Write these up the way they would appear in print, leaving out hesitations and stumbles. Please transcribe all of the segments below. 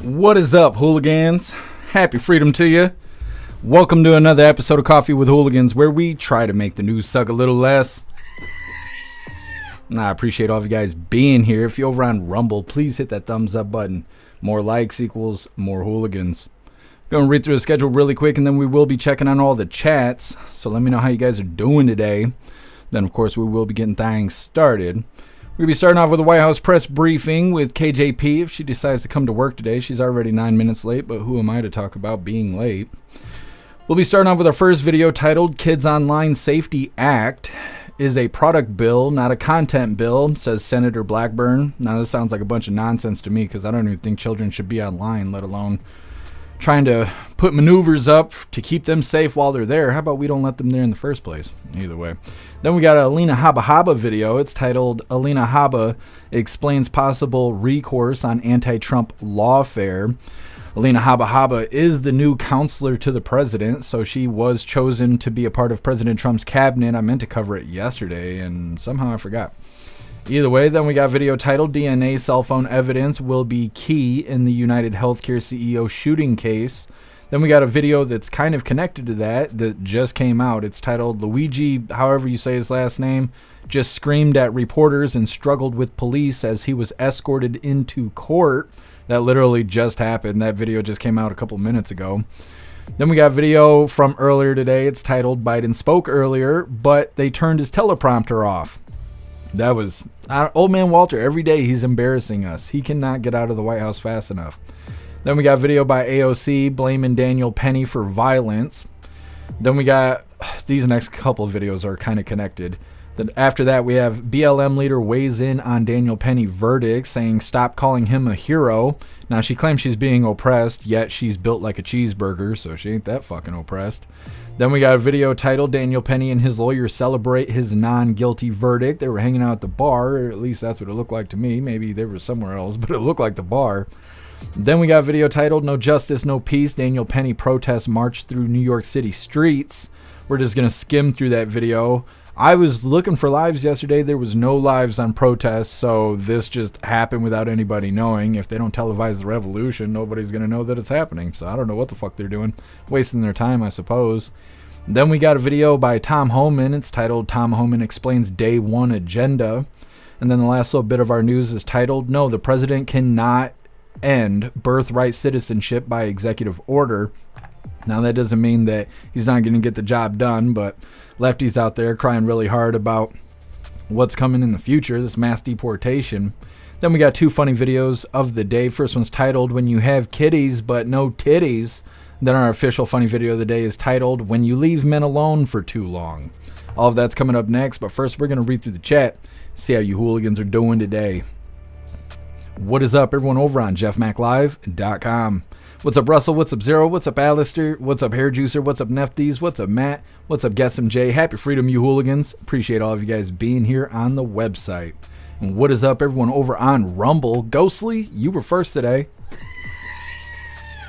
What is up, hooligans? Happy freedom to you. Welcome to another episode of Coffee with Hooligans, where we try to make the news suck a little less. I appreciate all of you guys being here. If you're over on Rumble, please hit that thumbs up button. More likes equals more hooligans. Going to read through the schedule really quick, and then we will be checking on all the chats. So let me know how you guys are doing today. Then, of course, we will be getting things started. We'll be starting off with the White House press briefing with KJP. If she decides to come to work today, she's already 9 minutes late, but who am I to talk about being late? We'll be starting off with our first video titled Kids Online Safety Act is a product bill, not a content bill, says Senator Blackburn. Now, this sounds like a bunch of nonsense to me because I don't even think children should be online, let alone trying to put maneuvers up to keep them safe while they're there. How about we don't let them there in the first place? Either way. Then we got an Alina Habba video. It's titled Alina Habba Explains Possible Recourse on Anti-Trump Lawfare. Alina Habba is the new counselor to the president, so she was chosen to be a part of President Trump's cabinet. I meant to cover it yesterday, and somehow I forgot. Either way, then we got video titled DNA cell phone evidence will be key in the UnitedHealthcare CEO shooting case. Then we got a video that's kind of connected to that just came out. It's titled Luigi, however you say his last name, just screamed at reporters and struggled with police as he was escorted into court. That literally just happened. That video just came out a couple minutes ago. Then we got video from earlier today. It's titled Biden spoke earlier, but they turned his teleprompter off. That was old man Walter. Every day he's embarrassing us. He cannot get out of the White House fast enough. Then we got video by AOC blaming Daniel Penny for violence. Then we got these next couple of videos are kind of connected. Then after that, we have BLM leader weighs in on Daniel Penny verdict, saying stop calling him a hero. Now, she claims she's being oppressed, yet she's built like a cheeseburger, so she ain't that fucking oppressed. Then we got a video titled Daniel Penny and his lawyers celebrate his non-guilty verdict. They were hanging out at the bar, or at least that's what it looked like to me. Maybe they were somewhere else, but it looked like the bar. Then we got a video titled No Justice, No Peace. Daniel Penny protests march through New York City streets. We're just going to skim through that video. I was looking for lives yesterday. There was no lives on protests, so this just happened without anybody knowing. If they don't televise the revolution, nobody's going to know that it's happening. So I don't know what the fuck they're doing. Wasting their time, I suppose. Then we got a video by Tom Homan. It's titled Tom Homan Explains Day One Agenda. And then the last little bit of our news is titled No, the President Cannot End Birthright Citizenship by Executive Order. Now, that doesn't mean that he's not going to get the job done, but lefties out there crying really hard about what's coming in the future, this mass deportation. Then we got two funny videos of the day. First one's titled When You Have Kitties But No Titties. Then our official funny video of the day is titled When You Leave Men Alone for Too Long. All of that's coming up next, but first we're going to read through the chat, see how you hooligans are doing today. What is up, everyone over on jeffmaclive.com. What's up, Russell? What's up, Zero? What's up, Alistair? What's up, Hair Juicer? What's up, Nefties? What's up, Matt? What's up, Guessum J? Happy freedom, you hooligans. Appreciate all of you guys being here on the website. And what is up, everyone over on Rumble? Ghostly, you were first today.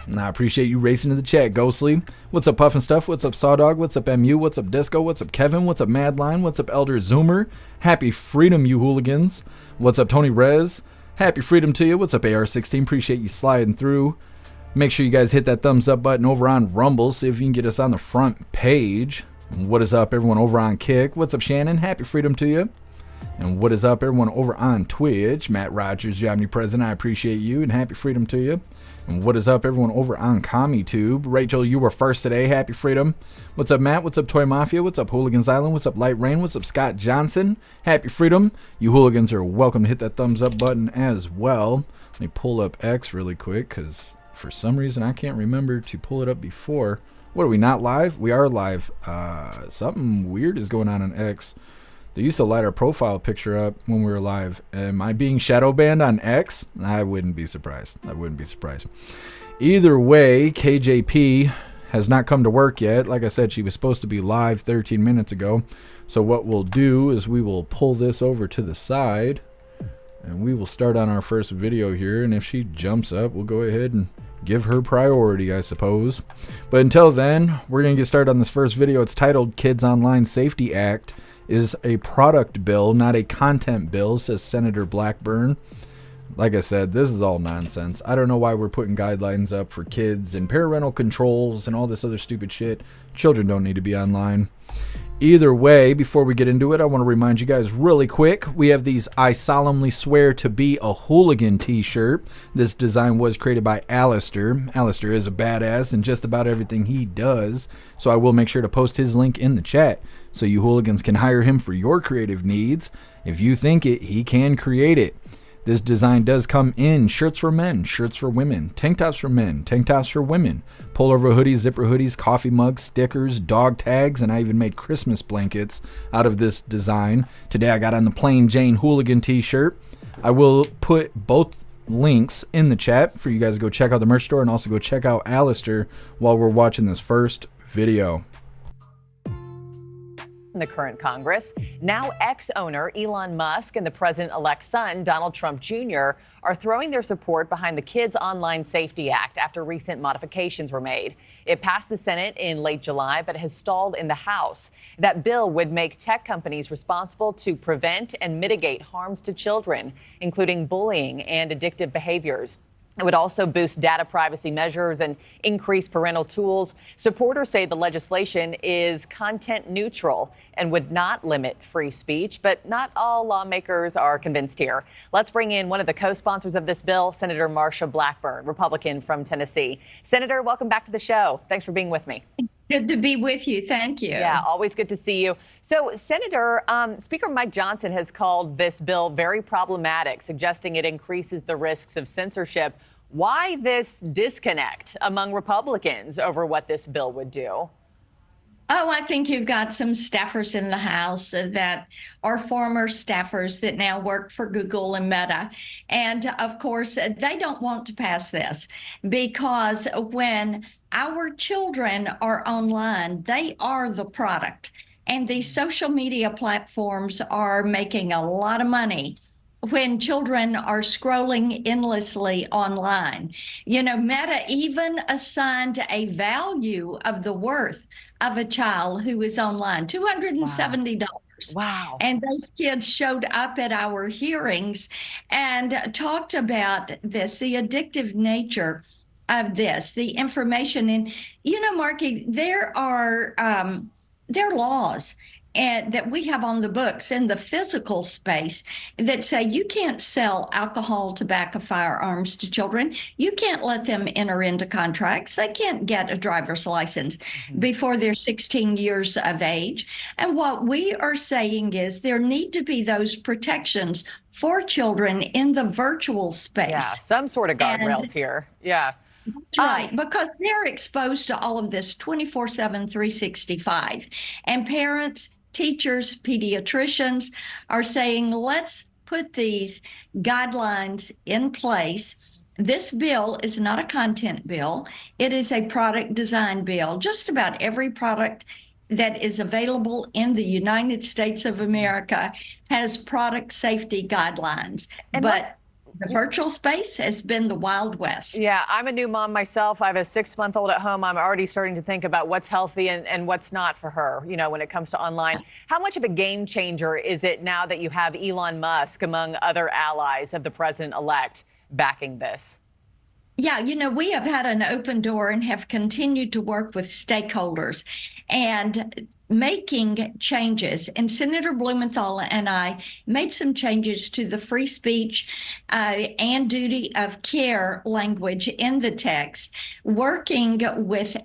And I appreciate you racing to the chat, Ghostly. What's up, Puffin Stuff? What's up, Sawdog? What's up, MU? What's up, Disco? What's up, Kevin? What's up, Madline? What's up, Elder Zoomer? Happy freedom, you hooligans. What's up, Tony Rez? Happy freedom to you. What's up, AR16? Appreciate you sliding through. Make sure you guys hit that thumbs up button over on Rumble. See if you can get us on the front page. And what is up, everyone over on Kick? What's up, Shannon? Happy freedom to you. And what is up, everyone over on Twitch? Matt Rogers, you're omnipresent. I appreciate you and happy freedom to you. And what is up, everyone over on CommieTube? Rachel, you were first today. Happy freedom. What's up, Matt? What's up, Toy Mafia? What's up, Hooligans Island? What's up, Light Rain? What's up, Scott Johnson? Happy freedom. You hooligans are welcome to hit that thumbs up button as well. Let me pull up X really quick because for some reason I can't remember to pull it up before. What, are we not live? We are live. Something weird is going on X. They used to light our profile picture up when we were live. Am I being shadow banned on X? I wouldn't be surprised. Either way, KJP has not come to work yet. Like I said, she was supposed to be live 13 minutes ago. So what we'll do is we will pull this over to the side and we will start on our first video here. And if she jumps up, we'll go ahead and give her priority, I suppose. But until then, we're going to get started on this first video. It's titled Kids Online Safety Act is a product bill, not a content bill, says Senator Blackburn. like I said, this is all nonsense. I don't know why we're putting guidelines up for kids and parental controls and all this other stupid shit. Children don't need to be online. Either way, before we get into it, I want to remind you guys really quick, we have these I solemnly swear to be a hooligan t-shirt. This design was created by Alistair. Alistair is a badass in just about everything he does, so I will make sure to post his link in the chat so you hooligans can hire him for your creative needs. If you think it, he can create it. This design does come in shirts for men, shirts for women, tank tops for men, tank tops for women, pullover hoodies, zipper hoodies, coffee mugs, stickers, dog tags, and I even made Christmas blankets out of this design. Today I got on the plain Jane hooligan t-shirt. I will put both links in the chat for you guys to go check out the merch store and also go check out Alistair while we're watching this first video. The current Congress. Now ex-owner Elon Musk and the president-elect's son, Donald Trump Jr., are throwing their support behind the Kids Online Safety Act after recent modifications were made. It passed the Senate in late July, but has stalled in the House. That bill would make tech companies responsible to prevent and mitigate harms to children, including bullying and addictive behaviors. It would also boost data privacy measures and increase parental tools. Supporters say the legislation is content neutral and would not limit free speech, but not all lawmakers are convinced here. Let's bring in one of the co-sponsors of this bill, Senator Marsha Blackburn, Republican from Tennessee. Senator, welcome back to the show. Thanks for being with me. It's good to be with you. Thank you. Yeah, always good to see you. So, Senator, Speaker Mike Johnson has called this bill very problematic, suggesting it increases the risks of censorship. Why this disconnect among Republicans over what this bill would do? Oh, I think you've got some staffers in the House that are former staffers that now work for Google and Meta. And of course, they don't want to pass this because when our children are online, they are the product. And these social media platforms are making a lot of money when children are scrolling endlessly online. You know, Meta even assigned a value of the worth of a child who is online, $270. Wow. And those kids showed up at our hearings and talked about this, the addictive nature of this, the information. And, you know, Marky, there are laws and that we have on the books in the physical space that say you can't sell alcohol, tobacco, firearms to children. You can't let them enter into contracts. They can't get a driver's license before they're 16 years of age. And what we are saying is there need to be those protections for children in the virtual space. Yeah, some sort of guardrails here. Yeah. That's right, because they're exposed to all of this 24/7, 365. And parents, teachers, pediatricians are saying, let's put these guidelines in place. This bill is not a content bill. It is a product design bill. Just about every product that is available in the United States of America has product safety guidelines. But the virtual space has been the Wild West. Yeah, I'm a new mom myself. I have a 6-month-old at home. I'm already starting to think about what's healthy and what's not for her, you know, when it comes to online. How much of a game changer is it now that you have Elon Musk, among other allies of the president-elect, backing this? Yeah, you know, we have had an open door and have continued to work with stakeholders and making changes. And Senator Blumenthal and I made some changes to the free speech and duty of care language in the text, working with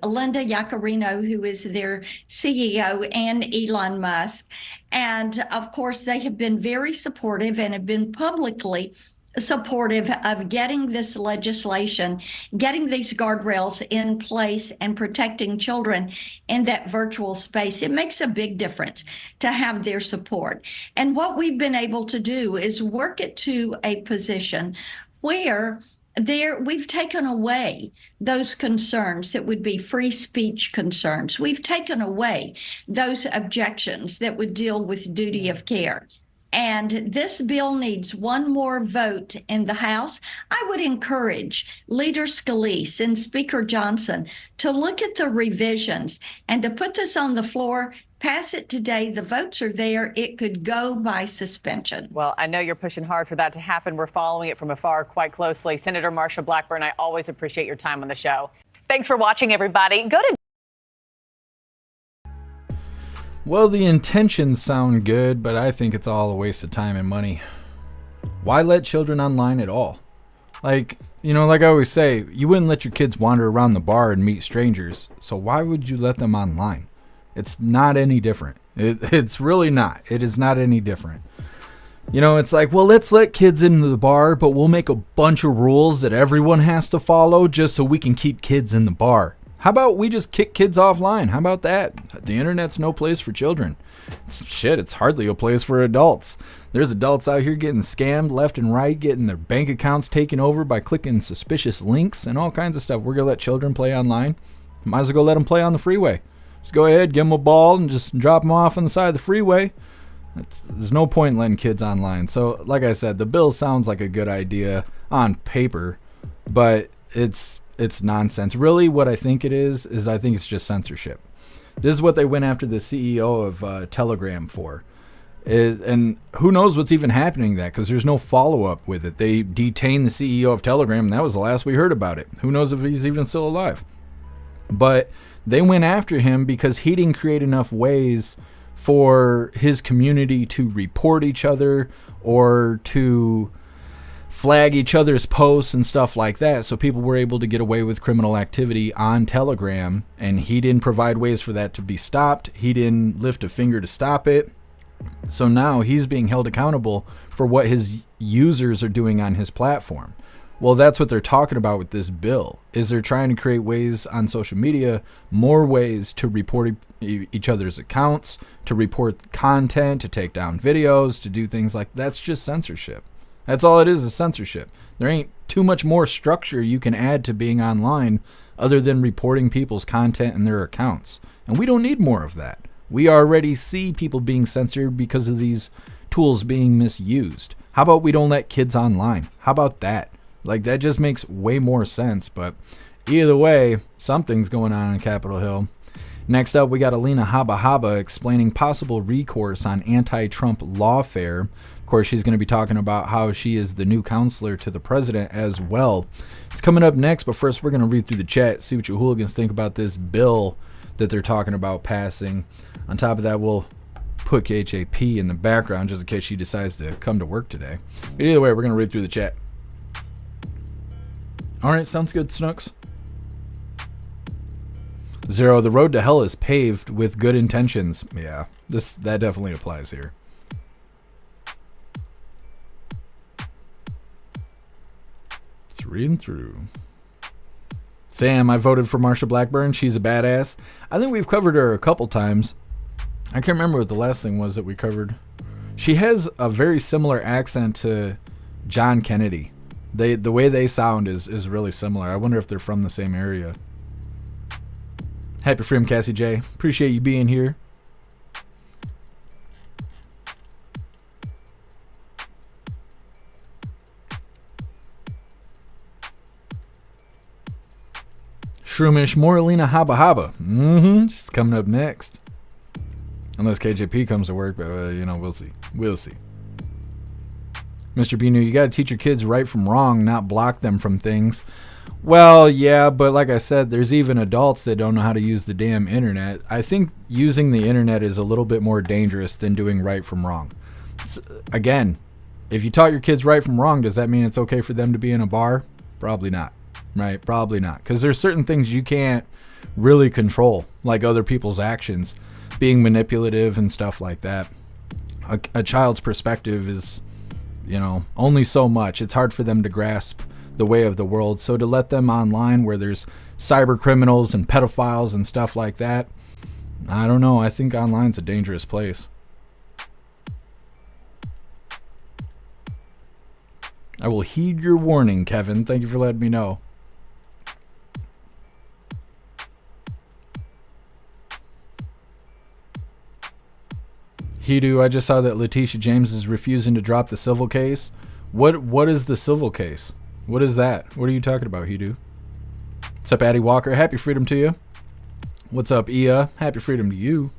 Linda Yaccarino, who is their CEO, and Elon Musk. And of course, they have been very supportive and have been publicly supportive of getting this legislation, getting these guardrails in place and protecting children in that virtual space. It makes a big difference to have their support. And what we've been able to do is work it to a position where we've taken away those concerns that would be free speech concerns. We've taken away those objections that would deal with duty of care. And this bill needs one more vote in the House. I would encourage Leader Scalise and Speaker Johnson to look at the revisions and to put this on the floor Pass it today. The votes are there. It could go by suspension. Well, I know you're pushing hard for that to happen. We're following it from afar quite closely. Senator Marsha Blackburn, I always appreciate your time on the show. Thanks for watching, everybody. Go to Well, the intentions sound good, but I think it's all a waste of time and money. Why let children online at all? Like I always say, you wouldn't let your kids wander around the bar and meet strangers. So why would you let them online? It's not any different. It's really not. It is not any different. It's like, well, let's let kids into the bar, but we'll make a bunch of rules that everyone has to follow just so we can keep kids in the bar. How about we just kick kids offline? How about that? The internet's no place for children. It's hardly a place for adults. There's adults out here getting scammed left and right, getting their bank accounts taken over by clicking suspicious links and all kinds of stuff. We're going to let children play online. Might as well go let them play on the freeway. Just go ahead, give them a ball, and just drop them off on the side of the freeway. There's no point in letting kids online. So, like I said, the bill sounds like a good idea on paper, but it's nonsense. Really, what I think it is I think it's just censorship. This is what they went after the CEO of Telegram for. And who knows what's even happening that, because there's no follow-up with it. They detained the CEO of Telegram, and that was the last we heard about it. Who knows if he's even still alive. But they went after him because he didn't create enough ways for his community to report each other or to flag each other's posts and stuff like that. So people were able to get away with criminal activity on Telegram, and he didn't provide ways for that to be stopped. He didn't lift a finger to stop it. So now he's being held accountable for what his users are doing on his platform. Well, that's what they're talking about with this bill, is they're trying to create ways on social media, more ways to report each other's accounts, to report content, to take down videos, to do things like that's just censorship. That's all it is censorship. There ain't too much more structure you can add to being online other than reporting people's content and their accounts. And we don't need more of that. We already see people being censored because of these tools being misused. How about we don't let kids online? How about that? Like, that just makes way more sense. But either way, something's going on Capitol Hill. Next up, we got Alina Habba explaining possible recourse on anti-Trump lawfare. Of course, she's going to be talking about how she is the new counselor to the president as well. It's coming up next, but first we're going to read through the chat, see what you hooligans think about this bill that they're talking about passing. On top of that, we'll put KHAP in the background just in case she decides to come to work today. But either way, we're going to read through the chat. All right, sounds good, Snooks. Zero, the road to hell is paved with good intentions. Yeah, that definitely applies here. It's reading through. Sam, I voted for Marsha Blackburn. She's a badass. I think we've covered her a couple times. I can't remember what the last thing was that we covered. She has a very similar accent to John Kennedy. The way they sound is really similar. I wonder if they're from the same area. Happy Freedom, Cassie J. Appreciate you being here. Shroomish, more Alina Habba. She's coming up next. Unless KJP comes to work, but we'll see. We'll see. Mr. Binu, you got to teach your kids right from wrong, not block them from things. Well, yeah, but like I said, there's even adults that don't know how to use the damn internet. I think using the internet is a little bit more dangerous than doing right from wrong. Again, if you taught your kids right from wrong, does that mean it's okay for them to be in a bar? Probably not, right? Probably not. Because there's certain things you can't really control, like other people's actions, being manipulative and stuff like that. A child's perspective is, only so much. It's hard for them to grasp the way of the world. So to let them online where there's cyber criminals and pedophiles and stuff like that, I don't know. I think online's a dangerous place. I will heed your warning, Kevin. Thank you for letting me know. Hidu, I just saw that Letitia James is refusing to drop the civil case. What is the civil case? What is that? What are you talking about, Hidu? What's up, Addie Walker? Happy freedom to you. What's up, Ia? Happy freedom to you.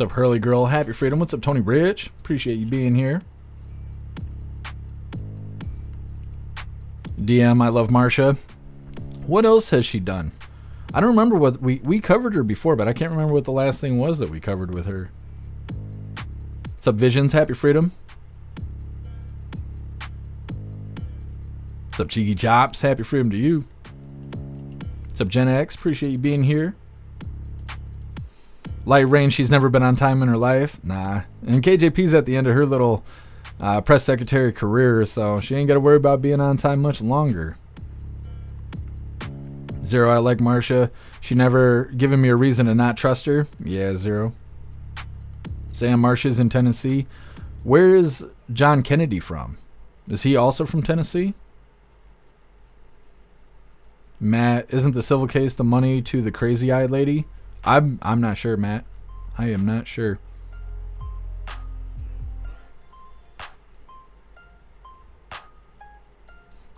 What's up, Hurley Girl? Happy Freedom. What's up, Tony Rich? Appreciate you being here. DM, I love Marsha. What else has she done? I don't remember what we covered her before, but I can't remember what the last thing was that we covered with her. What's up, Visions? Happy Freedom. What's up, Cheeky Chops? Happy Freedom to you. What's up, Gen X? Appreciate you being here. Light Rain, she's never been on time in her life. Nah. And KJP's at the end of her little press secretary career, so she ain't got to worry about being on time much longer. Zero, I like Marsha. She never given me a reason to not trust her. Yeah, Zero. Sam, Marsha's in Tennessee. Where is John Kennedy from? Is he also from Tennessee? Matt, isn't the civil case the money to the crazy-eyed lady? I'm not sure, Matt. I am not sure.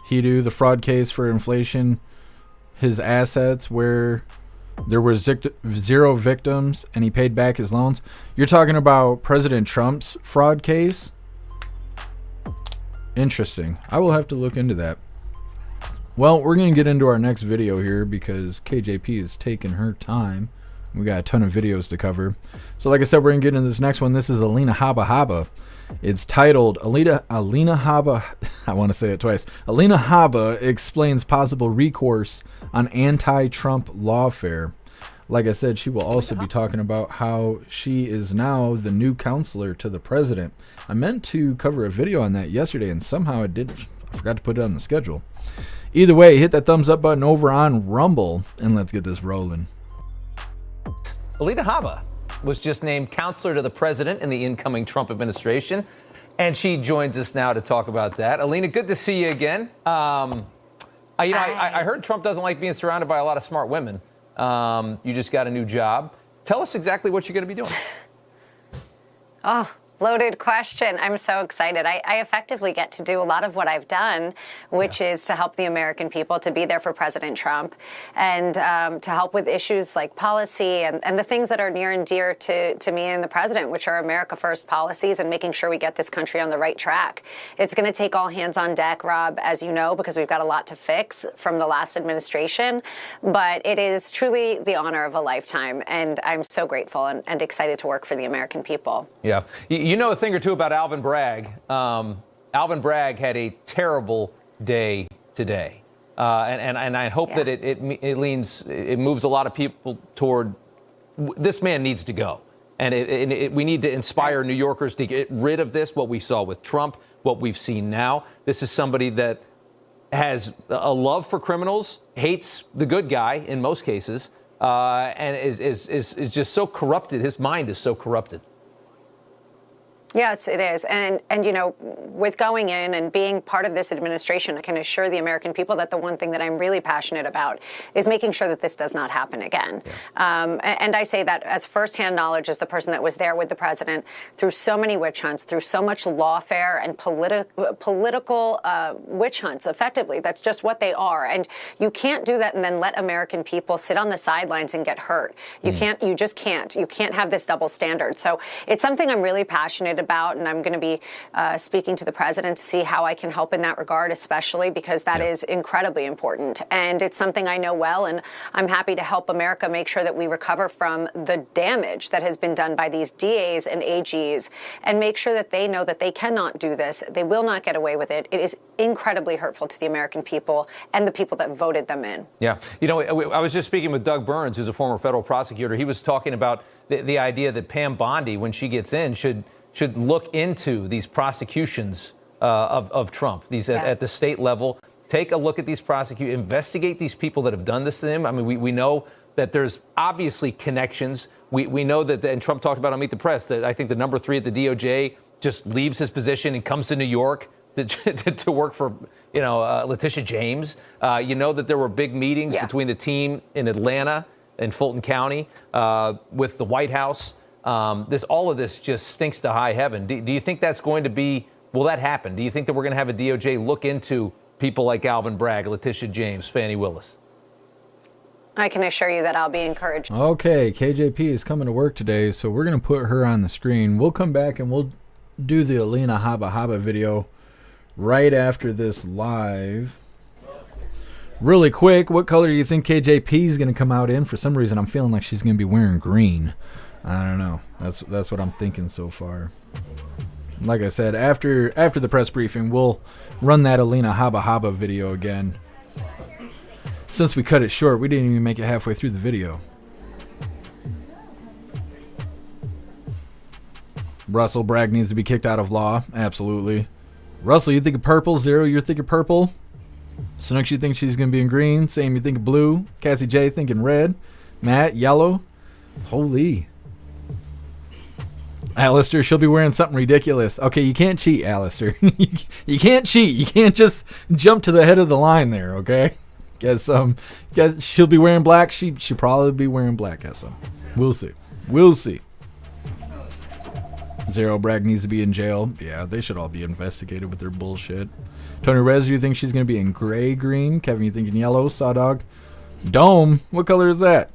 He do the fraud case for inflation, his assets where there were zero victims and he paid back his loans. You're talking about President Trump's fraud case? Interesting. I will have to look into that. Well, we're going to get into our next video here because KJP is taking her time. We got a ton of videos to cover. So like I said, we're going to get into this next one. This is Alina Habba. It's titled Alina Habba. I want to say it twice. Alina Habba explains possible recourse on anti-Trump lawfare. Like I said, she will also be talking about how she is now the new counselor to the president. I meant to cover a video on that yesterday, and somehow I didn't. I forgot to put it on the schedule. Either way, hit that thumbs up button over on Rumble, and let's get this rolling. Alina Habba was just named counselor to the president in the incoming Trump administration, and she joins us now to talk about that. Alina, good to see you again. I heard Trump doesn't like being surrounded by a lot of smart women. You just got a new job. Tell us exactly what you're going to be doing. Oh, loaded question. I'm so excited. I effectively get to do a lot of what I've done, which is to help the American people, to be there for President Trump, and to help with issues like policy and the things that are near and dear to me and the president, which are America First policies and making sure we get this country on the right track. It's going to take all hands on deck, Rob, as you know, because we've got a lot to fix from the last administration. But it is truly the honor of a lifetime, and I'm so grateful and excited to work for the American people. Yeah. You know a thing or two about Alvin Bragg. Alvin Bragg had a terrible day today, and I hope that it moves a lot of people toward this man needs to go, and we need to inspire New Yorkers to get rid of this. What we saw with Trump, what we've seen now. This is somebody that has a love for criminals, hates the good guy in most cases, and is just so corrupted. His mind is so corrupted. Yes, it is. And you know, with going in and being part of this administration, I can assure the American people that the one thing that I'm really passionate about is making sure that this does not happen again. Yeah. And I say that as firsthand knowledge as the person that was there with the president through so many witch hunts, through so much lawfare and political witch hunts, effectively. That's just what they are. And you can't do that and then let American people sit on the sidelines and get hurt. You can't. You just can't. You can't have this double standard. So it's something I'm really passionate about, and I'm going to be speaking to the president to see how I can help in that regard, especially because that is incredibly important. And it's something I know well, and I'm happy to help America make sure that we recover from the damage that has been done by these DAs and AGs and make sure that they know that they cannot do this. They will not get away with it. It is incredibly hurtful to the American people and the people that voted them in. Yeah. You know, I was just speaking with Doug Burns, who's a former federal prosecutor. He was talking about the idea that Pam Bondi, when she gets in, should look into these prosecutions of Trump, these at the state level. Take a look at these investigate these people that have done this to him. I mean, we know that there's obviously connections. We know that, and Trump talked about on Meet the Press, that I think the number 3 at the DOJ just leaves his position and comes to New York to work for, Letitia James. You know that there were big meetings between the team in Atlanta and Fulton County with the White House. All of this just stinks to high heaven. Do you think that's going to be, will that happen? Do you think that we're going to have a DOJ look into people like Alvin Bragg, Letitia James, Fani Willis? I can assure you that I'll be encouraged. Okay, KJP is coming to work today, so we're going to put her on the screen. We'll come back and we'll do the Alina Habba video right after this live. Really quick, what color do you think KJP is going to come out in? For some reason, I'm feeling like she's going to be wearing green. I don't know. That's what I'm thinking so far. Like I said, after the press briefing, we'll run that Alina Habba video again. Since we cut it short, we didn't even make it halfway through the video. Russell Bragg needs to be kicked out of law. Absolutely. Russell, you think of purple. Zero, you're thinking purple. Snooks, you think she's going to be in green. Sam, you think of blue. Cassie J thinking red. Matt, yellow. Holy. Alistair, she'll be wearing something ridiculous. Okay, you can't cheat, Alistair. You can't cheat. You can't just jump to the head of the line there, okay? Guess she'll be wearing black. She'll probably be wearing black. Guess we'll see. We'll see. Zero Bragg needs to be in jail. Yeah, they should all be investigated with their bullshit. Tony Rez, you think she's gonna be in gray, green? Kevin, you thinking yellow? Sawdog. Dome. What color is that?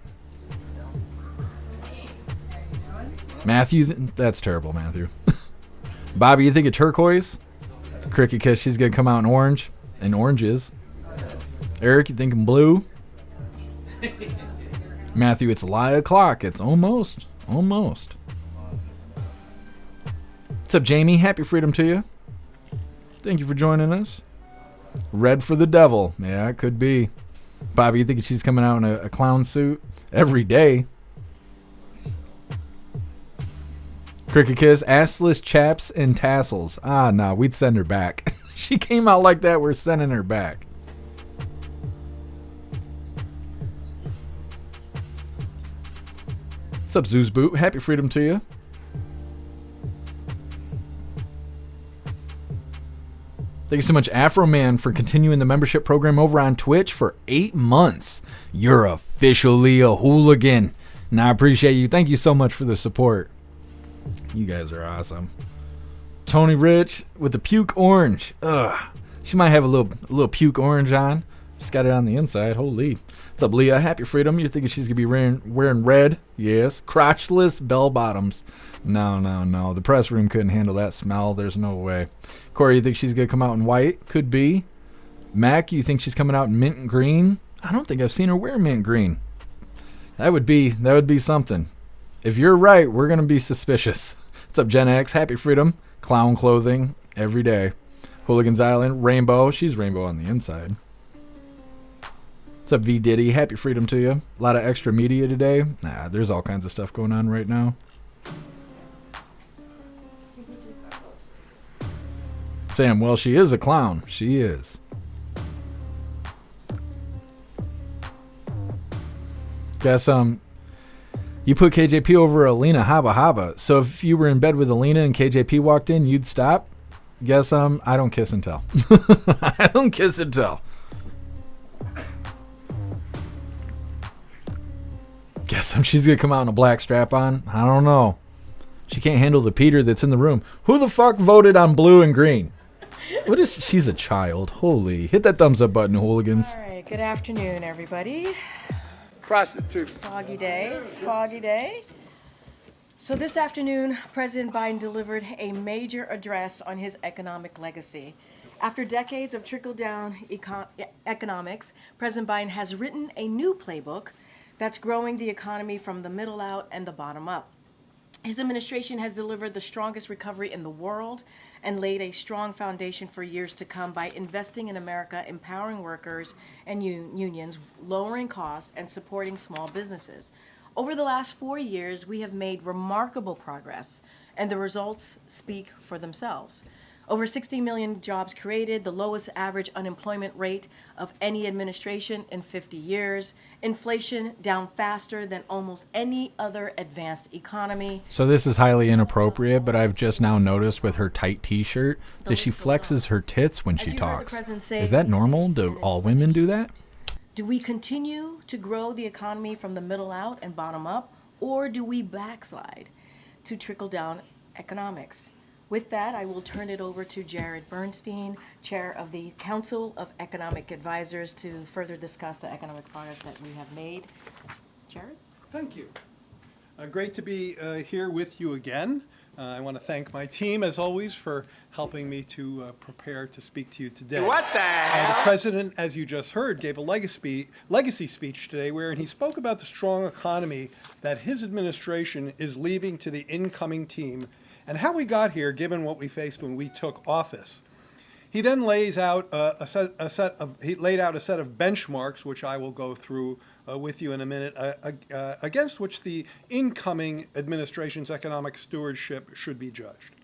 Matthew, that's terrible, Matthew. Bobby, you think of turquoise? Cricket Kiss, she's gonna come out in orange. And oranges. Eric, you thinking blue? Matthew, it's 9 o'clock. It's almost. What's up, Jamie? Happy freedom to you. Thank you for joining us. Red for the devil. Yeah, it could be. Bobby, you think she's coming out in a clown suit every day? Cricket Kiss, assless chaps and tassels. Ah, no, we'd send her back. She came out like that, we're sending her back. What's up, Zeus Boot? Happy freedom to you. Thank you so much, Afro Man, for continuing the membership program over on Twitch for 8 months. You're officially a hooligan. And I appreciate you. Thank you so much for the support. You guys are awesome. Tony Rich with the puke orange. Ugh. She might have a little puke orange on. She's got it on the inside. Holy. What's up, Leah? Happy freedom. You're thinking she's going to be wearing red? Yes. Crotchless bell bottoms. No. The press room couldn't handle that smell. There's no way. Corey, you think she's going to come out in white? Could be. Mac, you think she's coming out in mint and green? I don't think I've seen her wear mint green. That would be something. If you're right, we're going to be suspicious. What's up, Gen X? Happy freedom. Clown clothing every day. Hooligans Island. Rainbow. She's rainbow on the inside. What's up, V Diddy? Happy freedom to you. A lot of extra media today. Nah, there's all kinds of stuff going on right now. Sam, well, she is a clown. She is. Guess you put KJP over Alina Habba. So if you were in bed with Alina and KJP walked in, you'd stop? Guess I don't kiss and tell. I don't kiss and tell. Guess she's gonna come out in a black strap on. I don't know. She can't handle the Peter that's in the room. Who the fuck voted on blue and green? What is she's a child. Holy. Hit that thumbs up button, hooligans. All right, good afternoon, everybody. Prostitute. Foggy day. So this afternoon, President Biden delivered a major address on his economic legacy. After decades of trickle-down economics, President Biden has written a new playbook that's growing the economy from the middle out and the bottom up. His administration has delivered the strongest recovery in the world and laid a strong foundation for years to come by investing in America, empowering workers and unions, lowering costs, and supporting small businesses. Over the last 4 years, we have made remarkable progress, and the results speak for themselves. Over 60 million jobs created, the lowest average unemployment rate of any administration in 50 years, inflation down faster than almost any other advanced economy. So this is highly inappropriate, but I've just now noticed with her tight t-shirt that she flexes her tits when she talks. Is that normal? Do all women do that? Do we continue to grow the economy from the middle out and bottom up, or do we backslide to trickle-down economics? With that, I will turn it over to Jared Bernstein, Chair of the Council of Economic Advisors, to further discuss the economic progress that we have made. Jared? Thank you. Great to be here with you again. I want to thank my team, as always, for helping me to prepare to speak to you today. What the hell? The president, as you just heard, gave a legacy speech today wherein he spoke about the strong economy that his administration is leaving to the incoming team and how we got here given what we faced when we took office. He then lays out a set of benchmarks, which I will go through with you in a minute, against which the incoming administration's economic stewardship should be judged.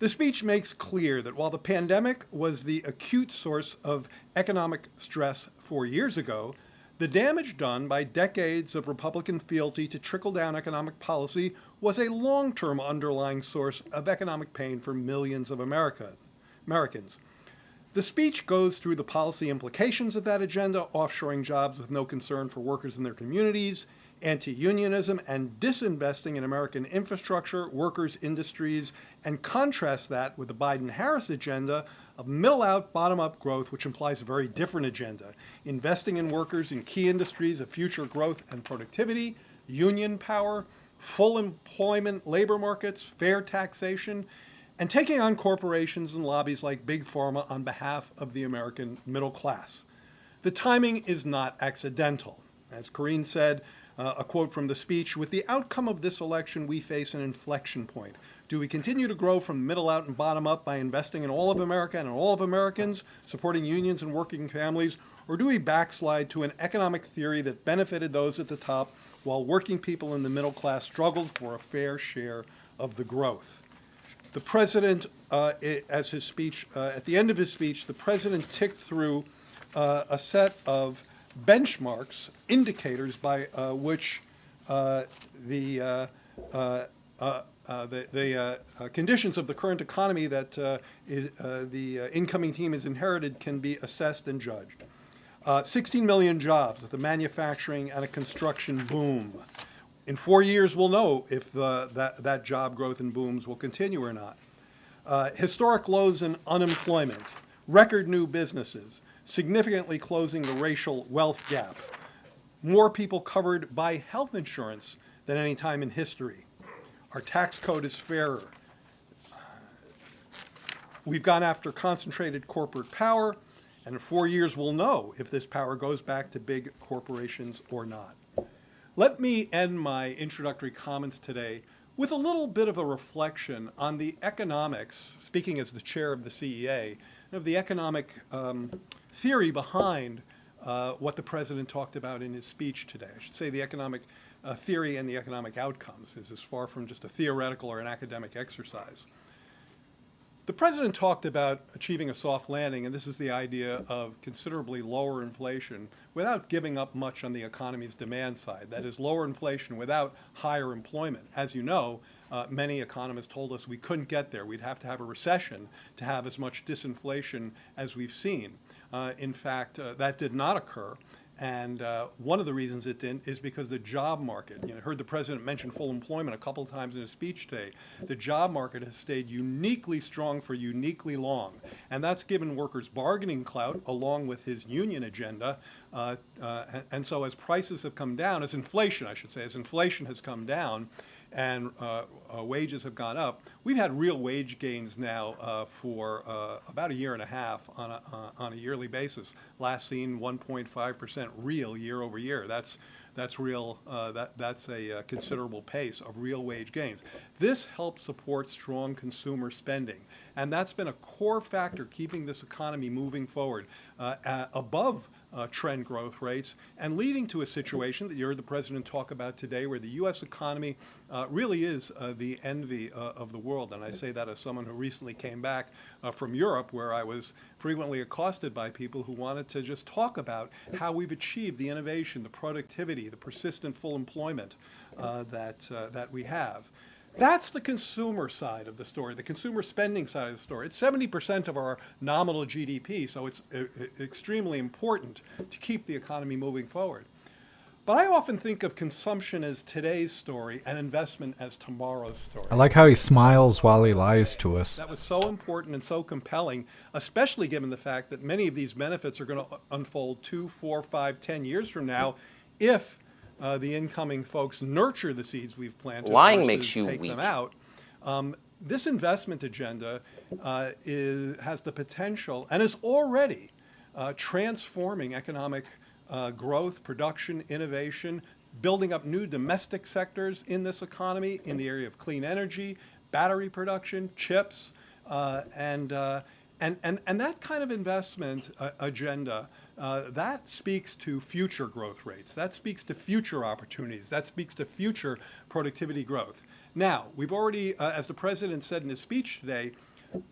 The speech makes clear that while the pandemic was the acute source of economic stress 4 years ago, the damage done by decades of Republican fealty to trickle-down economic policy was a long-term underlying source of economic pain for millions of Americans. The speech goes through the policy implications of that agenda, offshoring jobs with no concern for workers in their communities, anti-unionism, and disinvesting in American infrastructure, workers, industries, and contrasts that with the Biden-Harris agenda of middle-out, bottom-up growth, which implies a very different agenda, investing in workers in key industries of future growth and productivity, union power, full employment labor markets, fair taxation, and taking on corporations and lobbies like Big Pharma on behalf of the American middle class. The timing is not accidental. As Corrine said, a quote from the speech, "With the outcome of this election, we face an inflection point. Do we continue to grow from middle out and bottom up by investing in all of America and in all of Americans, supporting unions and working families, or do we backslide to an economic theory that benefited those at the top while working people in the middle class struggled for a fair share of the growth?" The president, as his speech, at the end of his speech, the president ticked through a set of benchmarks, indicators by which the conditions of the current economy that the incoming team has inherited can be assessed and judged. 16 million jobs with a manufacturing and a construction boom. In 4 years, we'll know if that job growth and booms will continue or not. Historic lows in unemployment, record new businesses, significantly closing the racial wealth gap, more people covered by health insurance than any time in history. Our tax code is fairer. We've gone after concentrated corporate power, and in 4 years we'll know if this power goes back to big corporations or not. Let me end my introductory comments today with a little bit of a reflection on the economics, speaking as the chair of the CEA, of the economic theory behind what the president talked about in his speech today. I should say the economic theory and the economic outcomes is as far from just a theoretical or an academic exercise. The president talked about achieving a soft landing, and this is the idea of considerably lower inflation without giving up much on the economy's demand side. That is, lower inflation without higher employment. As you know, many economists told us we couldn't get there. We'd have to have a recession to have as much disinflation as we've seen. In fact, that did not occur. And one of the reasons it didn't is because the job market, I heard the president mention full employment a couple of times in his speech today. The job market has stayed uniquely strong for uniquely long. And that's given workers bargaining clout along with his union agenda. And so as prices have come down, as inflation has come down, and wages have gone up, we've had real wage gains now for about a year and a half on a yearly basis. Last seen 1.5% real year over year. That's real. That's a considerable pace of real wage gains. This helps support strong consumer spending, and that's been a core factor keeping this economy moving forward above trend growth rates, and leading to a situation that you heard the president talk about today where the U.S. economy really is the envy of the world. And I say that as someone who recently came back from Europe, where I was frequently accosted by people who wanted to just talk about how we've achieved the innovation, the productivity, the persistent full employment that we have. That's the consumer side of the story, the consumer spending side of the story. It's 70% of our nominal GDP, so it's extremely important to keep the economy moving forward. But I often think of consumption as today's story and investment as tomorrow's story. I like how he smiles while he lies to us. That was so important and so compelling, especially given the fact that many of these benefits are going to unfold 2, 4, 5, 10 years from now if the incoming folks nurture the seeds we've planted. Lying makes you take weak. them out. This investment agenda has the potential and is already transforming economic growth, production, innovation, building up new domestic sectors in this economy in the area of clean energy, battery production, chips, and that kind of investment agenda, that speaks to future growth rates. That speaks to future opportunities. That speaks to future productivity growth. Now, we've already, as the president said in his speech today,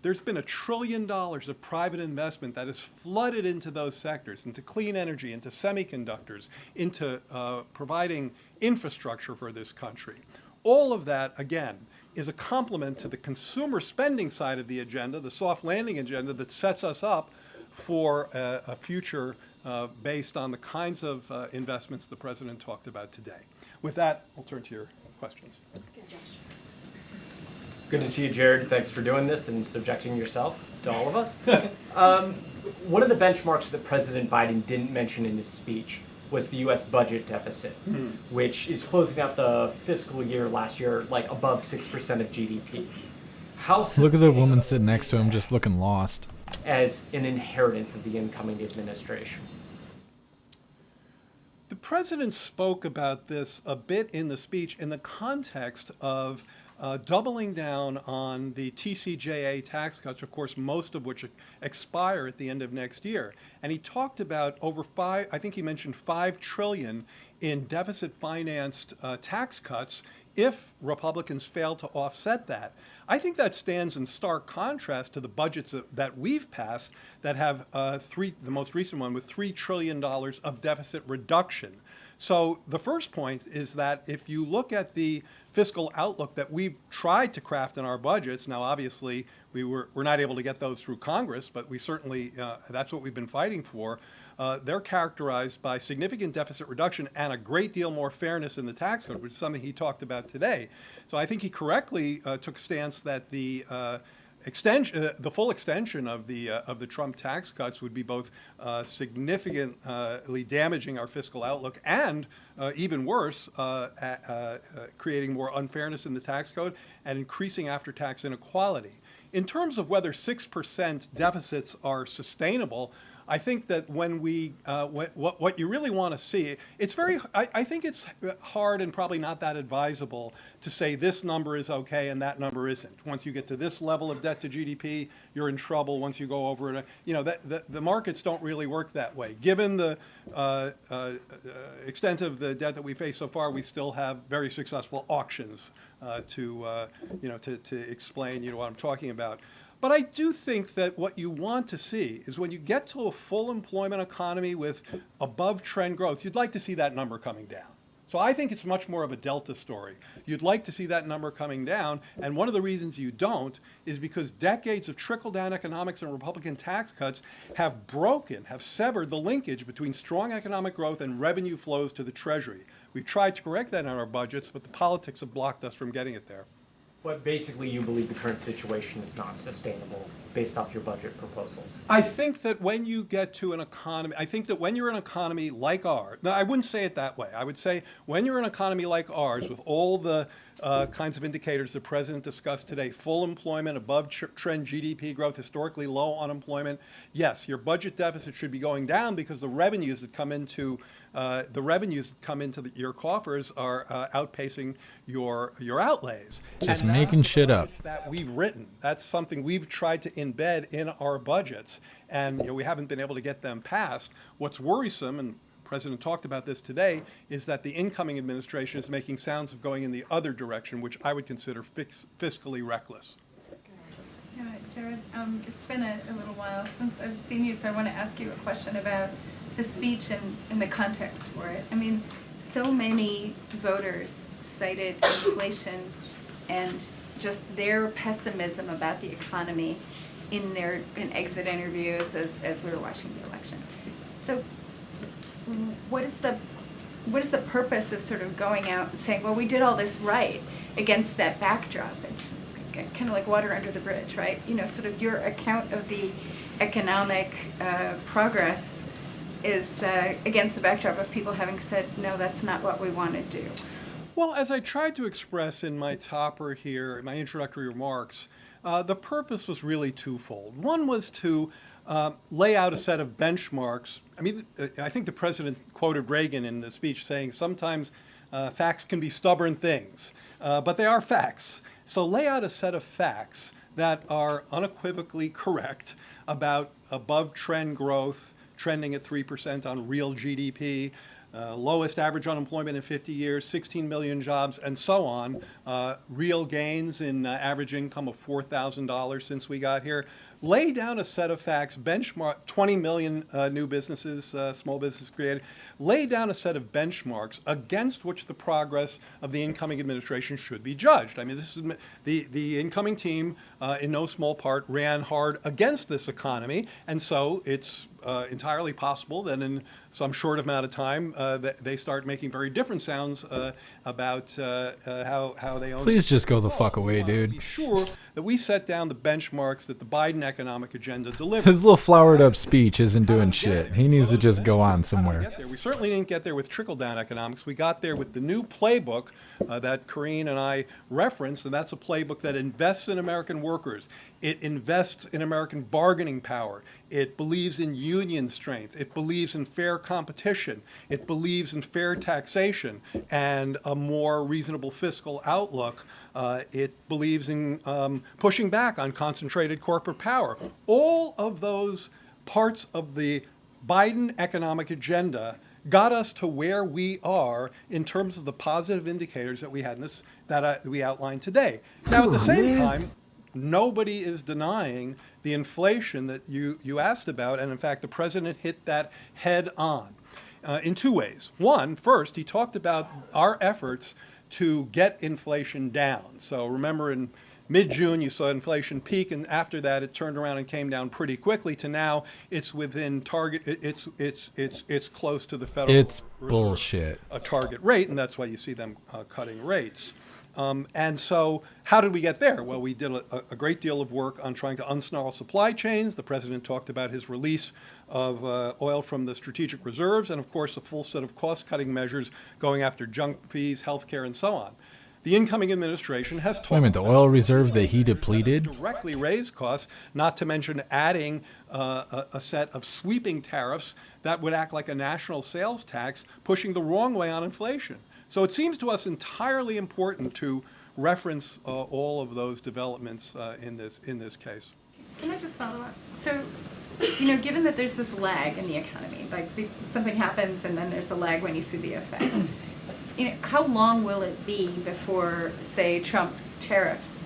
there's been $1 trillion of private investment that has flooded into those sectors, into clean energy, into semiconductors, into providing infrastructure for this country. All of that, again, is a complement to the consumer spending side of the agenda, the soft landing agenda that sets us up for a future based on the kinds of investments the president talked about today. With that, I'll turn to your questions. Good to see you, Jared. Thanks for doing this and subjecting yourself to all of us. One of the benchmarks that President Biden didn't mention in his speech was the U.S. budget deficit, which is closing out the fiscal year last year like above 6% of GDP. Look at the woman sitting next to him just looking lost. As an inheritance of the incoming administration. The president spoke about this a bit in the speech in the context of doubling down on the TCJA tax cuts, of course, most of which expire at the end of next year. And he talked about I think he mentioned $5 trillion in deficit-financed tax cuts if Republicans fail to offset that. I think that stands in stark contrast to the budgets that we've passed that have the most recent one with $3 trillion of deficit reduction. So the first point is that if you look at the fiscal outlook that we've tried to craft in our budgets, now obviously we're not able to get those through Congress, but we certainly, that's what we've been fighting for. They're characterized by significant deficit reduction and a great deal more fairness in the tax code, which is something he talked about today. So I think he correctly took a stance that the full extension of the Trump tax cuts would be both significantly damaging our fiscal outlook and even worse, creating more unfairness in the tax code and increasing after-tax inequality. In terms of whether 6% deficits are sustainable, I think that when we, what you really want to see, it's I think it's hard and probably not that advisable to say this number is okay and that number isn't. Once you get to this level of debt to GDP, you're in trouble. Once you go over it, the markets don't really work that way. Given the extent of the debt that we face so far, we still have very successful auctions to explain, what I'm talking about. But I do think that what you want to see is when you get to a full employment economy with above trend growth, you'd like to see that number coming down. So I think it's much more of a delta story. You'd like to see that number coming down, and one of the reasons you don't is because decades of trickle-down economics and Republican tax cuts have severed the linkage between strong economic growth and revenue flows to the Treasury. We've tried to correct that in our budgets, but the politics have blocked us from getting it there. But basically, you believe the current situation is not sustainable based off your budget proposals. I think that when you get to an economy, I think that when you're an economy like ours, no, I wouldn't say it that way. I would say when you're an economy like ours with all the kinds of indicators the president discussed today, full employment, above trend GDP growth, historically low unemployment, yes, your budget deficit should be going down because the revenues that come into your coffers are outpacing your outlays. Just making shit up. That we've written. That's something we've tried to embed in our budgets, and we haven't been able to get them passed. What's worrisome, and the President talked about this today, is that the incoming administration is making sounds of going in the other direction, which I would consider fiscally reckless. Jared, it's been a little while since I've seen you, so I want to ask you a question about the speech and the context for it. I mean, so many voters cited inflation and just their pessimism about the economy in exit interviews as we were watching the election. So what is the what is the purpose of sort of going out and saying, well, we did all this right against that backdrop? It's kind of like water under the bridge, right? You know, sort of your account of the economic progress is against the backdrop of people having said, no, that's not what we want to do. Well, as I tried to express in my topper here, in my introductory remarks, the purpose was really twofold. One was to lay out a set of benchmarks. I mean, I think the president quoted Reagan in the speech saying sometimes facts can be stubborn things, but they are facts. So lay out a set of facts that are unequivocally correct about above trend growth, trending at 3% on real GDP, lowest average unemployment in 50 years, 16 million jobs, and so on, real gains in average income of $4,000 since we got here. Lay down a set of facts, benchmark 20 million new businesses, small businesses created. Lay down a set of benchmarks against which the progress of the incoming administration should be judged. I mean, this is the incoming team, in no small part, ran hard against this economy, and so it's entirely possible that in some short amount of time they start making very different sounds about how they own. Please just go the fuck away, dude. Be sure that we set down the benchmarks that the Biden economic agenda delivers. His little flowered up speech isn't doing shit. He needs to just go on somewhere. We certainly didn't get there with trickle-down economics. We got there with the new playbook that Karine and I referenced, and that's a playbook that invests in American workers. It invests in American bargaining power. It believes in union strength. It believes in fair competition. It believes in fair taxation and a more reasonable fiscal outlook. It believes in pushing back on concentrated corporate power. All of those parts of the Biden economic agenda got us to where we are in terms of the positive indicators that we had in this, that we outlined today. Now, at the same time, nobody is denying the inflation that you asked about, and in fact, the president hit that head on in two ways. One, first, he talked about our efforts to get inflation down. So remember, in mid-June, you saw inflation peak, and after that, it turned around and came down pretty quickly to now it's within target. It's close to the Federal It's Reserve, bullshit. a target rate, and that's why you see them cutting rates. And so how did we get there? Well, we did a great deal of work on trying to unsnarl supply chains. The president talked about his release of oil from the strategic reserves, and of course, a full set of cost-cutting measures going after junk fees, healthcare, and so on. The incoming administration has talked Wait a minute, the oil reserve that he depleted? Directly raise costs, not to mention adding a set of sweeping tariffs that would act like a national sales tax, pushing the wrong way on inflation. So it seems to us entirely important to reference all of those developments in this case. Can I just follow up? So, given that there's this lag in the economy, like something happens and then there's a lag when you see the effect, how long will it be before, say, Trump's tariffs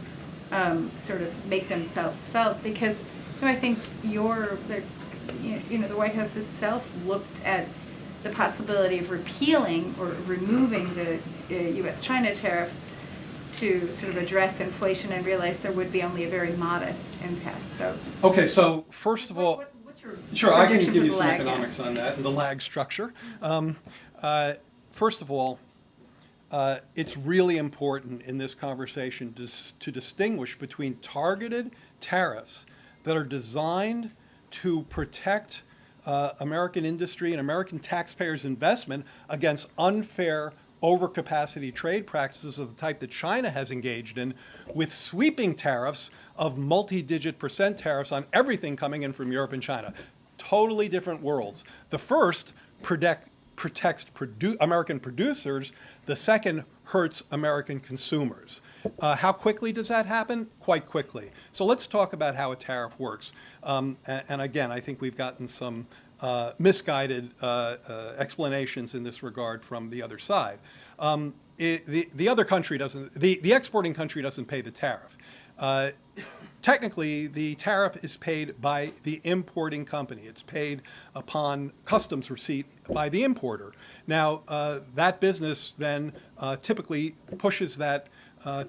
sort of make themselves felt? Because I think the White House itself looked at the possibility of repealing or removing the U.S.-China tariffs to sort of address inflation and realize there would be only a very modest impact. So, okay, so first of all, what's your sure, I can prediction give for you the some lag, economics on that and the lag structure. First of all, it's really important in this conversation to distinguish between targeted tariffs that are designed to protect American industry and American taxpayers' investment against unfair overcapacity trade practices of the type that China has engaged in, with sweeping tariffs of multi-digit % tariffs on everything coming in from Europe and China. Totally different worlds. The first protects American producers. The second hurts American consumers. How quickly does that happen? Quite quickly. So let's talk about how a tariff works. And again, I think we've gotten some misguided explanations in this regard from the other side. The other country doesn't, the exporting country doesn't pay the tariff. Technically, the tariff is paid by the importing company. It's paid upon customs receipt by the importer. Now, that business then typically pushes that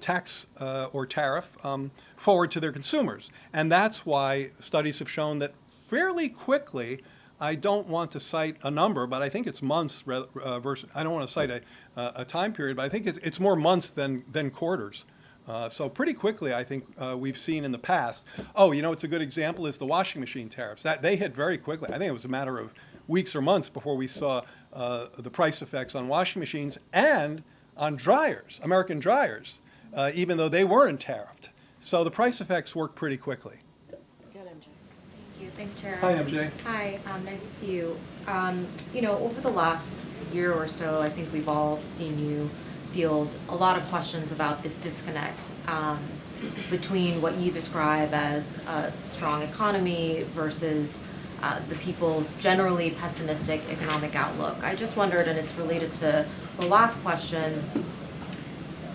tax or tariff forward to their consumers. And that's why studies have shown that fairly quickly, I don't want to cite a number, but I think it's months versus, I don't want to cite a time period, but I think it's more months than quarters. So pretty quickly, I think we've seen in the past. Oh, it's a good example is the washing machine tariffs. That they hit very quickly. I think it was a matter of weeks or months before we saw the price effects on washing machines and on dryers, American dryers, even though they weren't tariffed. So the price effects work pretty quickly. Thank you. Thanks, Chair. Hi, MJ. Hi, nice to see you. Over the last year or so, I think we've all seen you field a lot of questions about this disconnect between what you describe as a strong economy versus the people's generally pessimistic economic outlook. I just wondered, and it's related to the last question,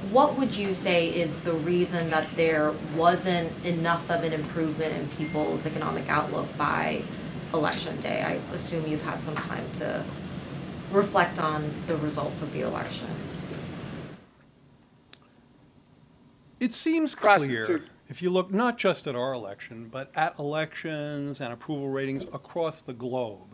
what would you say is the reason that there wasn't enough of an improvement in people's economic outlook by Election Day? I assume you've had some time to reflect on the results of the election. It seems clear, if you look not just at our election, but at elections and approval ratings across the globe,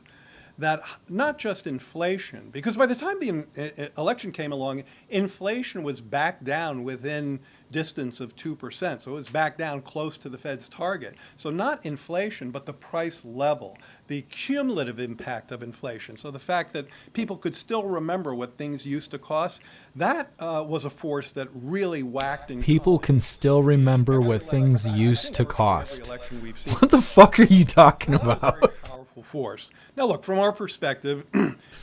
that not just inflation, because by the time the election came along, inflation was back down within distance of 2%. So it was back down close to the Fed's target. So not inflation, but the price level, the cumulative impact of inflation. So the fact that people could still remember what things used to cost, that was a force that really whacked. And people can still remember what things used to cost. What the fuck are you talking about? Powerful force. Now, look, from our perspective,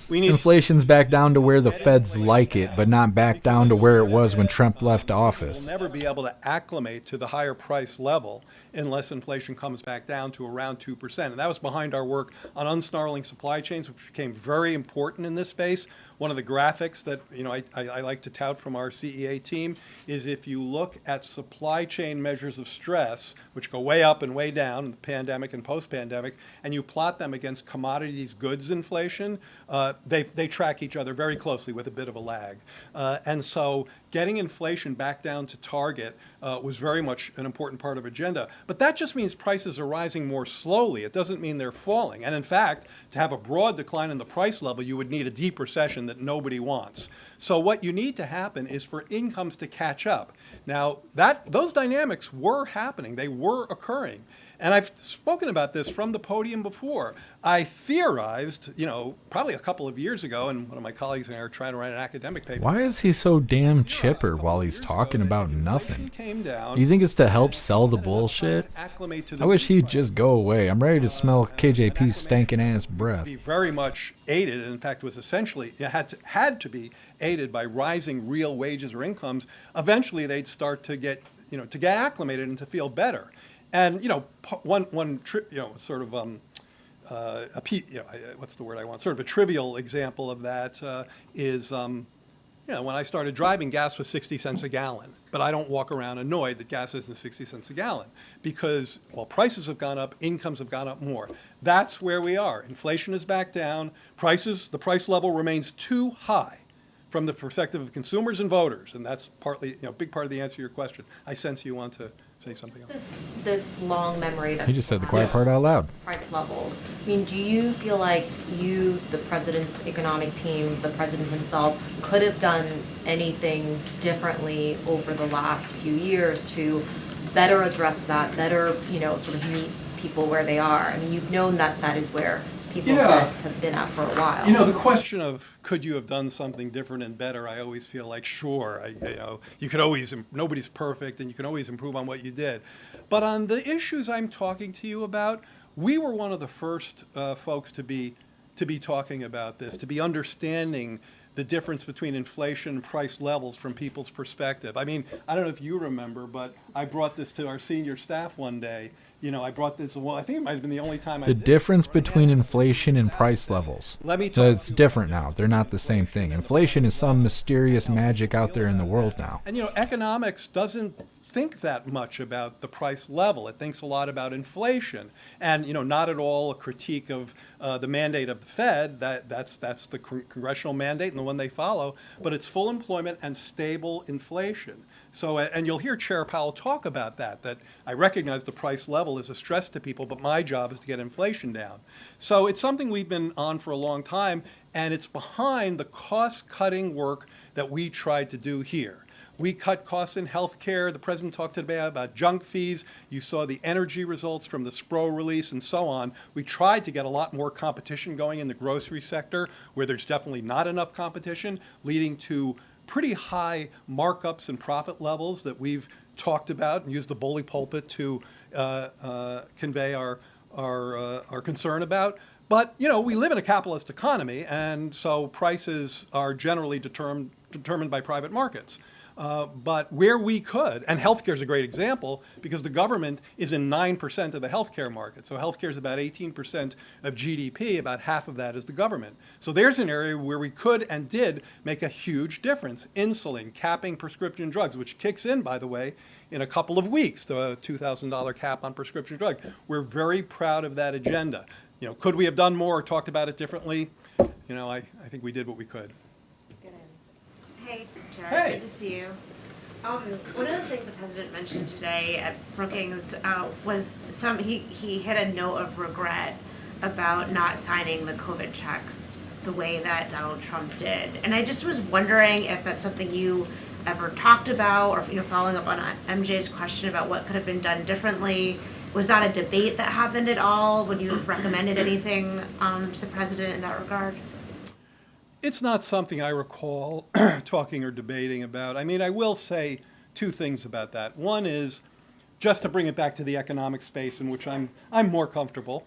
we need inflation's back down to where the feds like it, but not back down to where it was when Trump left office. We'll never be able to acclimate to the higher price level unless inflation comes back down to around 2%. And that was behind our work on unsnarling supply chains, which became very important in this space. One of the graphics that I like to tout from our CEA team is if you look at supply chain measures of stress, which go way up and way down in the pandemic and post-pandemic, and you plot them against commodities goods inflation, they track each other very closely with a bit of a lag. And so getting inflation back down to target was very much an important part of agenda. But that just means prices are rising more slowly. It doesn't mean they're falling. And in fact, to have a broad decline in the price level, you would need a deep recession that nobody wants. So what you need to happen is for incomes to catch up. Now, those dynamics were happening. They were occurring. And I've spoken about this from the podium before. I theorized, probably a couple of years ago, and one of my colleagues and I are trying to write an academic paper. Why is he so damn chipper while he's talking about nothing? Down, you think it's to help sell the bullshit? I wish he'd just go away. I'm ready to smell KJP's stinking ass breath. Be very much aided, and in fact was essentially, it had to be aided by rising real wages or incomes. Eventually they'd start to get acclimated and to feel better. And what's the word I want? Sort of a trivial example of that is, when I started driving, gas was 60 cents a gallon. But I don't walk around annoyed that gas isn't 60 cents a gallon because, while prices have gone up, incomes have gone up more. That's where we are. Inflation is back down. The price level remains too high from the perspective of consumers and voters, and that's partly, big part of the answer to your question. I sense you want to say something else. This long memory that he just said the quiet part out loud. Price levels. I mean, do you feel like you, the president's economic team, the president himself, could have done anything differently over the last few years to better address that, better, sort of meet people where they are? I mean, you've known that is where people's heads have been at for a while. The question of could you have done something different and better, I always feel like, sure, you could always, nobody's perfect and you can always improve on what you did. But on the issues I'm talking to you about, we were one of the first folks to be talking about this, to be understanding the difference between inflation and price levels from people's perspective. I mean, I don't know if you remember, but I brought this to our senior staff one day. I brought this, I think it might have been the only time I did. The difference between inflation and price levels. It's different now. They're not the same thing. Inflation is some mysterious magic out there in the world now. And economics doesn't think that much about the price level. It thinks a lot about inflation, and not at all a critique of the mandate of the Fed. That's the congressional mandate and the one they follow. But it's full employment and stable inflation. So, and you'll hear Chair Powell talk about that I recognize the price level is a stress to people, but my job is to get inflation down. So it's something we've been on for a long time, and it's behind the cost-cutting work that we tried to do here. We cut costs in healthcare. The president talked today about junk fees. You saw the energy results from the SPRO release and so on. We tried to get a lot more competition going in the grocery sector, where there's definitely not enough competition, leading to pretty high markups and profit levels that we've talked about and used the bully pulpit to convey our concern about. But we live in a capitalist economy, and so prices are generally determined by private markets. But where we could, and healthcare is a great example because the government is in 9% of the healthcare market. So healthcare is about 18% of GDP, about half of that is the government. So there's an area where we could and did make a huge difference. Insulin, capping prescription drugs, which kicks in, by the way, in a couple of weeks, the $2,000 cap on prescription drugs. We're very proud of that agenda. Could we have done more or talked about it differently? I think we did what we could. Hey, Jared. Hey. Good to see you. One of the things the president mentioned today at Brookings was he hit a note of regret about not signing the COVID checks the way that Donald Trump did. And I just was wondering if that's something you ever talked about, or following up on MJ's question about what could have been done differently. Was that a debate that happened at all? Would you have recommended anything to the president in that regard? It's not something I recall talking or debating about. I mean, I will say two things about that. One is, just to bring it back to the economic space in which I'm more comfortable,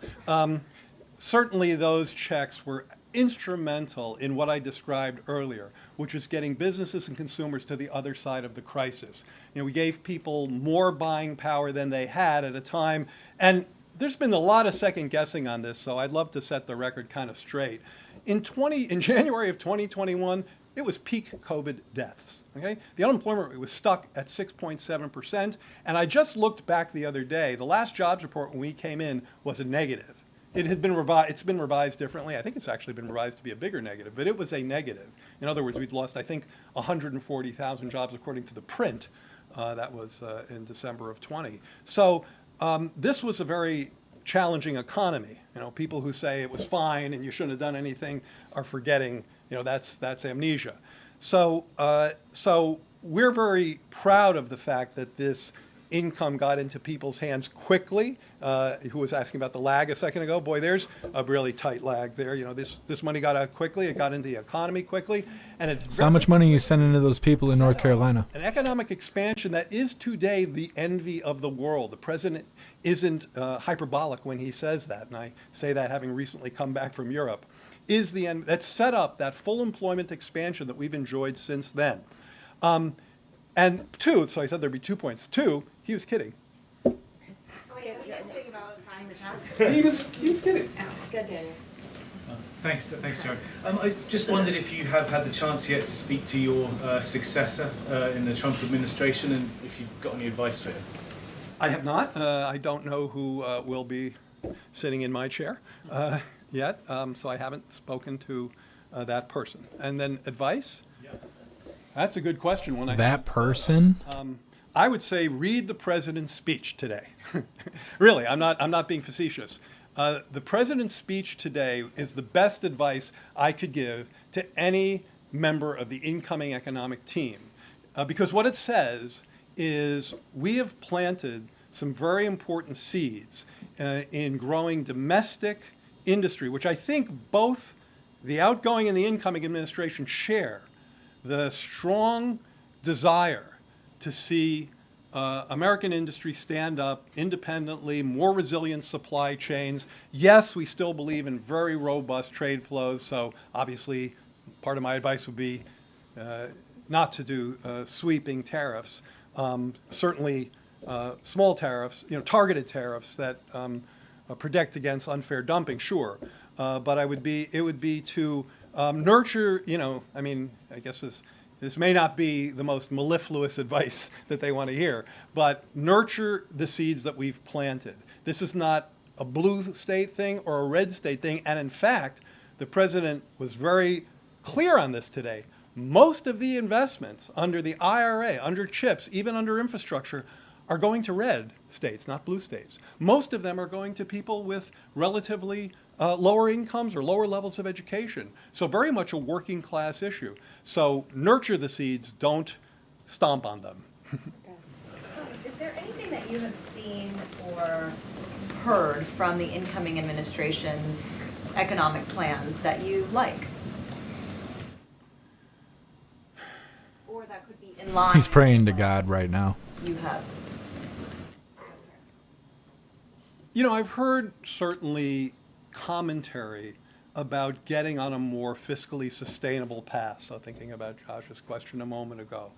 certainly those checks were instrumental in what I described earlier, which was getting businesses and consumers to the other side of the crisis. We gave people more buying power than they had at a time, and there's been a lot of second guessing on this, so I'd love to set the record kind of straight. In January of 2021, it was peak COVID deaths. Okay, the unemployment rate was stuck at 6.7%, and I just looked back the other day. The last jobs report when we came in was a negative. It has been revised. It's been revised differently. I think it's actually been revised to be a bigger negative, but it was a negative. In other words, we'd lost, I think, 140,000 jobs according to the print. That was in December of 20. So this was a very challenging economy. People who say it was fine and you shouldn't have done anything are forgetting. That's amnesia. So we're very proud of the fact that this income got into people's hands quickly. Who was asking about the lag a second ago? Boy, there's a really tight lag there. This money got out quickly. It got into the economy quickly, and So how much money are you sending to those people in North Carolina? An economic expansion that is today the envy of the world. The president isn't hyperbolic when he says that, and I say that having recently come back from Europe. Is the end that set up that full employment expansion that we've enjoyed since then. And two, so I said there'd be 2 points. Two, he was kidding. Oh, yeah, he was kidding about signing the checks. He was kidding. Oh, good, Daniel. Thanks, Jared. I just wondered if you have had the chance yet to speak to your successor in the Trump administration, and if you've got any advice for him. I have not. I don't know who will be sitting in my chair yet, so I haven't spoken to that person. And then advice? Yeah. That's a good question. That person? I would say read the president's speech today. Really, I'm not being facetious. The president's speech today is the best advice I could give to any member of the incoming economic team. Because what it says is we have planted some very important seeds in growing domestic industry, which I think both the outgoing and the incoming administration share. The strong desire to see American industry stand up independently, more resilient supply chains. Yes, we still believe in very robust trade flows, so obviously part of my advice would be not to do sweeping tariffs. Certainly small tariffs, targeted tariffs that protect against unfair dumping, sure. But it would be to nurture, I guess this this may not be the most mellifluous advice that they want to hear, but nurture the seeds that we've planted. This is not a blue state thing or a red state thing. And in fact, the president was very clear on this today. Most of the investments under the IRA, under CHIPS, even under infrastructure, are going to red states, not blue states. Most of them are going to people with relatively lower incomes or lower levels of education. So very much a working class issue. So nurture the seeds, don't stomp on them. Is there anything that you have seen or heard from the incoming administration's economic plans that you like? Or that could be in line? He's praying to God right now. You have. You know, I've heard certainly commentary about getting on a more fiscally sustainable path. So thinking about Josh's question a moment ago.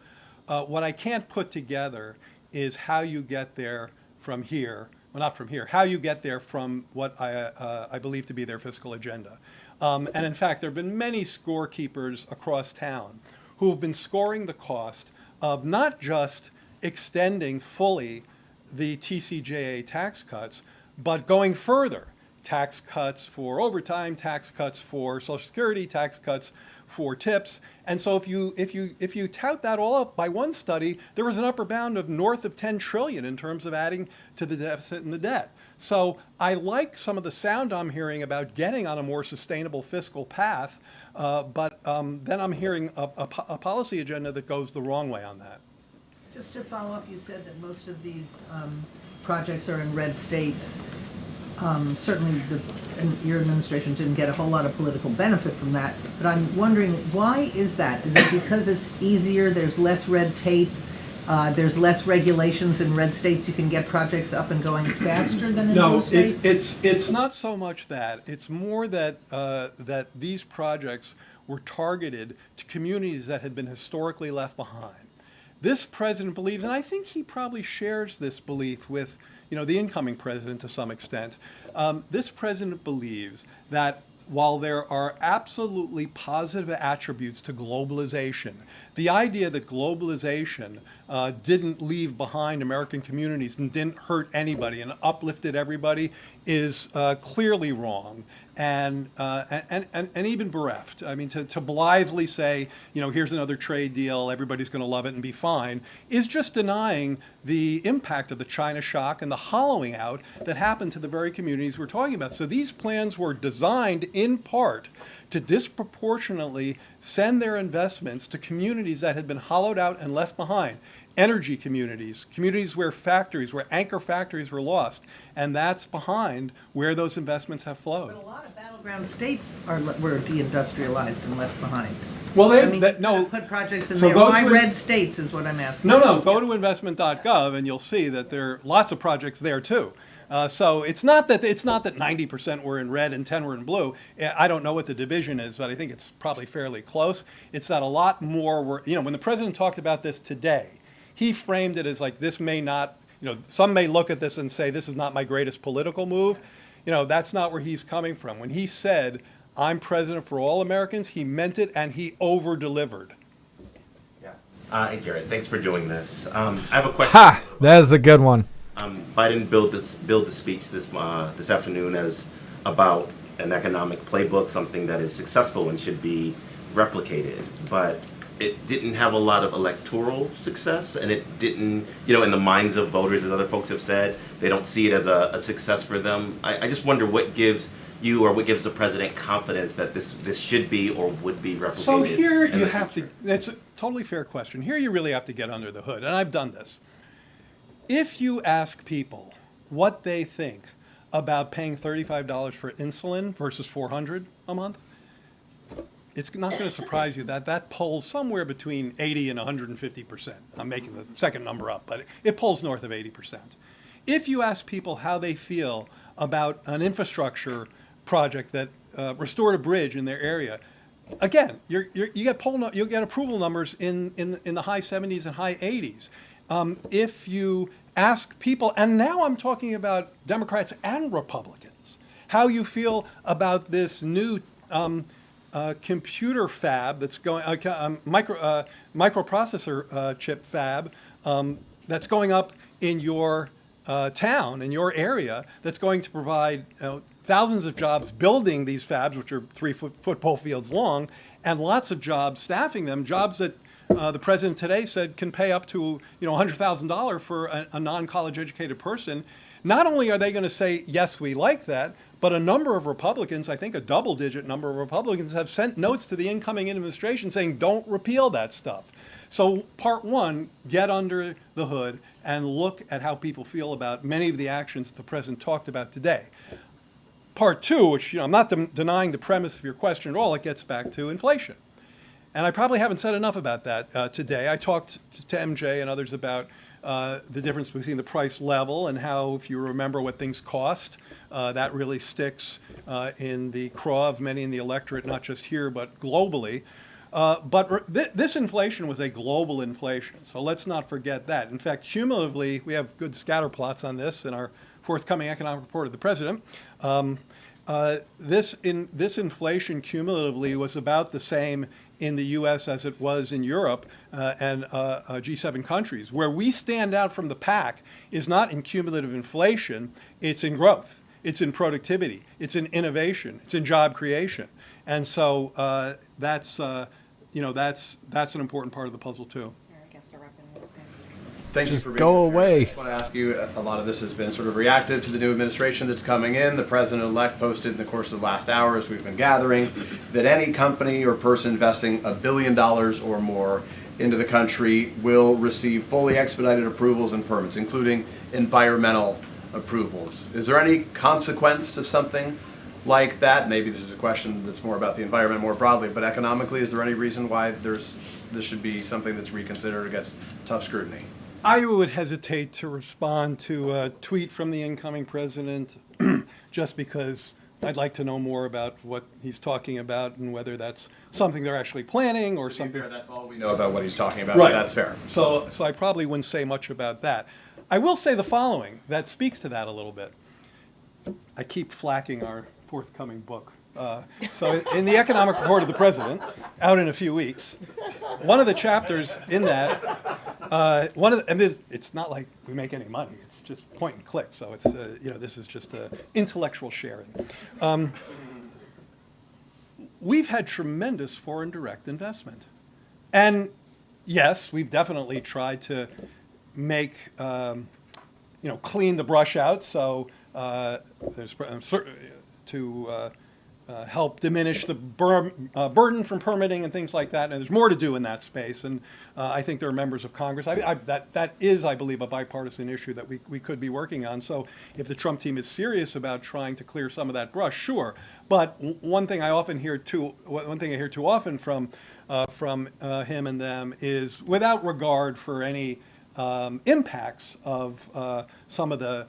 What I can't put together is how you get there from here, well, not from here, how you get there from what I believe to be their fiscal agenda. And in fact, there have been many scorekeepers across town who have been scoring the cost of not just extending fully the TCJA tax cuts, but going further. Tax cuts for overtime, tax cuts for Social Security, tax cuts for tips. And so if you tout that all up by one study, there was an upper bound of north of 10 trillion in terms of adding to the deficit and the debt. So I like some of the sound I'm hearing about getting on a more sustainable fiscal path, but then I'm hearing a policy agenda that goes the wrong way on that. Just to follow up, you said that most of these projects are in red states. Certainly your administration didn't get a whole lot of political benefit from that, but I'm wondering, why is that? Is it because it's easier, there's less red tape, there's less regulations in red states, you can get projects up and going faster than in blue states? No, it's not so much that. It's more that, that these projects were targeted to communities that had been historically left behind. This president believes, and I think he probably shares this belief with the incoming president to some extent. This president believes that while there are absolutely positive attributes to globalization, the idea that globalization didn't leave behind American communities and didn't hurt anybody and uplifted everybody is clearly wrong and even bereft. I mean, to blithely say, here's another trade deal, everybody's going to love it and be fine, is just denying the impact of the China shock and the hollowing out that happened to the very communities we're talking about. So these plans were designed in part to disproportionately send their investments to communities that had been hollowed out and left behind. Energy communities, communities where anchor factories were lost, and that's behind where those investments have flowed. But a lot of battleground states were deindustrialized and left behind. Well, put projects in there. Why red states is what I'm asking. No, go to investment.gov and you'll see that there are lots of projects there too. So it's not that 90% were in red and 10 were in blue. I don't know what the division is, but I think it's probably fairly close. It's that a lot more were, when the president talked about this today, he framed it as like, this may not, some may look at this and say, this is not my greatest political move. That's not where he's coming from. When he said, I'm president for all Americans, he meant it and he over-delivered. Yeah. Hey, Jared, thanks for doing this. I have a question. Ha! That's a good one. Biden built the speech this afternoon as about an economic playbook, something that is successful and should be replicated. But it didn't have a lot of electoral success, and it didn't, in the minds of voters, as other folks have said, they don't see it as a success for them. I just wonder what gives you or what gives the president confidence that this should be or would be replicated. So here you have to, it's a totally fair question. Here you really have to get under the hood, and I've done this. If you ask people what they think about paying $35 for insulin versus $400 a month, it's not going to surprise you that polls somewhere between 80 and 150%. I'm making the second number up, but it polls north of 80%. If you ask people how they feel about an infrastructure project that restored a bridge in their area, again, you get approval numbers in the high 70s and high 80s. If you ask people, and now I'm talking about Democrats and Republicans, how you feel about this new computer fab that's going, microprocessor chip fab that's going up in your town, in your area, that's going to provide thousands of jobs building these fabs, which are 3 football fields long, and lots of jobs staffing them, jobs that the president today said can pay up to $100,000 for a non-college educated person. Not only are they going to say, yes, we like that, but a number of Republicans, I think a double-digit number of Republicans, have sent notes to the incoming administration saying, don't repeal that stuff. So part one, get under the hood and look at how people feel about many of the actions that the president talked about today. Part two, which I'm not denying the premise of your question at all, it gets back to inflation. And I probably haven't said enough about that today. I talked to MJ and others about the difference between the price level and how, if you remember what things cost, that really sticks in the craw of many in the electorate, not just here, but globally. But this inflation was a global inflation, so let's not forget that. In fact, cumulatively, we have good scatter plots on this in our forthcoming economic report of the president. This inflation cumulatively was about the same in the U.S. as it was in Europe and G7 countries. Where we stand out from the pack is not in cumulative inflation, it's in growth, it's in productivity, it's in innovation, it's in job creation. And so that's an important part of the puzzle too. Thank Just you for go being here. away. I just want to ask you, a lot of this has been sort of reactive to the new administration that's coming in. The president-elect posted in the course of the last hour, as we've been gathering, that any company or person investing $1 billion or more into the country will receive fully expedited approvals and permits, including environmental approvals. Is there any consequence to something like that? Maybe this is a question that's more about the environment more broadly, but economically, is there any reason why this should be something that's reconsidered against tough scrutiny? I would hesitate to respond to a tweet from the incoming president just because I'd like to know more about what he's talking about and whether that's something they're actually planning or something. Fair, that's all we know about what he's talking about, Right. but that's fair. So I probably wouldn't say much about that. I will say the following that speaks to that a little bit. I keep flacking our forthcoming book. So in the economic report of the president, out in a few weeks, one of the chapters in that, it's not like we make any money. It's just point and click. So it's this is just intellectual sharing. We've had tremendous foreign direct investment, and yes, we've definitely tried to make clean the brush out. So there's to help diminish the burden from permitting and things like that. And there's more to do in that space. And I think there are members of Congress. That is, I believe, a bipartisan issue that we could be working on. So if the Trump team is serious about trying to clear some of that brush, sure. But one thing I hear too often from him and them is, without regard for any impacts of some of the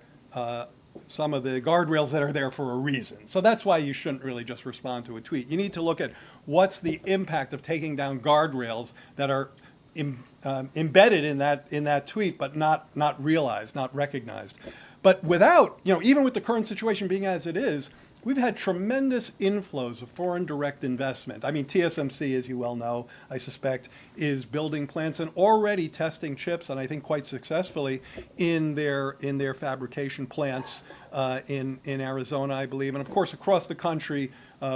guardrails that are there for a reason. So that's why you shouldn't really just respond to a tweet. You need to look at what's the impact of taking down guardrails that are embedded in that tweet, but not realized, not recognized. But without, even with the current situation being as it is, we've had tremendous inflows of foreign direct investment. I mean, TSMC, as you well know, I suspect, is building plants and already testing chips, and I think quite successfully, in their fabrication plants in Arizona, I believe. And of course, across the country,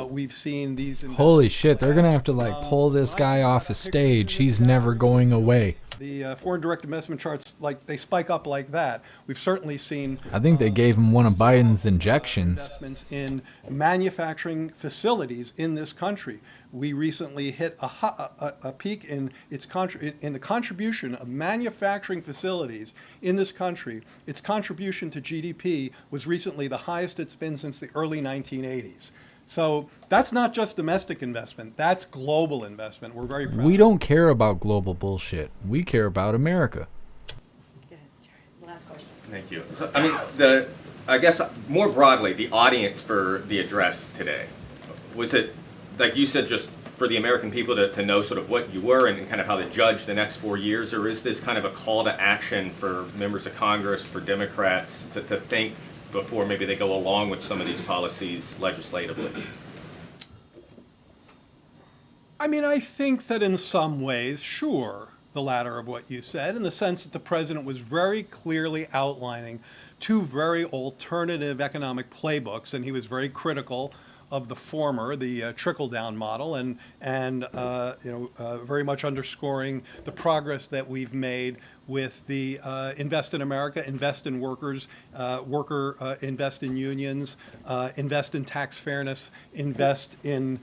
we've seen these. Holy shit, they're going to have to pull this guy off a stage. He's never going away. The foreign direct investment charts, they spike up like that. We've certainly seen. I think they gave him one of Biden's injections. Investments in manufacturing facilities in this country. We recently hit a peak in the contribution of manufacturing facilities in this country. Its contribution to GDP was recently the highest it's been since the early 1980s. So that's not just domestic investment, that's global investment. We're very proud. We don't care about global bullshit. We care about America. Last question. Thank you. So, I guess more broadly, the audience for the address today, was it, like you said, just for the American people to know sort of what you were and kind of how to judge the next 4 years, or is this kind of a call to action for members of Congress, for Democrats to think before maybe they go along with some of these policies legislatively? I mean, I think that in some ways, sure, the latter of what you said, in the sense that the president was very clearly outlining two very alternative economic playbooks, and he was very critical of the former, the trickle-down model, and very much underscoring the progress that we've made with the Invest in America, invest in workers, invest in unions, invest in tax fairness, invest in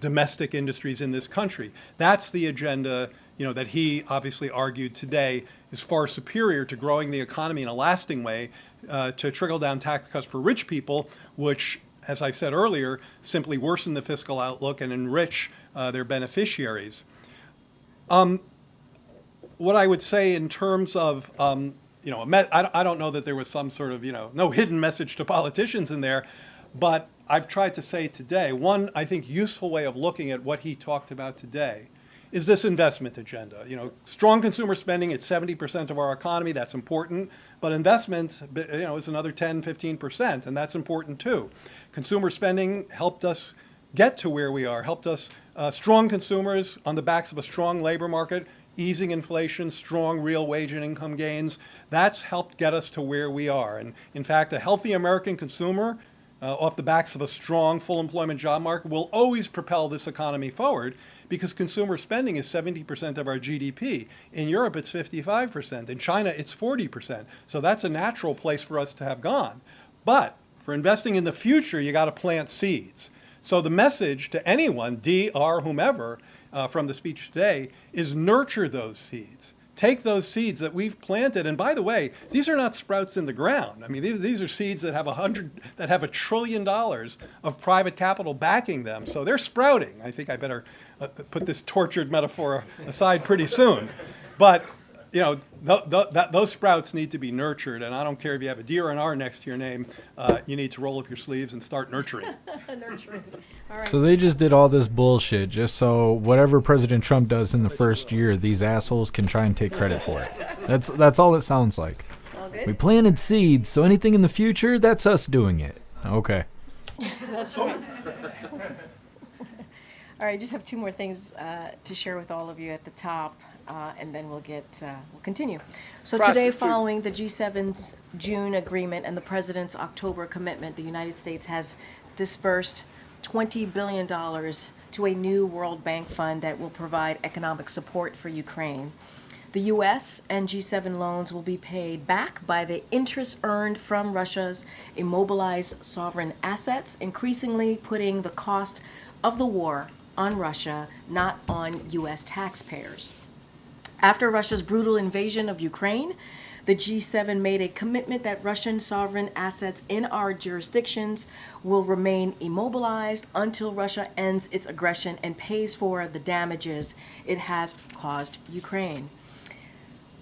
domestic industries in this country. That's the agenda, that he obviously argued today is far superior to growing the economy in a lasting way, to trickle-down tax cuts for rich people, which, as I said earlier, simply worsen the fiscal outlook and enrich their beneficiaries. What I would say in terms of, I don't know that there was some sort of, no hidden message to politicians in there, but I've tried to say today, one, I think, useful way of looking at what he talked about today is this investment agenda. Strong consumer spending at 70% of our economy, that's important, but investment, is another 10, 15%, and that's important too. Consumer spending helped us get to where we are, helped us, strong consumers on the backs of a strong labor market, easing inflation, strong real wage and income gains, that's helped get us to where we are. And in fact, a healthy American consumer, off the backs of a strong full employment job market, will always propel this economy forward, because consumer spending is 70% of our GDP. In Europe, it's 55%. In China, it's 40%. So that's a natural place for us to have gone. But for investing in the future, you got to plant seeds. So the message to anyone, D, R, whomever, from the speech today, is nurture those seeds. Take those seeds that we've planted, and by the way, these are not sprouts in the ground. I mean, these are seeds that have $1 trillion of private capital backing them. So they're sprouting. I think I better put this tortured metaphor aside pretty soon. But those sprouts need to be nurtured, and I don't care if you have a D or an R next to your name. You need to roll up your sleeves and start nurturing. Nurturing. All right. So they just did all this bullshit just so whatever President Trump does in the first year, these assholes can try and take credit for it. That's all it sounds like. All good? We planted seeds, so anything in the future, that's us doing it. Okay. That's right. All right, I just have two more things to share with all of you at the top, and then we'll continue. So today, following the G7's June agreement and the president's October commitment, the United States has disbursed $20 billion to a new World Bank fund that will provide economic support for Ukraine. The U.S. and G7 loans will be paid back by the interest earned from Russia's immobilized sovereign assets, increasingly putting the cost of the war on Russia, not on U.S. taxpayers. After Russia's brutal invasion of Ukraine, the G7 made a commitment that Russian sovereign assets in our jurisdictions will remain immobilized until Russia ends its aggression and pays for the damages it has caused Ukraine.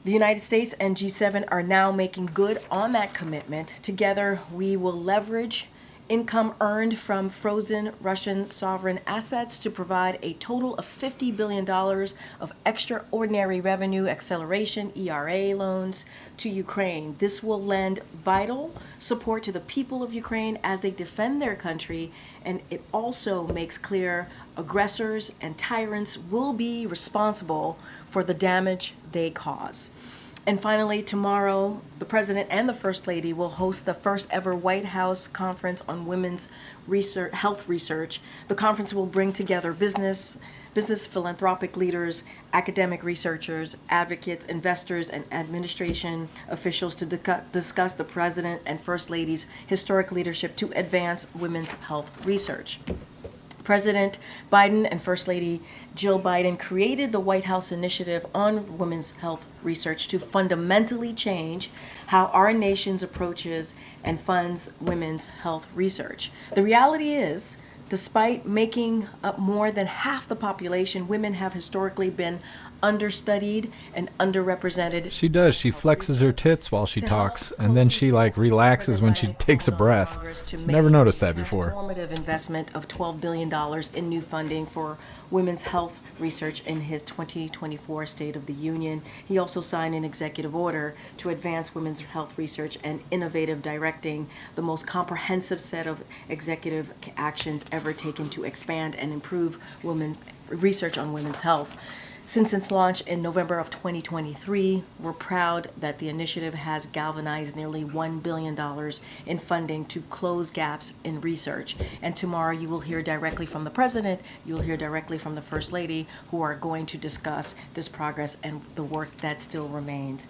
The United States and G7 are now making good on that commitment. Together, we will leverage income earned from frozen Russian sovereign assets to provide a total of $50 billion of extraordinary revenue acceleration ERA loans to Ukraine. This will lend vital support to the people of Ukraine as they defend their country, and it also makes clear aggressors and tyrants will be responsible for the damage they cause. And finally, tomorrow, the President and the First Lady will host the first ever White House Conference on Women's Health Research. The conference will bring together business philanthropic leaders, academic researchers, advocates, investors, and administration officials to discuss the President and First Lady's historic leadership to advance women's health research. President Biden and First Lady Jill Biden created the White House Initiative on Women's Health Research to fundamentally change how our nation approaches and funds women's health research. The reality is, despite making up more than half the population, women have historically been understudied and underrepresented. She does. She flexes her tits while she talks, and then she like relaxes when she takes a breath. Never noticed that before. Transformative investment of $12 billion in new funding for women's health research in his 2024 State of the Union. He also signed an executive order to advance women's health research and innovative directing, the most comprehensive set of executive actions ever taken to expand and improve women research on women's health. Since its launch in November of 2023, we're proud that the initiative has galvanized nearly $1 billion in funding to close gaps in research. And tomorrow you will hear directly from the President, you'll hear directly from the First Lady, who are going to discuss this progress and the work that still remains.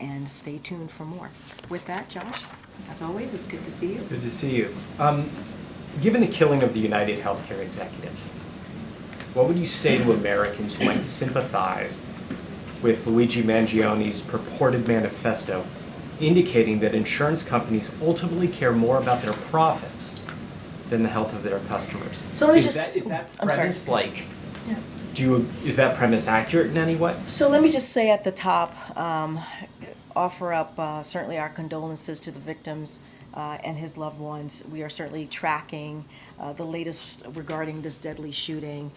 And stay tuned for more. With that, Josh, as always, it's good to see you. Good to see you. Given the killing of the UnitedHealthcare executive, what would you say to Americans who might sympathize with Luigi Mangione's purported manifesto indicating that insurance companies ultimately care more about their profits than the health of their customers? So let me is that premise is that premise accurate in any way? So let me just say at the top, offer up certainly our condolences to the victims and his loved ones. We are certainly tracking the latest regarding this deadly shooting.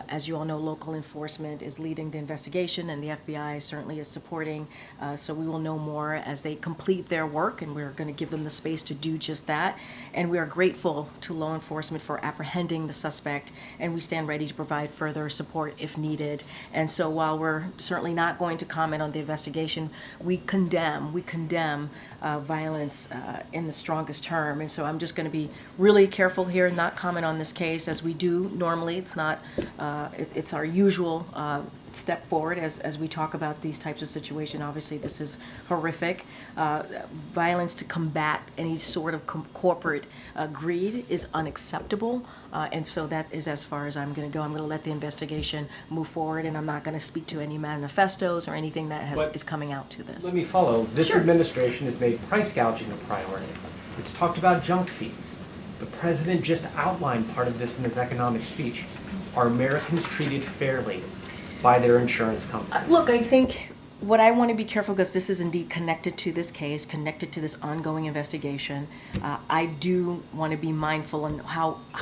As you all know, local enforcement is leading the investigation, and the FBI certainly is supporting. So we will know more as they complete their work, and we're going to give them the space to do just that. And we are grateful to law enforcement for apprehending the suspect, and we stand ready to provide further support if needed. And so while we're certainly not going to comment on the investigation, we condemn violence in the strongest term. And so I'm just going to be really careful here and not comment on this case as we do normally. It's not, it's our usual step forward as we talk about these types of situations. Obviously, this is horrific. Violence to combat any sort of corporate greed is unacceptable. And so that is as far as I'm going to go. I'm going to let the investigation move forward, and I'm not going to speak to any manifestos or anything that is coming out to this. Let me follow. This administration has made price gouging a priority. It's talked about junk fees. The president just outlined part of this in his economic speech. Are Americans treated fairly by their insurance companies? Look, I think what I want to be careful, because this is indeed connected to this case, connected to this ongoing investigation. I do want to be mindful on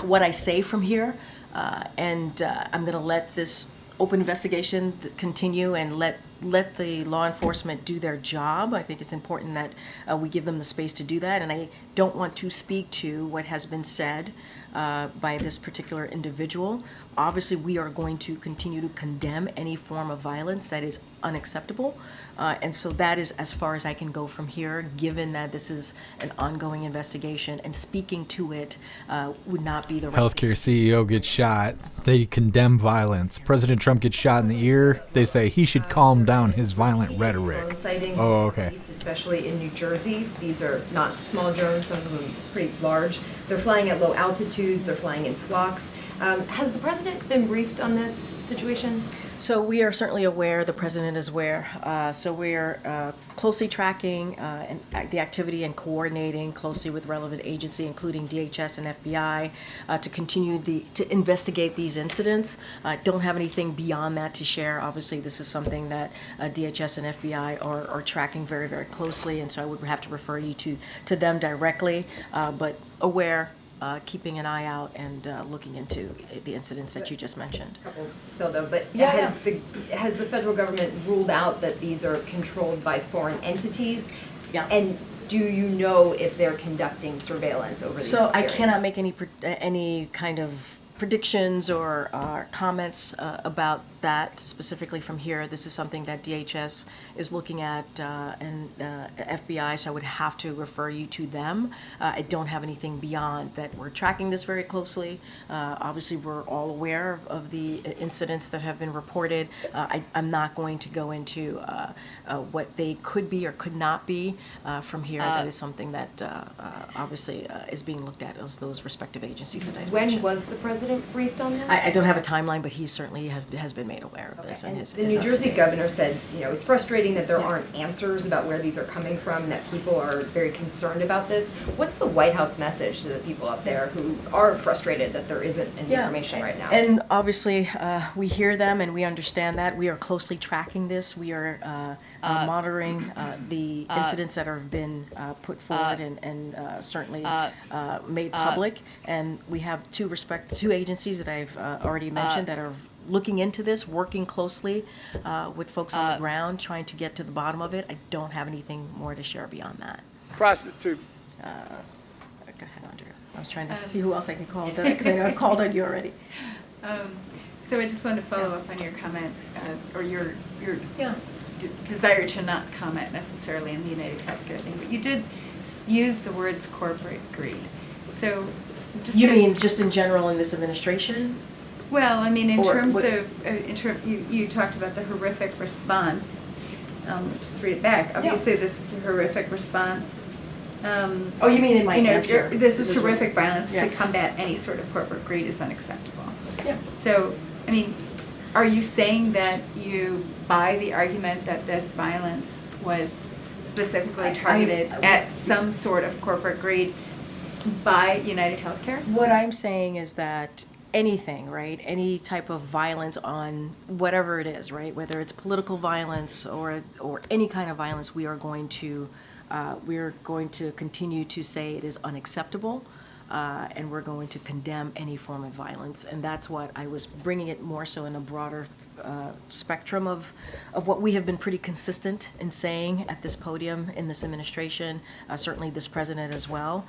what I say from here, and I'm going to let this open investigation continue and let the law enforcement do their job. I think it's important that we give them the space to do that, and I don't want to speak to what has been said by this particular individual. Obviously, we are going to continue to condemn any form of violence that is unacceptable, and so that is as far as I can go from here, given that this is an ongoing investigation, and speaking to it would not be the right Healthcare CEO gets shot. They condemn violence. President Trump gets shot in the ear. They say he should calm down his violent rhetoric. Oh, okay. Especially in New Jersey. These are not small drones, some of them pretty large. They're flying at low altitudes, they're flying in flocks. Has the president been briefed on this situation? So we are certainly aware, the president is aware. So we're closely tracking the activity and coordinating closely with relevant agency, including DHS and FBI, to continue to investigate these incidents. Don't have anything beyond that to share. Obviously, this is something that DHS and FBI are tracking very, very closely, and so I would have to refer you to them directly, but aware. Keeping an eye out and looking into the incidents that you just mentioned. Still though, but has the federal government ruled out that these are controlled by foreign entities? Yeah. And do you know if they're conducting surveillance over these areas? I cannot make any kind of predictions or comments about that specifically from here. This is something that DHS is looking at and FBI, so I would have to refer you to them. I don't have anything beyond that. We're tracking this very closely. Obviously, we're all aware of the incidents that have been reported. I'm not going to go into what they could be or could not be from here. That is something that obviously is being looked at as those respective agencies that I mentioned. When was the president president briefed on this? I don't have a timeline, but he certainly has been made aware of this. And the New Jersey governor said, it's frustrating that there aren't answers about where these are coming from, and that people are very concerned about this. What's the White House message to the people up there who are frustrated that there isn't any information right now? And obviously, we hear them and we understand that. We are closely tracking this. We are monitoring the incidents that have been put forward and certainly made public. And we have two agencies that I've already mentioned that are looking into this, working closely with folks on the ground, trying to get to the bottom of it. I don't have anything more to share beyond that. Prostitute. Go ahead, Andrea. I was trying to see who else I could call because I know I've called on you already. So I just want to follow up on your comment or your desire to not comment necessarily on the UnitedHealthcare thing, but you did use the words corporate greed. So just you mean just in general in this administration? Well, I mean, in terms of, you talked about the horrific response. Just read it back. Obviously, this is a horrific response. Oh, you mean in my answer? This is horrific violence. To combat any sort of corporate greed is unacceptable. Yeah. So, I mean, are you saying that you buy the argument that this violence was specifically targeted at some sort of corporate greed by UnitedHealthcare? What I'm saying is that anything, right? Any type of violence on whatever it is, right? Whether it's political violence or any kind of violence, we are going to continue to say it is unacceptable, and we're going to condemn any form of violence. And that's what I was bringing it more so in a broader spectrum of what we have been pretty consistent in saying at this podium in this administration, certainly this president as well.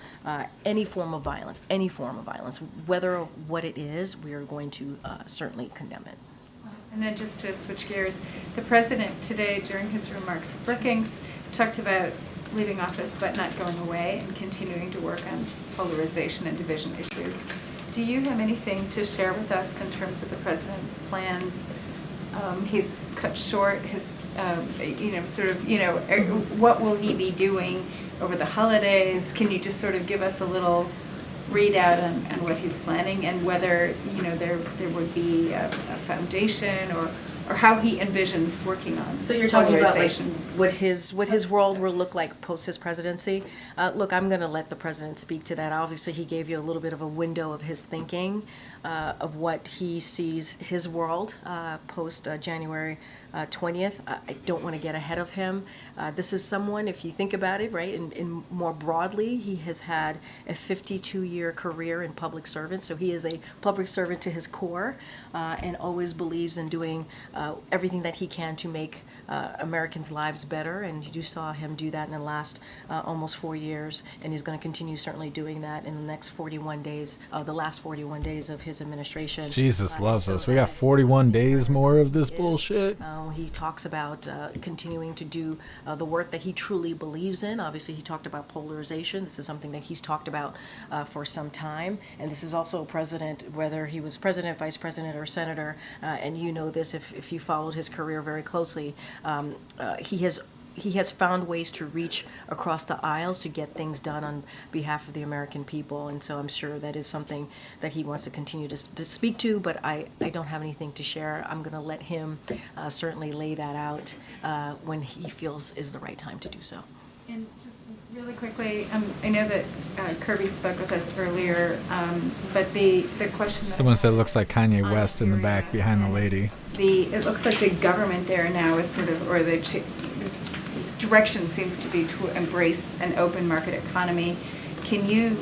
Any form of violence, whether what it is, we are going to certainly condemn it. And then just to switch gears, the president today during his remarks at Brookings talked about leaving office but not going away and continuing to work on polarization and division issues. Do you have anything to share with us in terms of the president's plans? He's cut short his, what will he be doing over the holidays? Can you just sort of give us a little readout on what he's planning and whether, there would be a foundation or how he envisions working on So you're talking about like, polarization. what his world will look like post his presidency. Look, I'm going to let the president speak to that. Obviously, he gave you a little bit of a window of his thinking of what he sees his world post January 20th. I don't want to get ahead of him. This is someone, if you think about it, right, and more broadly, he has had a 52-year career in public service. So he is a public servant to his core and always believes in doing everything that he can to make Americans' lives better, and you saw him do that in the last almost 4 years, and he's going to continue certainly doing that in the next 41 days, the last 41 days of his administration. Jesus loves us. We got 41 days more of this bullshit. He talks about continuing to do the work that he truly believes in. Obviously, he talked about polarization. This is something that he's talked about for some time, and this is also a president, whether he was president, vice president, or senator, and you know this if you followed his career very closely. He has found ways to reach across the aisles to get things done on behalf of the American people, and so I'm sure that is something that he wants to continue to speak to, but I don't have anything to share. I'm going to let him certainly lay that out when he feels is the right time to do so. And just really quickly, I know that Kirby spoke with us earlier, but the question... Someone said it looks like Kanye West in the back behind the lady. It looks like the government there now is sort of, or the direction seems to be to embrace an open market economy. Can you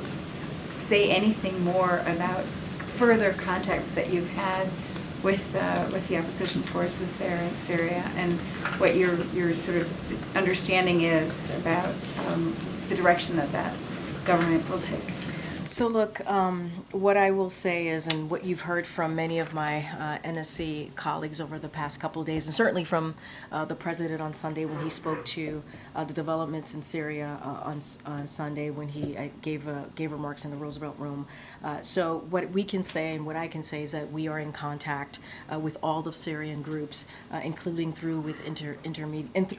say anything more about further contacts that you've had with the opposition forces there in Syria and what your sort of understanding is about the direction that government will take? So look, what I will say is, and what you've heard from many of my NSC colleagues over the past couple of days, and certainly from the president on Sunday when he spoke to the developments in Syria on Sunday when he gave remarks in the Roosevelt Room. So what we can say and what I can say is that we are in contact with all the Syrian groups, including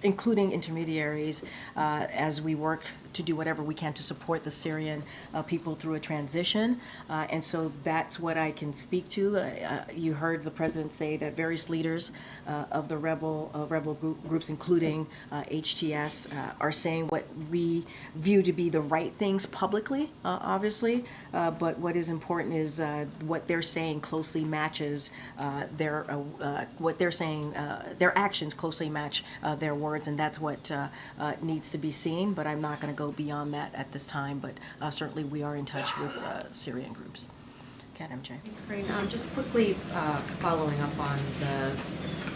including intermediaries, as we work to do whatever we can to support the Syrian people through a transition, and so that's what I can speak to. You heard the president say that various leaders of the rebel groups, including HTS, are saying what we view to be the right things publicly, obviously, but what is important is what they're saying closely matches what they're saying. Their actions closely match their words, and that's what needs to be seen. But I'm not going to go beyond that at this time. But certainly we are in touch with Syrian groups. Okay, MJ. Thanks, Corinne. Just quickly following up on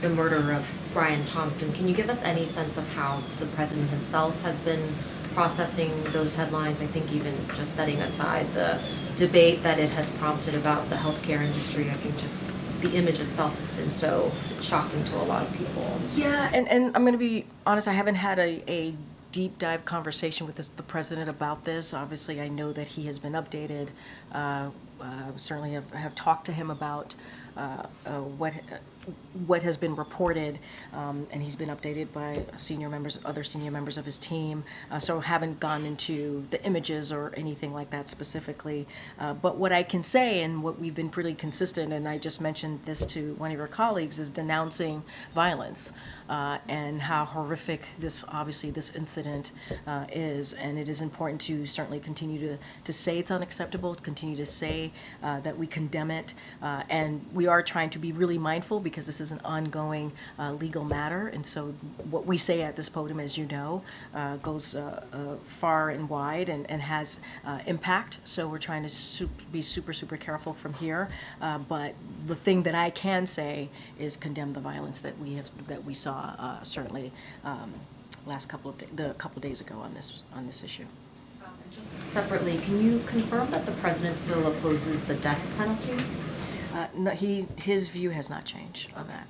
the murder of Brian Thompson, can you give us any sense of how the president himself has been processing those headlines? I think even just setting aside the debate that it has prompted about the healthcare industry, I think just the image itself has been so shocking to a lot of people. Yeah, and I'm going to be honest, I haven't had a deep dive conversation with the president about this. Obviously, I know that he has been updated. Certainly have talked to him about what has been reported, and he's been updated by other senior members of his team. So haven't gone into the images or anything like that specifically. But what I can say, and what we've been pretty consistent, and I just mentioned this to one of your colleagues, is denouncing violence and how horrific this incident is. And it is important to certainly continue to say it's unacceptable, continue to say that we condemn it, and we are trying to be really mindful because this is an ongoing legal matter. And so what we say at this podium, as you know, goes far and wide and has impact. So we're trying to be super, super careful from here. But the thing that I can say is condemn the violence that we saw certainly the couple days ago on this issue. Just separately, can you confirm that the president still opposes the death penalty? No, his view has not changed on that.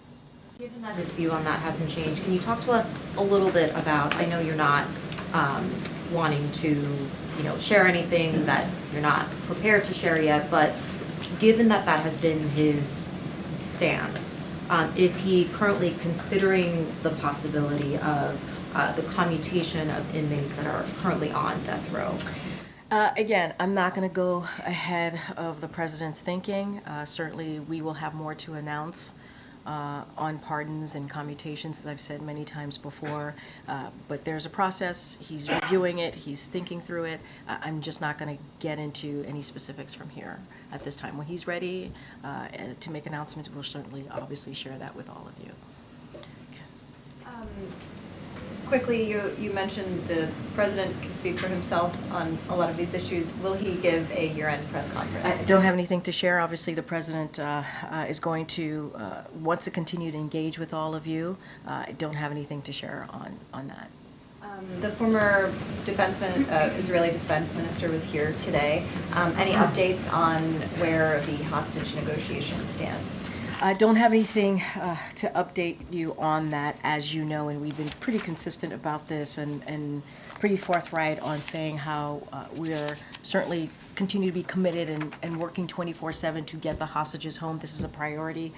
Given that his view on that hasn't changed, can you talk to us a little bit about, I know you're not wanting to share anything that you're not prepared to share yet, but given that has been his stance, is he currently considering the possibility of the commutation of inmates that are currently on death row? Again, I'm not going to go ahead of the president's thinking. Certainly, we will have more to announce on pardons and commutations, as I've said many times before. But there's a process. He's reviewing it. He's thinking through it. I'm just not going to get into any specifics from here at this time. When he's ready to make announcements, we'll certainly, obviously, share that with all of you. Quickly, you mentioned the president can speak for himself on a lot of these issues. Will he give a year-end press conference? I don't have anything to share. Obviously, the president is going to wants to continue to engage with all of you. I don't have anything to share on that. The former Israeli defense minister was here today. Any updates on where the hostage negotiations stand? I don't have anything to update you on that, as you know, and we've been pretty consistent about this and pretty forthright on saying how we are certainly continue to be committed and working 24/7 to get the hostages home. This is a priority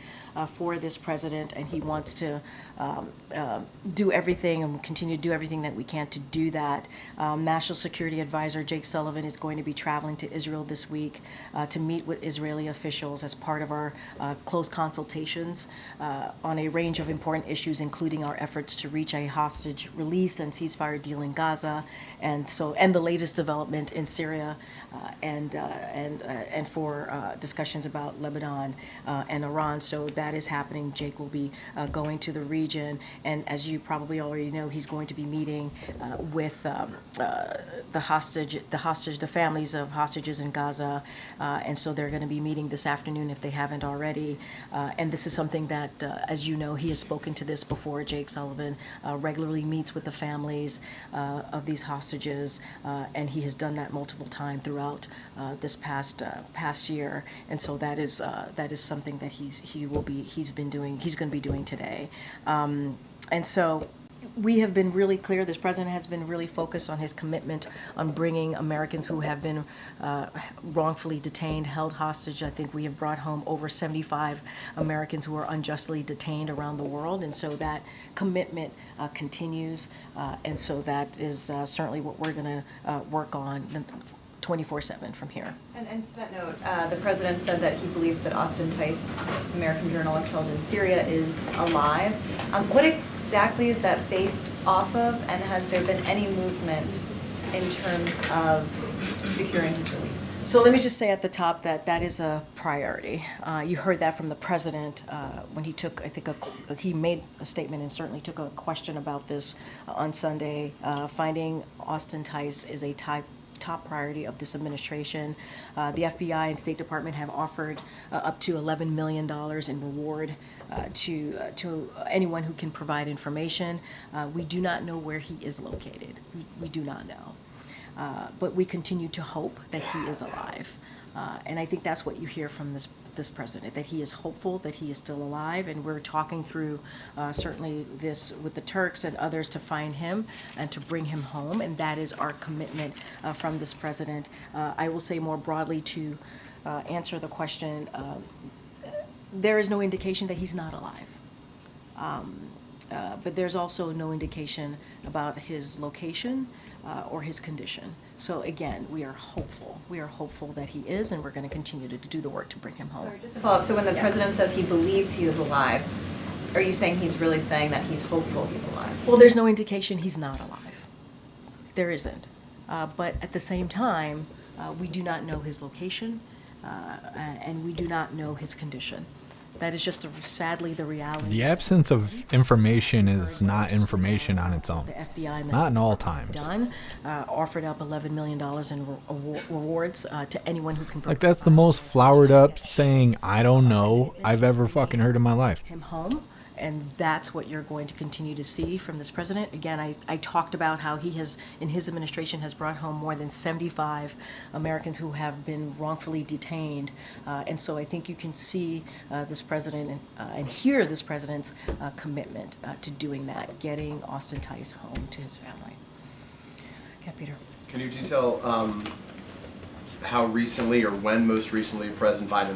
for this president, and he wants to do everything and continue to do everything that we can to do that. National Security Advisor Jake Sullivan is going to be traveling to Israel this week to meet with Israeli officials as part of our close consultations on a range of important issues, including our efforts to reach a hostage release and ceasefire deal in Gaza, and the latest development in Syria, and for discussions about Lebanon and Iran. So that is happening. Jake will be going to the region, and as you probably already know, he's going to be meeting with the families of hostages in Gaza, and so they're going to be meeting this afternoon if they haven't already. And this is something that, as you know, he has spoken to this before. Jake Sullivan regularly meets with the families of these hostages, and he has done that multiple times throughout this past year. And so that is something that he's going to be doing today. And so we have been really clear. This president has been really focused on his commitment on bringing Americans who have been wrongfully detained, held hostage. I think we have brought home over 75 Americans who are unjustly detained around the world. And so that commitment continues. And so that is certainly what we're going to work on 24/7 from here. And to that note, the president said that he believes that Austin Tice, American journalist held in Syria, is alive. What exactly is that based off of, and has there been any movement in terms of securing his release? So let me just say at the top that that is a priority. You heard that from the president when he took, I think, he made a statement and certainly took a question about this on Sunday. Finding Austin Tice is a top priority of this administration. The FBI and State Department have offered up to $11 million in reward to anyone who can provide information. We do not know where he is located. We do not know. But we continue to hope that he is alive. And I think that's what you hear from this president, that he is hopeful that he is still alive. And we're talking through certainly this with the Turks and others to find him and to bring him home. And that is our commitment from this president. I will say more broadly to answer the question, there is no indication that he's not alive. But there's also no indication about his location or his condition. So again, we are hopeful. We are hopeful that he is, and we're going to continue to do the work to bring him home. Sorry, just to follow up, so when the president says he believes he is alive, are you saying he's really saying that he's hopeful he's alive? Well, there's no indication he's not alive. There isn't. But at the same time, we do not know his location, and we do not know his condition. That is just sadly the reality. The absence of information is not information on its own. The FBI and the not in all times. Offered up $11 million in rewards to anyone who can. Like, that's the most flowered up saying "I don't know" I've ever fucking heard in my life. Him home. And that's what you're going to continue to see from this president. Again, I talked about how he has, in his administration, has brought home more than 75 Americans who have been wrongfully detained. And so I think you can see this president and hear this president's commitment to doing that, getting Austin Tice home to his family. Yeah, Peter. Can you detail how recently or when most recently President Biden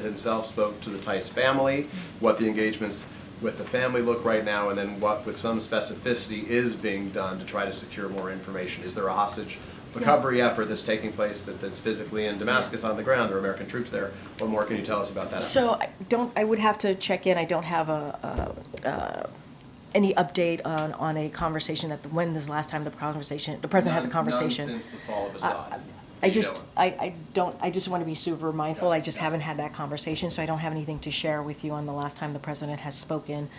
himself spoke to the Tice family, what the engagements with the family look right now, and then what, with some specificity, is being done to try to secure more information? Is there a hostage recovery effort that's taking place that's physically in Damascus on the ground? There are American troops there. What more can you tell us about that? So I would have to check in. I don't have any update on a conversation when is the last time the president has a conversation. None since the fall of Assad. I just want to be super mindful. I just haven't had that conversation, so I don't have anything to share with you on the last time the president has spoken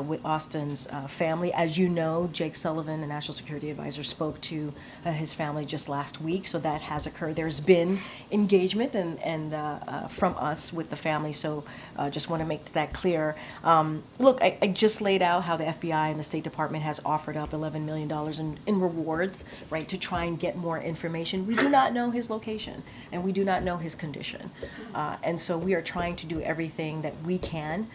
with Austin's family. As you know, Jake Sullivan, the National Security Advisor, spoke to his family just last week, so that has occurred. There's been engagement and from us with the family, so just want to make that clear. Look, I just laid out how the FBI and the State Department has offered up $11 million in rewards, right, to try and get more information. We do not know his location, and we do not know his condition. And so we are trying to do everything that we can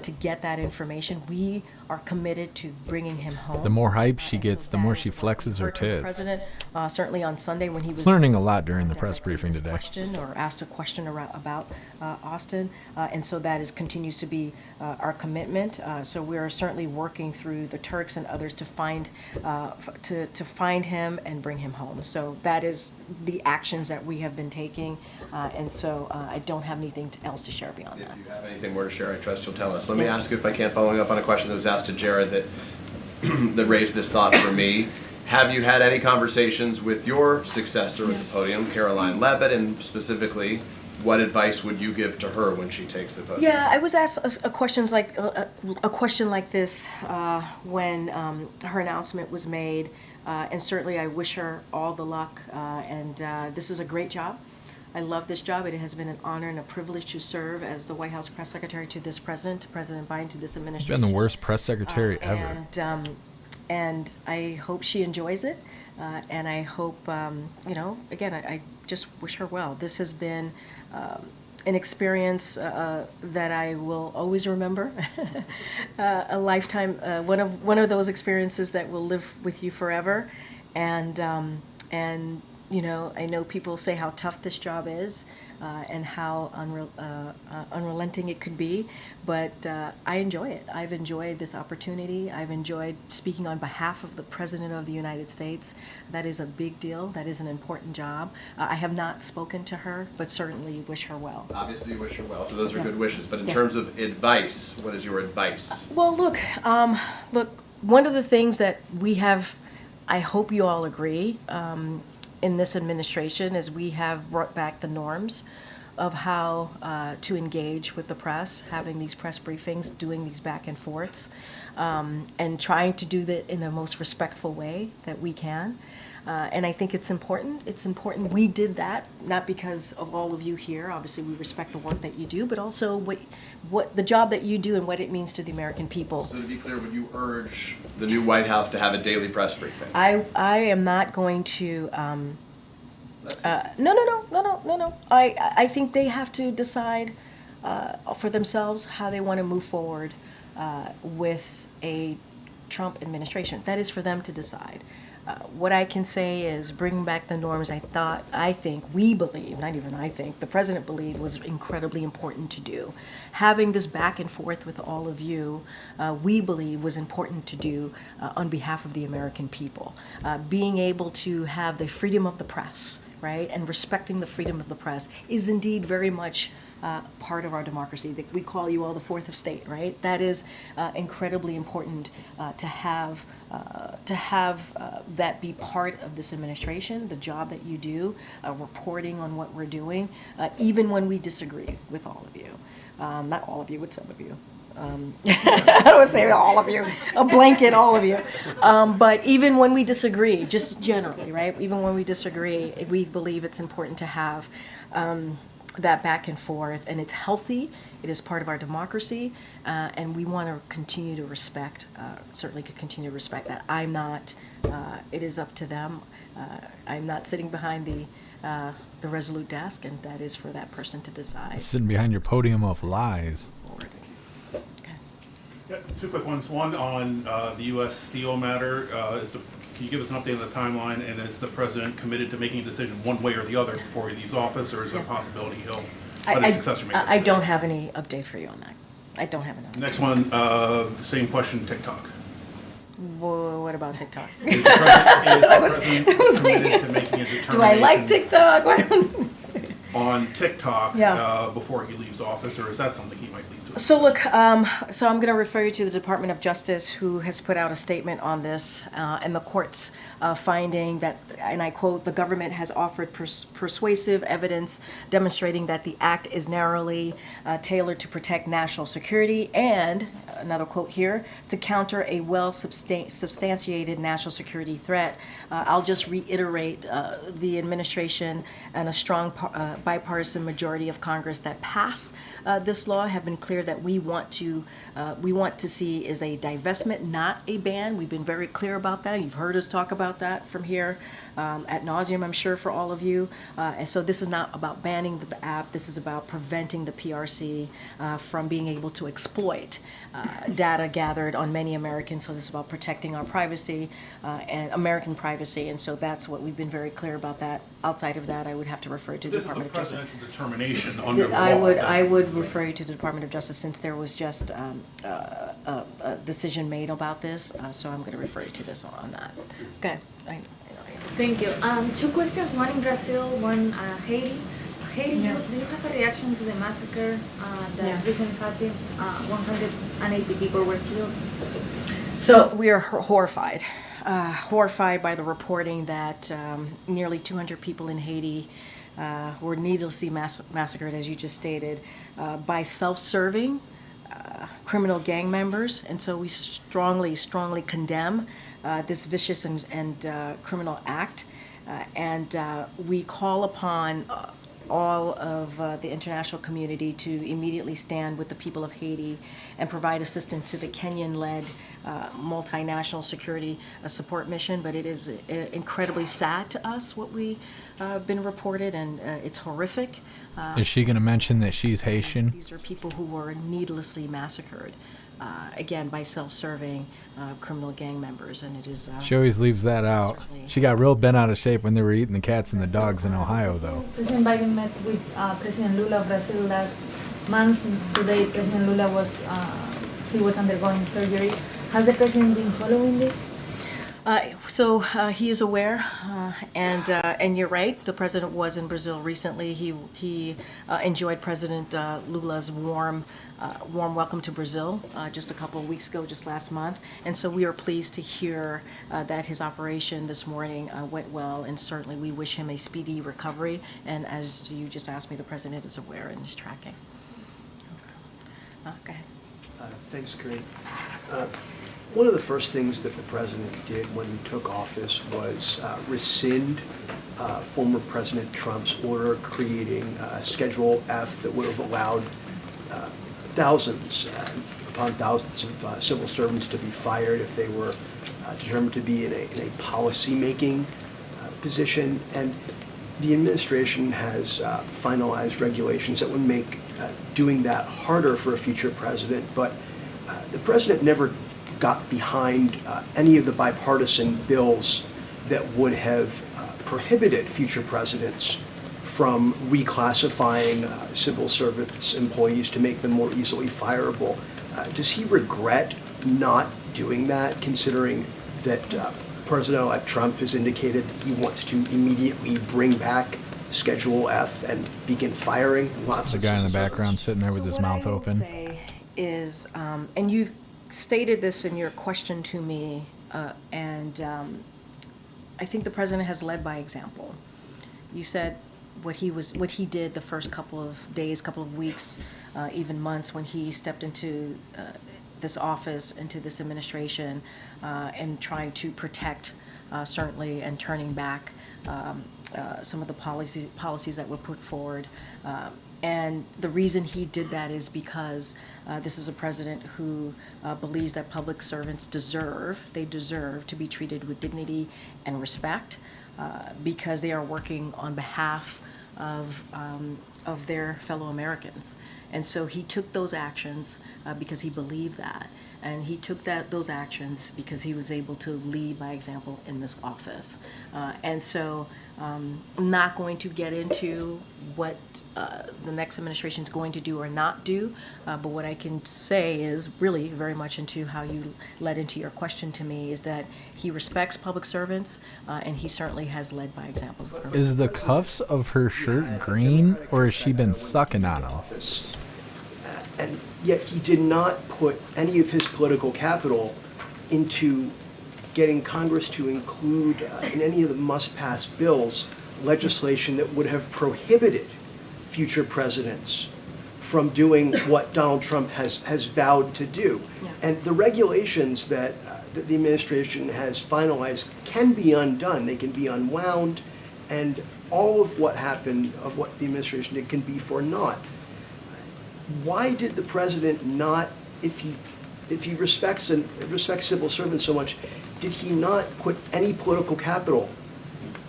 to get that information. We are committed to bringing him home. The more hype she gets, the more she flexes her tits. President, certainly on Sunday when he was learning a lot during the press briefing today. Asked a question about Austin, and so that continues to be our commitment. So we are certainly working through the Turks and others to find him and bring him home. So that is the actions that we have been taking, and so I don't have anything else to share beyond that. If you have anything more to share, I trust you'll tell us. Let me ask you, if I can, following up on a question that was asked to Jared that that raised this thought for me. Have you had any conversations with your successor at the podium, Caroline Leavitt, and specifically, what advice would you give to her when she takes the podium? Yeah, I was asked a question like this when her announcement was made, and certainly I wish her all the luck. And this is a great job. I love this job. It has been an honor and a privilege to serve as the White House press secretary to this president, to President Biden, to this administration. You've been the worst press secretary ever. And I hope she enjoys it. And I hope, again, I just wish her well. This has been an experience that I will always remember. A lifetime, one of those experiences that will live with you forever. And I know people say how tough this job is. and how unrelenting it could be. But I enjoy it. I've enjoyed this opportunity. I've enjoyed speaking on behalf of the President of the United States. That is a big deal. That is an important job. I have not spoken to her, but certainly wish her well. Obviously you wish her well, so those are good wishes. But in terms of advice, what is your advice? Well, look, one of the things that we have, I hope you all agree, in this administration is we have brought back the norms of how to engage with the press, having these press briefings, doing these back and forths, and trying to do that in the most respectful way that we can. And I think it's important. It's important we did that, not because of all of you here. Obviously, we respect the work that you do, but also what the job that you do and what it means to the American people. So to be clear, would you urge the new White House to have a daily press briefing? I am not going to. No. I think they have to decide for themselves how they want to move forward with a Trump administration. That is for them to decide. What I can say is bring back the norms I think, we believe, not even I think, the president believed was incredibly important to do. Having this back and forth with all of you, we believe was important to do on behalf of the American people. Being able to have the freedom of the press, right, and respecting the freedom of the press is indeed very much part of our democracy. We call you all the fourth estate, right? That is incredibly important to have that be part of this administration, the job that you do, reporting on what we're doing, even when we disagree with all of you. Not all of you, with some of you. I don't want to say all of you, a blanket all of you. But even when we disagree, just generally, right? Even when we disagree, we believe it's important to have that back and forth, and it's healthy. It is part of our democracy, and we want to continue to respect, certainly could continue to respect that. I'm not, it is up to them. I'm not sitting behind the resolute desk, and that is for that person to decide. Sitting behind your podium of lies. Yeah, two quick ones. One on the U.S. steel matter. Can you give us an update on the timeline? And is the president committed to making a decision one way or the other before he leaves office, or is there a possibility he'll let his successor make that I decision? don't have any update for you on that. I don't have an update. Next one, same question, TikTok. What about TikTok? Is the president committed to making a determination? Do I like TikTok? On TikTok Yeah. before he leaves office, or is that something he might leave to? So look, so I'm going to refer you to the Department of Justice, who has put out a statement on this, and the court's finding that, and I quote, the government has offered persuasive evidence demonstrating that the act is narrowly tailored to protect national security and, another quote here, to counter a well-substantiated national security threat. I'll just reiterate the administration and a strong bipartisan majority of Congress that passed this law have been clear that we want to see is a divestment, not a ban. We've been very clear about that. You've heard us talk about that from here ad nauseum, I'm sure, for all of you. And so this is not about banning the app. This is about preventing the PRC from being able to exploit data gathered on many Americans. So this is about protecting our privacy and American privacy. And so that's what we've been very clear about that. Outside of that, I would have to refer to the Department of Justice. This is a presidential determination under the law. I would refer you to the Department of Justice since there was just a decision made about this. So I'm going to refer you to this on that. Okay. Thank you. Two questions, one in Brazil, one Haiti. Haiti, Yeah. do you have a reaction to the massacre that recently happened? 180 people were killed. So we are horrified by the reporting that nearly 200 people in Haiti were needlessly massacred, as you just stated, by self-serving criminal gang members. And so we strongly condemn this vicious and criminal act. And we call upon all of the international community to immediately stand with the people of Haiti and provide assistance to the Kenyan-led multinational security support mission. But it is incredibly sad to us what we been reported, and it's horrific Is she going to mention that she's Haitian? These are people who were needlessly massacred, again, by self-serving criminal gang members, and it is... She always leaves that out. She got real bent out of shape when they were eating the cats and the dogs in Ohio, though. President Biden met with President Lula of Brazil last month. Today, President Lula was undergoing surgery. Has the president been following this? So he is aware, and you're right. The president was in Brazil recently. He enjoyed President Lula's warm welcome to Brazil just a couple of weeks ago, just last month. And so we are pleased to hear that his operation this morning went well, and certainly we wish him a speedy recovery. And as you just asked me, the president is aware and is tracking. Go ahead. Thanks, Corinne. One of the first things that the president did when he took office was rescind former President Trump's order creating Schedule F that would have allowed thousands upon thousands of civil servants to be fired if they were determined to be in a policy-making position. And the administration has finalized regulations that would make doing that harder for a future president, but the president never got behind any of the bipartisan bills that would have prohibited future presidents from reclassifying civil service employees to make them more easily fireable. Does he regret not doing that, considering that President-elect Trump has indicated that he wants to immediately bring back Schedule F and begin firing lots of the guy in the civil background sitting there with his mouth open? Is, and you stated this in your question to me, and I think the president has led by example. You said what he did the first couple of days, couple of weeks, even months when he stepped into this office, into this administration, and trying to protect, certainly, and turning back some of the policies that were put forward. And the reason he did that is because this is a president who believes that public servants deserve to be treated with dignity and respect because they are working on behalf of their fellow Americans. And so he took those actions because he believed that. And he took those actions because he was able to lead by example in this office. And so I'm not going to get into what the next administration is going to do or not do, but what I can say is really very much into how you led into your question to me is that he respects public servants and he certainly has led by example. Is the cuffs of her shirt green, or has she been sucking on them? And yet he did not put any of his political capital into getting Congress to include in any of the must-pass bills legislation that would have prohibited future presidents from doing what Donald Trump has vowed to do. Yeah. And the regulations that the administration has finalized can be undone. They can be unwound, and all of what happened, of what the administration did, can be for naught. Why did the president not, if he respects civil servants so much, did he not put any political capital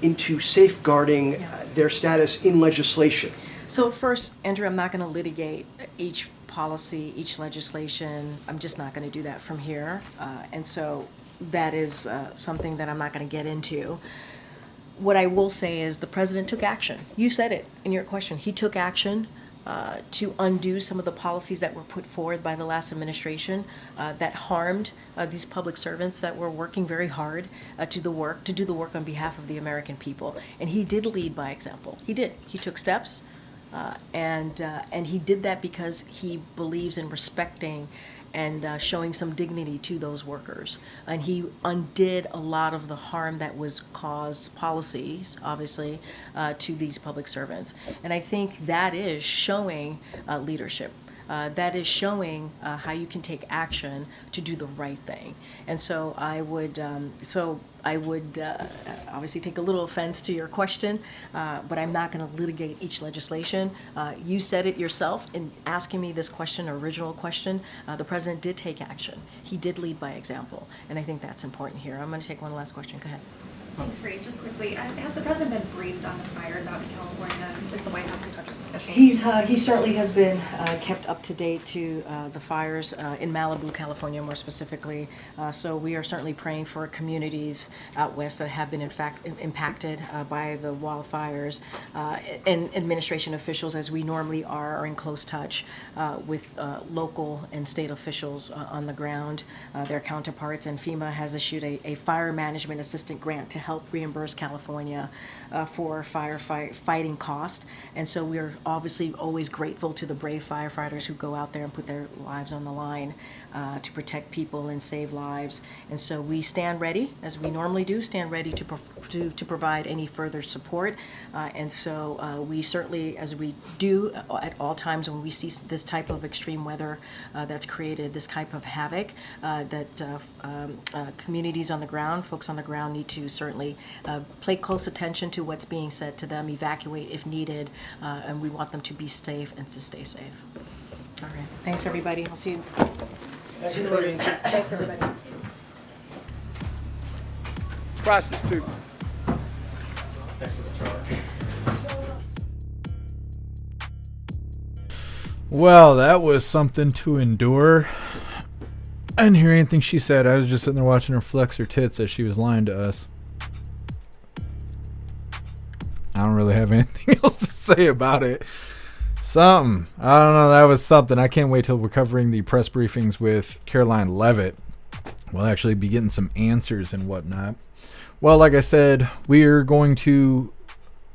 into safeguarding their status in legislation? So first, Andrew, I'm not going to litigate each policy, each legislation. I'm just not going to do that from here. And so that is something that I'm not going to get into. What I will say is the president took action. You said it in your question. He took action to undo some of the policies that were put forward by the last administration that harmed these public servants that were working very hard to do the work on behalf of the American people. And he did lead by example. He did. He took steps, and he did that because he believes in respecting and showing some dignity to those workers. And he undid a lot of the harm that was caused, policies, obviously, to these public servants. And I think that is showing leadership. That is showing how you can take action to do the right thing. And so I would obviously take a little offense to your question, but I'm not going to litigate each legislation. You said it yourself in asking me this question, original question. The president did take action. He did lead by example, and I think that's important here. I'm going to take one last question. Go ahead. Thanks, Reed. Just quickly, has the president been briefed on the fires out in California? Is the White House in touch with them? He certainly has been kept up to date to the fires in Malibu, California, more specifically. So we are certainly praying for communities out west that have been, in fact, impacted by the wildfires. And administration officials, as we normally are in close touch with local and state officials on the ground, their counterparts. And FEMA has issued a fire management assistant grant to help reimburse California for firefighting cost. And so we're obviously always grateful to the brave firefighters who go out there and put their lives on the line to protect people and save lives. And so we stand ready, as we normally do, stand ready to provide any further support. And so we certainly, as we do at all times when we see this type of extreme weather that's created this type of havoc, that communities on the ground, folks on the ground need to certainly pay close attention to what's being said to them, evacuate if needed, and we want them to be safe and to stay safe. All right. Thanks, everybody. I'll see you. Thanks, everybody. Prostitute. Thanks for the charge. Well, that was something to endure. I didn't hear anything she said. I was just sitting there watching her flex her tits as she was lying to us. I don't really have anything else to say about it. Something. I don't know. That was something. I can't wait till we're covering the press briefings with Caroline Leavitt. We'll actually be getting some answers and whatnot. Well, like I said, we're going to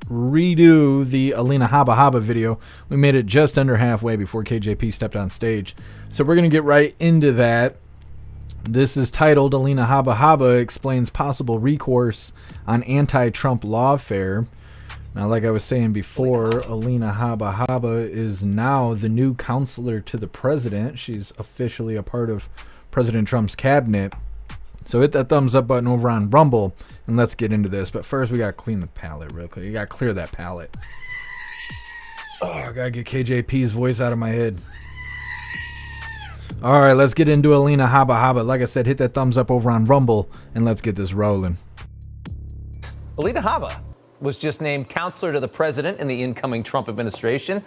redo the Alina Habba video. We made it just under halfway before KJP stepped on stage. So we're going to get right into that. This is titled Alina Habba explains possible recourse on anti-Trump lawfare. Now, like I was saying before, Alina Habba is now the new counselor to the president. She's officially a part of President Trump's cabinet. So hit that thumbs up button over on Rumble, and let's get into this. But first, we got to clean the palette real quick. You got to clear that palette. Oh, I got to get KJP's voice out of my head. All right, let's get into Alina Habba. Like I said, hit that thumbs up over on Rumble, and let's get this rolling. Alina Habba was just named counselor to the president in the incoming Trump administration,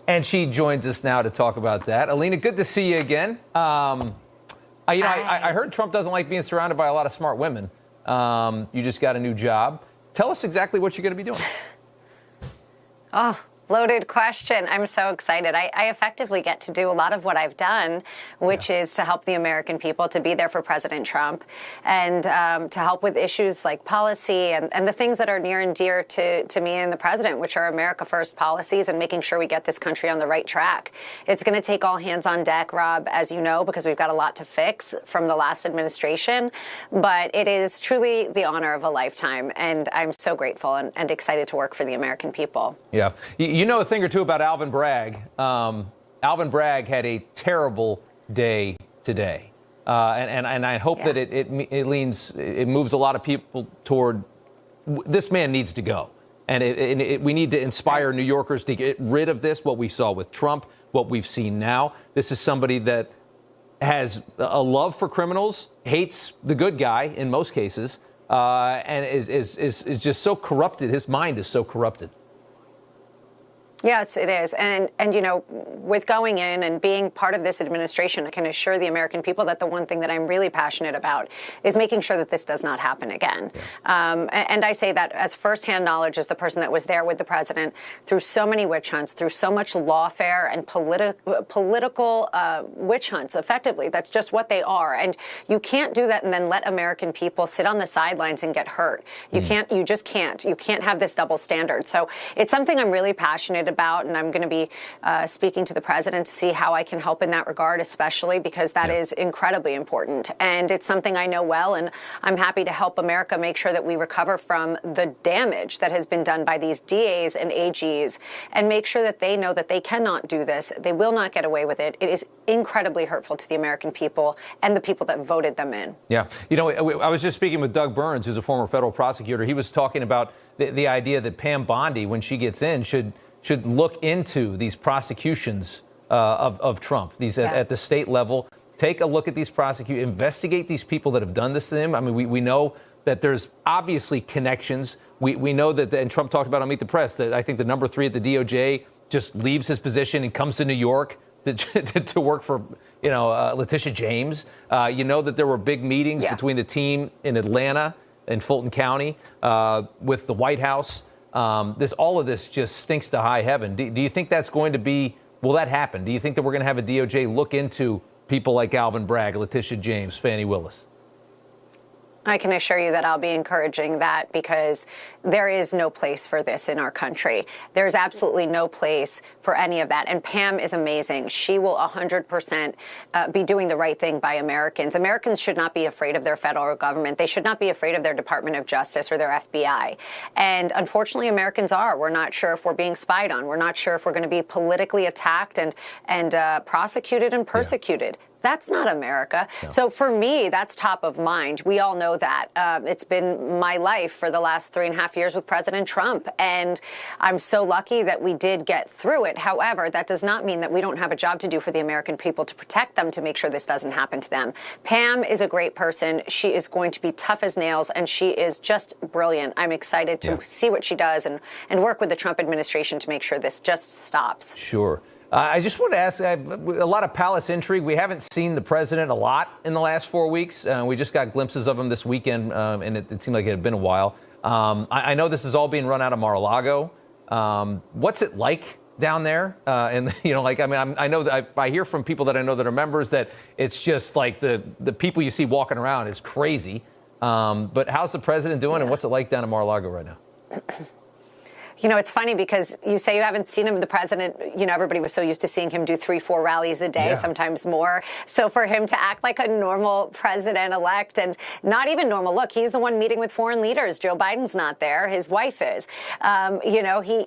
and she joins us now to talk about that. Alina, good to see you again. I heard Trump doesn't like being surrounded by a lot of smart women. You just got a new job. Tell us exactly what you're going to be doing. Oh, loaded question. I'm so excited. I effectively get to do a lot of what I've done, which is to help the American people, to be there for President Trump, and to help with issues like policy and the things that are near and dear to me and the president, which are America First policies and making sure we get this country on the right track. It's going to take all hands on deck, Rob, as you know, because we've got a lot to fix from the last administration. But it is truly the honor of a lifetime, and I'm so grateful and excited to work for the American people. Yeah. You know a thing or two about Alvin Bragg. Alvin Bragg had a terrible day today. And I hope that it moves a lot of people toward this man needs to go. And we need to inspire New Yorkers to get rid of this, what we saw with Trump, what we've seen now. This is somebody that has a love for criminals, hates the good guy in most cases, and is just so corrupted. His mind is so corrupted. Yes, it is. And you know, with going in and being part of this administration, I can assure the American people that the one thing that I'm really passionate about is making sure that this does not happen again. And I say that as firsthand knowledge as the person that was there with the president through so many witch hunts, through so much lawfare and political witch hunts, effectively. That's just what they are. And you can't do that and then let American people sit on the sidelines and get hurt. You can't, you just can't. You can't have this double standard. So it's something I'm really passionate about, and I'm going to be speaking to the president to see how I can help in that regard, especially because that is incredibly important. And it's something I know well, and I'm happy to help America make sure that we recover from the damage that has been done by these DAs and AGs and make sure that they know that they cannot do this. They will not get away with it. It is incredibly hurtful to the American people and the people that voted them in. Yeah. You know, I was just speaking with Doug Burns, who's a former federal prosecutor. He was talking about the idea that Pam Bondi, when she gets in, should look into these prosecutions of Trump, these at the state level. Take a look at these investigate these people that have done this to him. I mean, we know that there's obviously connections. We know that, and Trump talked about on Meet the Press, that I think the number 3 at the DOJ just leaves his position and comes to New York to work for, Letitia James. You know that there were big meetings between the team in Atlanta and Fulton County with the White House. All of this just stinks to high heaven. Do you think that's going to be, will that happen? Do you think that we're going to have a DOJ look into people like Alvin Bragg, Letitia James, Fani Willis? I can assure you that I'll be encouraging that, because there is no place for this in our country. There's absolutely no place for any of that. And Pam is amazing. She will 100% be doing the right thing by Americans. Americans should not be afraid of their federal government. They should not be afraid of their Department of Justice or their FBI. And unfortunately, Americans are. We're not sure if we're being spied on. We're not sure if we're going to be politically attacked and prosecuted and persecuted. That's not America. No. So for me, that's top of mind. We all know that. It's been my life for the last 3.5 years with President Trump. And I'm so lucky that we did get through it. However, that does not mean that we don't have a job to do for the American people to protect them, to make sure this doesn't happen to them. Pam is a great person. She is going to be tough as nails, and she is just brilliant. I'm excited to see what she does and work with the Trump administration to make sure this just stops. Sure. I just want to ask, a lot of palace intrigue. We haven't seen the president a lot in the last 4 weeks. We just got glimpses of him this weekend, and it seemed like it had been a while. I know this is all being run out of Mar-a-Lago. What's it like down there? I know that I hear from people that I know that are members that it's just like the people you see walking around is crazy. But how's the president doing, and what's it like down in Mar-a-Lago right now? It's funny because you say you haven't seen him. The president, everybody was so used to seeing him do 3-4 rallies a day, sometimes more. So for him to act like a normal president-elect, and not even normal, look, he's the one meeting with foreign leaders. Joe Biden's not there. His wife is.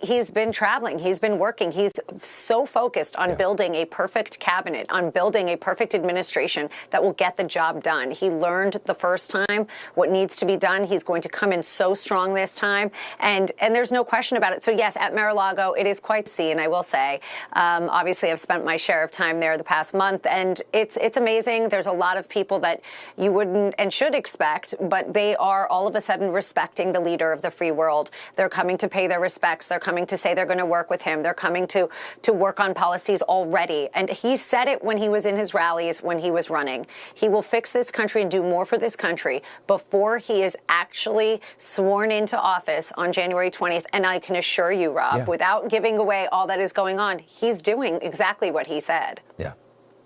He's been traveling. He's been working. He's so focused on building a perfect cabinet, on building a perfect administration that will get the job done. He learned the first time what needs to be done. He's going to come in so strong this time. And there's no question about it. So yes, at Mar-a-Lago, it is quite seen, I will say. Obviously, I've spent my share of time there the past month, and it's amazing. There's a lot of people that you wouldn't and should expect, but they are all of a sudden respecting the leader of the free world. They're coming to pay their respects. They're coming to say they're going to work with him. They're coming to work on policies already. And he said it when he was in his rallies, when he was running. He will fix this country and do more for this country before he is actually sworn into office on January 20th. And I can assure you, Rob, without giving away all that is going on, he's doing exactly what he said. Yeah.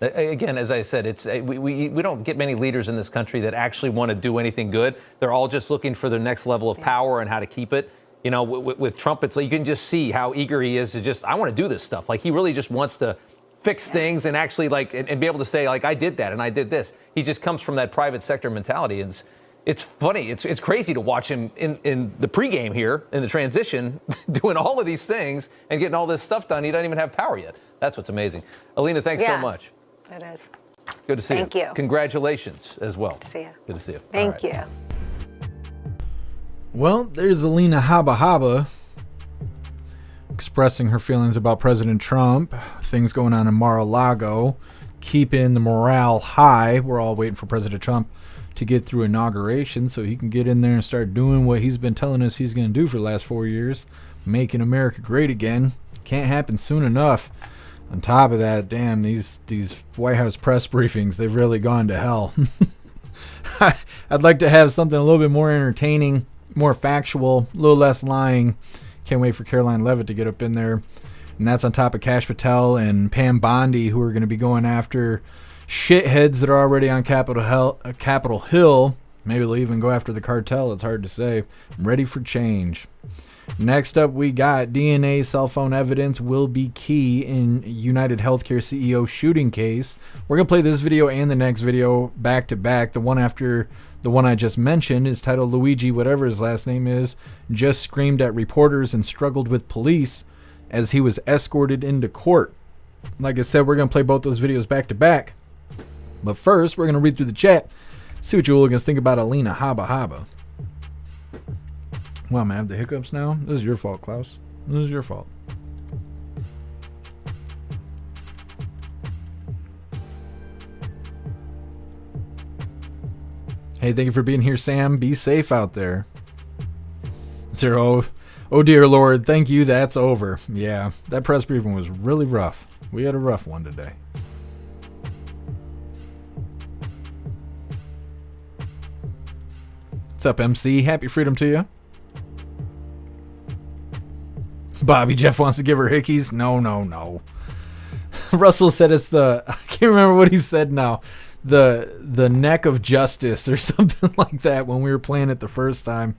Again, as I said, we don't get many leaders in this country that actually want to do anything good. They're all just looking for their next level of power and how to keep it. With Trump, it's like you can just see how eager he is to I want to do this stuff. Like, he really just wants to fix things and actually and be able to say, like, I did that and I did this. He just comes from that private sector mentality. And it's funny. It's crazy to watch him in the pregame here, in the transition, doing all of these things and getting all this stuff done. He doesn't even have power yet. That's what's amazing. Alina, thanks so much. It is. Good to see you. Thank you. Congratulations as well. Good to see you. Good to see you. Thank you. Well, there's Alina Habba expressing her feelings about President Trump, things going on in Mar-a-Lago, keeping the morale high. We're all waiting for President Trump to get through inauguration so he can get in there and start doing what he's been telling us he's going to do for the last 4 years, making America great again. Can't happen soon enough. On top of that, damn, these White House press briefings, they've really gone to hell. I'd like to have something a little bit more entertaining, more factual, a little less lying. Can't wait for Caroline Leavitt to get up in there. And that's on top of Kash Patel and Pam Bondi, who are going to be going after shitheads that are already on Capitol Hill. Maybe they'll even go after the cartel. It's hard to say. I'm ready for change. Next up, we got DNA cell phone evidence will be key in UnitedHealthcare CEO shooting case. We're going to play this video and the next video back to back. The one after the one I just mentioned is titled Luigi, whatever his last name is, just screamed at reporters and struggled with police as he was escorted into court. Like I said, we're going to play both those videos back to back. But first, we're going to read through the chat, see what you hooligans think about Alina Habba. Well, man, I have the hiccups now. This is your fault, Klaus. This is your fault. Hey, thank you for being here, Sam. Be safe out there. Oh, dear Lord. Thank you. That's over. Yeah, that press briefing was really rough. We had a rough one today. What's up, MC? Happy freedom to you. Bobby, Jeff wants to give her hickeys. No. Russell said it's the, I can't remember what he said now, the neck of justice or something like that when we were playing it the first time.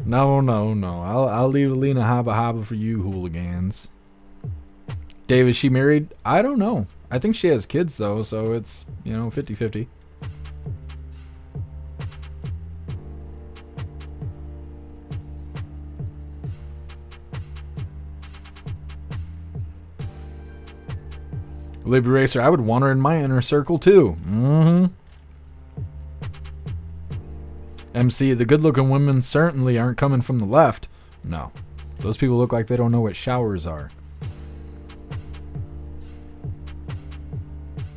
No. I'll leave Alina Habba for you, hooligans. Dave, is she married? I don't know. I think she has kids, though, so it's, 50-50. Libby Racer, I would want her in my inner circle, too. MC, the good-looking women certainly aren't coming from the left. No. Those people look like they don't know what showers are.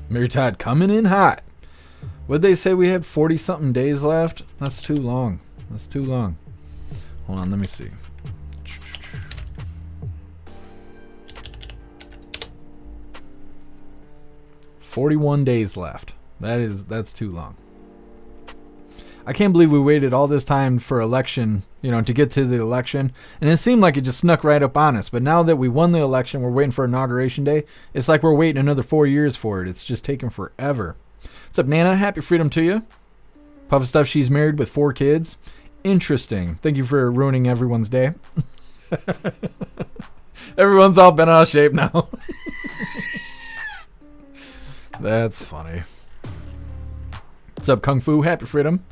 Mary Todd coming in hot. What'd they say we had 40-something days left? That's too long. Hold on, let me see. 41 days left. That's too long. I can't believe we waited all this time for election, to get to the election. And it seemed like it just snuck right up on us. But now that we won the election, we're waiting for Inauguration Day. It's like we're waiting another 4 years for it. It's just taking forever. What's up, Nana? Happy freedom to you. Puff Stuff, she's married with 4 kids. Interesting. Thank you for ruining everyone's day. Everyone's all bent out of shape now. That's funny. What's up, Kung Fu? Happy freedom.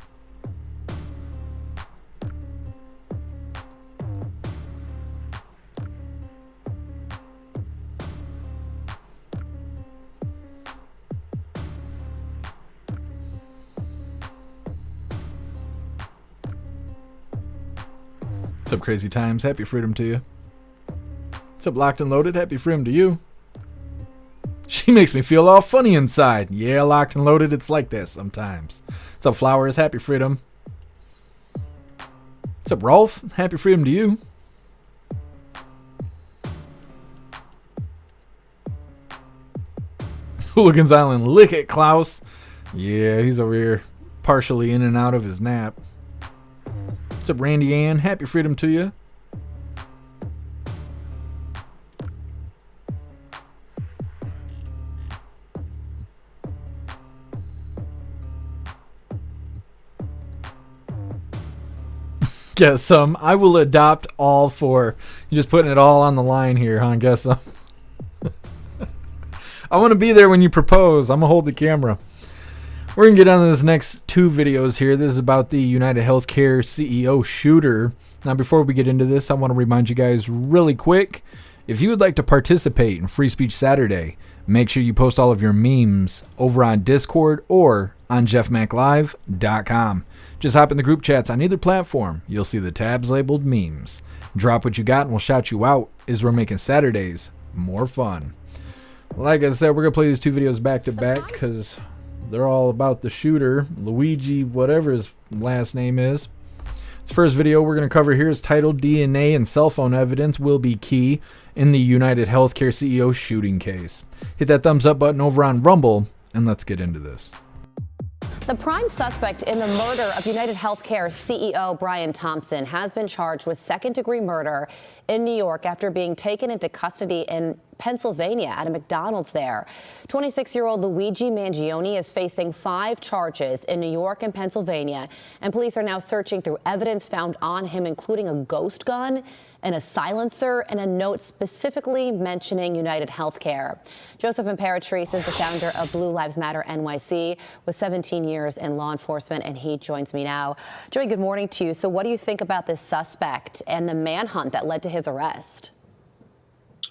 What's up, Crazy Times? Happy freedom to you. What's up, Locked and Loaded? Happy freedom to you. She makes me feel all funny inside. Yeah, Locked and Loaded, it's like this sometimes. What's up, Flowers? Happy freedom. What's up, Rolf? Happy freedom to you. Hooligans Island, lick it, Klaus. Yeah, he's over here partially in and out of his nap. What's up, Randy Ann? Happy freedom to you. Guess some. I will adopt all 4. You're just putting it all on the line here, huh? Guess some. I want to be there when you propose. I'm going to hold the camera. We're going to get on to this next 2 videos here. This is about the UnitedHealthcare CEO shooter. Now, before we get into this, I want to remind you guys really quick, if you would like to participate in Free Speech Saturday, make sure you post all of your memes over on Discord or on jeffmaclive.com. Just hop in the group chats on either platform. You'll see the tabs labeled memes. Drop what you got and we'll shout you out as we're making Saturdays more fun. Like I said, we're going to play these 2 videos back to back because they're all about the shooter, Luigi, whatever his last name is. This first video we're going to cover here is titled DNA and Cell Phone Evidence Will Be Key in the UnitedHealthcare CEO Shooting Case. Hit that thumbs up button over on Rumble and let's get into this. The prime suspect in the murder of UnitedHealthcare CEO Brian Thompson has been charged with second-degree murder in New York after being taken into custody in Pennsylvania at a McDonald's there. 26-year-old Luigi Mangione is facing 5 charges in New York and Pennsylvania, and police are now searching through evidence found on him, including a ghost gun and a silencer and a note specifically mentioning UnitedHealthcare. Joseph Imperatrice is the founder of Blue Lives Matter NYC with 17 years in law enforcement, and he joins me now. Joey, good morning to you. So what do you think about this suspect and the manhunt that led to his arrest?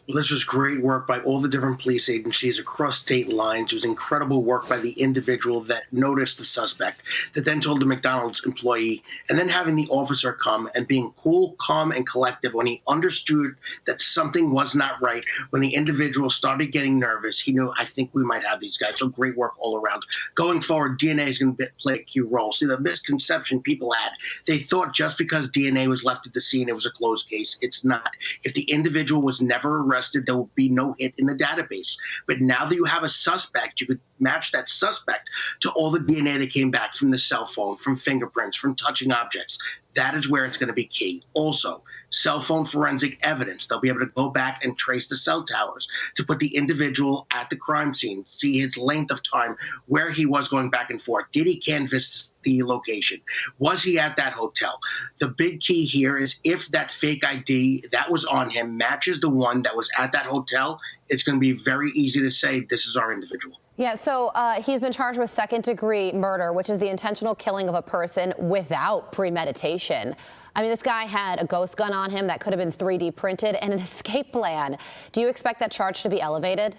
Well, this was great work by all the different police agencies across state lines. It was incredible work by the individual that noticed the suspect, that then told the McDonald's employee, and then having the officer come and being cool, calm, and collective when he understood that something was not right. When the individual started getting nervous, he knew, I think we might have these guys. So great work all around. Going forward, DNA is going to play a key role. See, the misconception people had, they thought just because DNA was left at the scene, it was a closed case. It's not. If the individual was never arrested, there will be no hit in the database. But now that you have a suspect, you could match that suspect to all the DNA that came back from the cell phone, from fingerprints, from touching objects. That is where it's going to be key. Also, cell phone forensic evidence. They'll be able to go back and trace the cell towers to put the individual at the crime scene, see his length of time, where he was going back and forth. Did he canvass the location? Was he at that hotel? The big key here is if that fake ID that was on him matches the one that was at that hotel, it's going to be very easy to say this is our individual. Yeah, so he's been charged with second-degree murder, which is the intentional killing of a person without premeditation. I mean, this guy had a ghost gun on him that could have been 3D printed and an escape plan. Do you expect that charge to be elevated?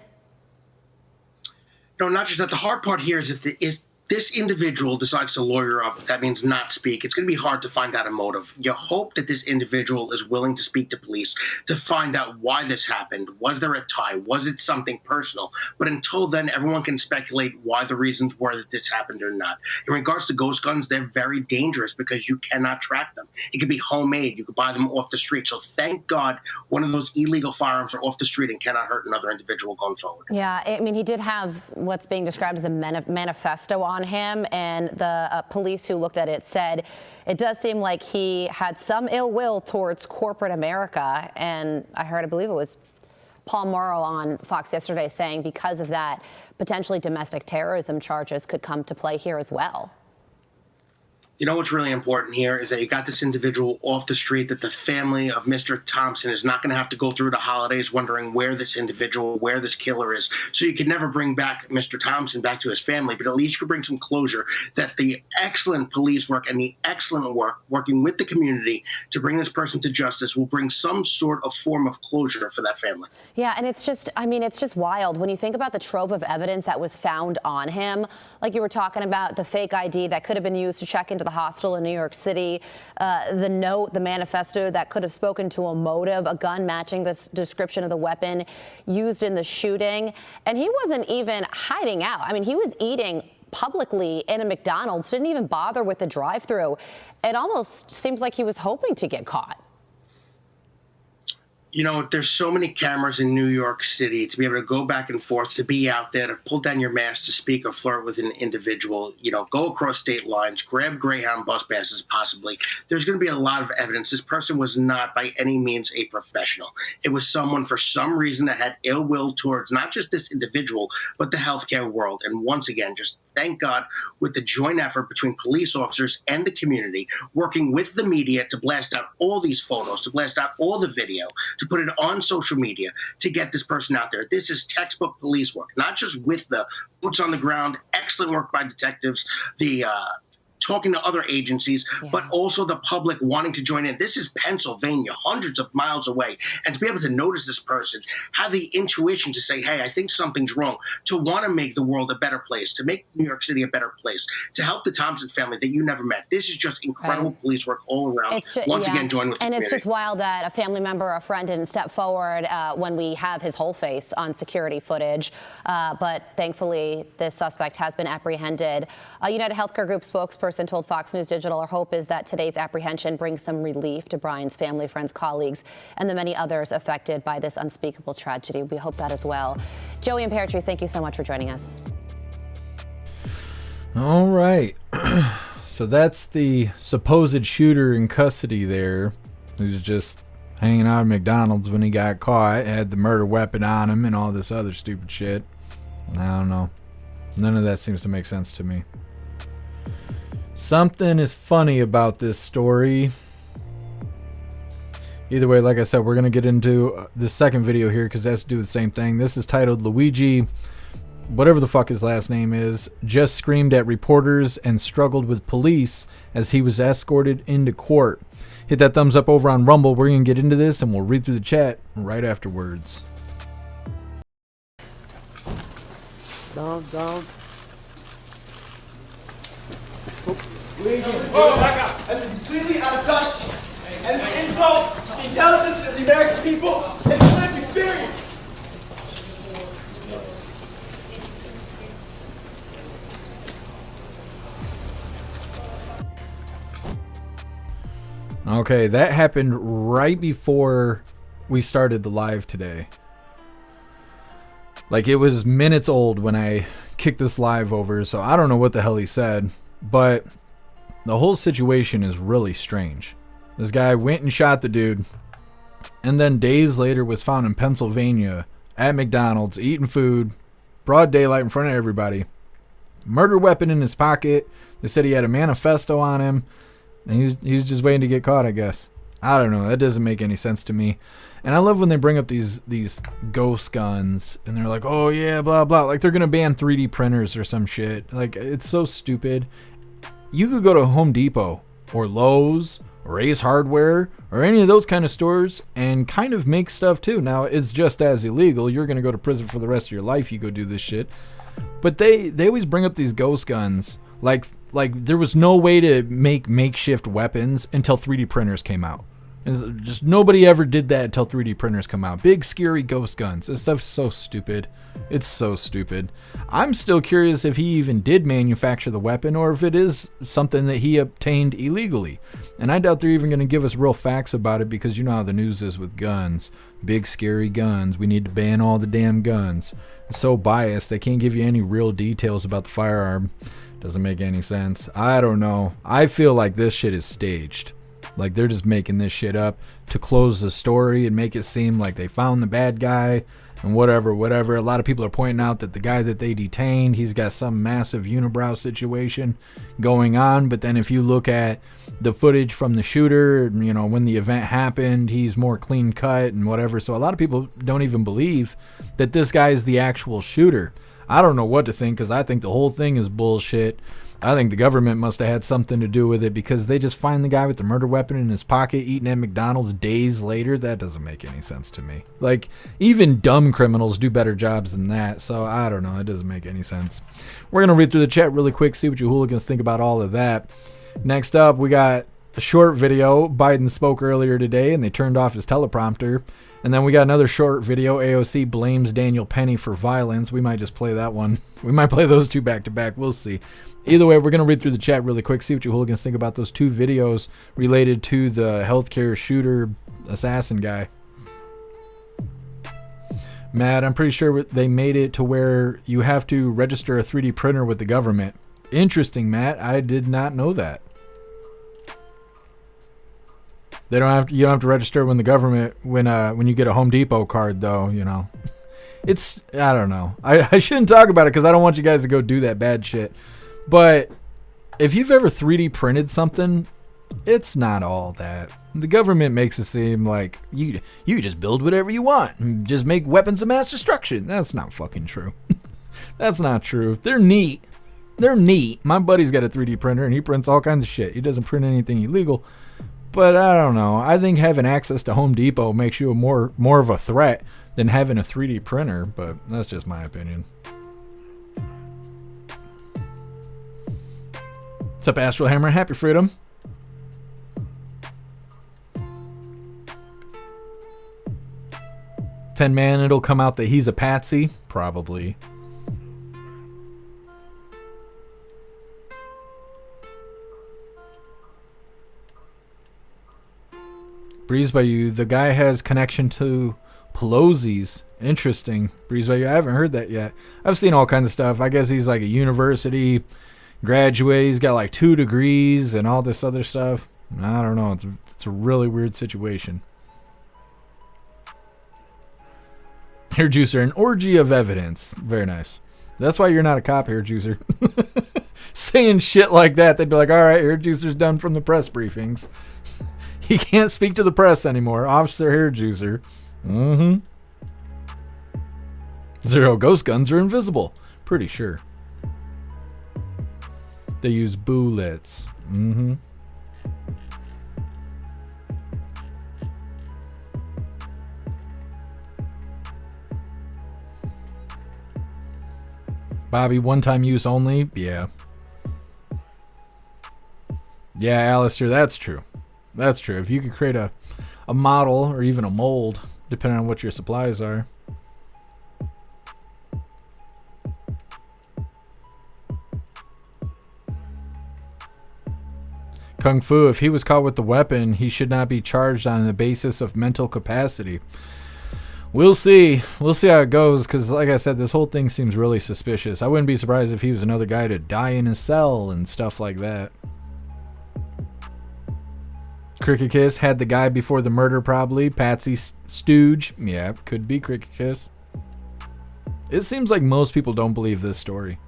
No, not just that. The hard part here is if this individual decides to lawyer up, that means not speak, it's going to be hard to find out a motive. You hope that this individual is willing to speak to police to find out why this happened. Was there a tie? Was it something personal? But until then, everyone can speculate why the reasons were that this happened or not. In regards to ghost guns, they're very dangerous because you cannot track them. It could be homemade. You could buy them off the street. So thank God one of those illegal firearms are off the street and cannot hurt another individual going forward. Yeah, I mean, he did have what's being described as a manifesto on him, and the police who looked at it said it does seem like he had some ill will towards corporate America. And I believe it was Paul Morrow on Fox yesterday saying because of that, potentially domestic terrorism charges could come to play here as well. You know what's really important here is that you got this individual off the street, that the family of Mr. Thompson is not going to have to go through the holidays wondering where this individual, where this killer is. So you could never bring back Mr. Thompson back to his family, but at least you could bring some closure that the excellent police work and the excellent work working with the community to bring this person to justice will bring some sort of form of closure for that family. Yeah, and it's just, I mean, it's just wild when you think about the trove of evidence that was found on him. Like you were talking about the fake ID that could have been used to check into the hospital in New York City, the note, the manifesto that could have spoken to a motive, a gun matching the description of the weapon used in the shooting. And he wasn't even hiding out. I mean, he was eating publicly in a McDonald's, didn't even bother with the drive-thru. It almost seems like he was hoping to get caught. You know, there's so many cameras in New York City to be able to go back and forth, to be out there, to pull down your mask, to speak or flirt with an individual, you know, go across state lines, grab Greyhound bus passes possibly. There's going to be a lot of evidence. This person was not by any means a professional. It was someone for some reason that had ill will towards not just this individual, but the healthcare world. And once again, just thank God with the joint effort between police officers and the community, working with the media to blast out all these photos, to blast out all the video, to put it on social media to get this person out there. This is textbook police work, not just with the boots on the ground, excellent work by detectives, the talking to other agencies, but also the public wanting to join in. This is Pennsylvania, hundreds of miles away. And to be able to notice this person, have the intuition to say, hey, I think something's wrong, to want to make the world a better place, to make New York City a better place, to help the Thompson family that you never met. This is just incredible police work all around. Once again, join with the community. It's just wild that a family member or a friend didn't step forward when we have his whole face on security footage. But thankfully, this suspect has been apprehended. A UnitedHealthcare Group spokesperson told Fox News Digital our hope is that today's apprehension brings some relief to Brian's family, friends, colleagues, and the many others affected by this unspeakable tragedy. We hope that as well. Joey and Peartree, thank you so much for joining us. All right. So that's the supposed shooter in custody there, who's just hanging out at McDonald's when he got caught, had the murder weapon on him and all this other stupid shit. I don't know. None of that seems to make sense to me. Something is funny about this story. Either way, like I said, we're going to get into the second video here because that's to do the same thing. This is titled Luigi, whatever the fuck his last name is, just screamed at reporters and struggled with police as he was escorted into court. Hit that thumbs up over on Rumble. We're going to get into this and we'll read through the chat right afterwards. Down. Oh my God! That's completely out of touch, and an insult to the intelligence of the American people and the lived experience. Okay, that happened right before we started the live today. Like, it was minutes old when I kicked this live over, so I don't know what the hell he said, but the whole situation is really strange. This guy went and shot the dude, and then days later was found in Pennsylvania at McDonald's eating food, broad daylight in front of everybody. Murder weapon in his pocket. They said he had a manifesto on him, and he was just waiting to get caught, I guess. I don't know. That doesn't make any sense to me. And I love when they bring up these ghost guns, and they're like, oh yeah, blah blah, like they're gonna ban 3D printers or some shit. Like, it's so stupid. You could go to Home Depot or Lowe's or Ace Hardware or any of those kind of stores and kind of make stuff too. Now, it's just as illegal. You're gonna go to prison for the rest of your life. You go do this shit. But they always bring up these ghost guns. Like there was no way to make makeshift weapons until 3D printers came out. It's just nobody ever did that until 3D printers come out. Big scary ghost guns. This stuff's so stupid. It's so stupid. I'm still curious if he even did manufacture the weapon or if it is something that he obtained illegally. And I doubt they're even going to give us real facts about it, because you know how the news is with guns. Big scary guns. We need to ban all the damn guns. It's so biased. They can't give you any real details about the firearm. Doesn't make any sense. I don't know. I feel like this shit is staged. Like, they're just making this shit up to close the story and make it seem like they found the bad guy and whatever. A lot of people are pointing out that the guy that they detained, he's got some massive unibrow situation going on. But then if you look at the footage from the shooter, you know, when the event happened, he's more clean cut and whatever. So a lot of people don't even believe that this guy is the actual shooter. I don't know what to think, because I think the whole thing is bullshit. I think the government must have had something to do with it, because they just find the guy with the murder weapon in his pocket eating at McDonald's days later. That doesn't make any sense to me. Like, even dumb criminals do better jobs than that. So I don't know. It doesn't make any sense. We're going to read through the chat really quick, see what you hooligans think about all of that. Next up, we got a short video. Biden spoke earlier today and they turned off his teleprompter. And then we got another short video. AOC blames Daniel Penny for violence. We might just play that one. We might play those two back to back. We'll see. Either way, we're going to read through the chat really quick, see what you hooligans think about those two videos related to the healthcare shooter assassin guy. Matt, I'm pretty sure they made it to where you have to register a 3D printer with the government. Interesting, Matt. I did not know that. You don't have to register when the government, when you get a Home Depot card, though, you know. It's, I don't know. I shouldn't talk about it because I don't want you guys to go do that bad shit. But if you've ever 3D printed something, it's not all that. The government makes it seem like you just build whatever you want and just make weapons of mass destruction. That's not fucking true. That's not true. They're neat. They're neat. My buddy's got a 3D printer and he prints all kinds of shit. He doesn't print anything illegal. But I don't know. I think having access to Home Depot makes you more of a threat than having a 3D printer. But that's just my opinion. What's up, Astral Hammer? Happy freedom. Man, it'll come out that he's a patsy. Probably. Breeze by you. The guy has connection to Pelosi's. Interesting. Breeze by you. I haven't heard that yet. I've seen all kinds of stuff. I guess he's like a university graduate. He's got like 2 degrees and all this other stuff. I don't know. It's a really weird situation. Hair Juicer, an orgy of evidence. Very nice. That's why you're not a cop, Hair Juicer. Saying shit like that, they'd be like, all right, Hair Juicer's done from the press briefings. He can't speak to the press anymore. Officer Hair Juicer. Zero ghost guns are invisible. Pretty sure. They use bullets. Bobby, one-time use only? Yeah. Yeah, Alistair, that's true. That's true. If you could create a model or even a mold, depending on what your supplies are. Kung Fu, if he was caught with the weapon, he should not be charged on the basis of mental capacity. We'll see. We'll see how it goes, because like I said, this whole thing seems really suspicious. I wouldn't be surprised if he was another guy to die in his cell and stuff like that. Cricket Kiss had the guy before the murder, probably. Patsy Stooge. Yeah, could be Cricket Kiss. It seems like most people don't believe this story.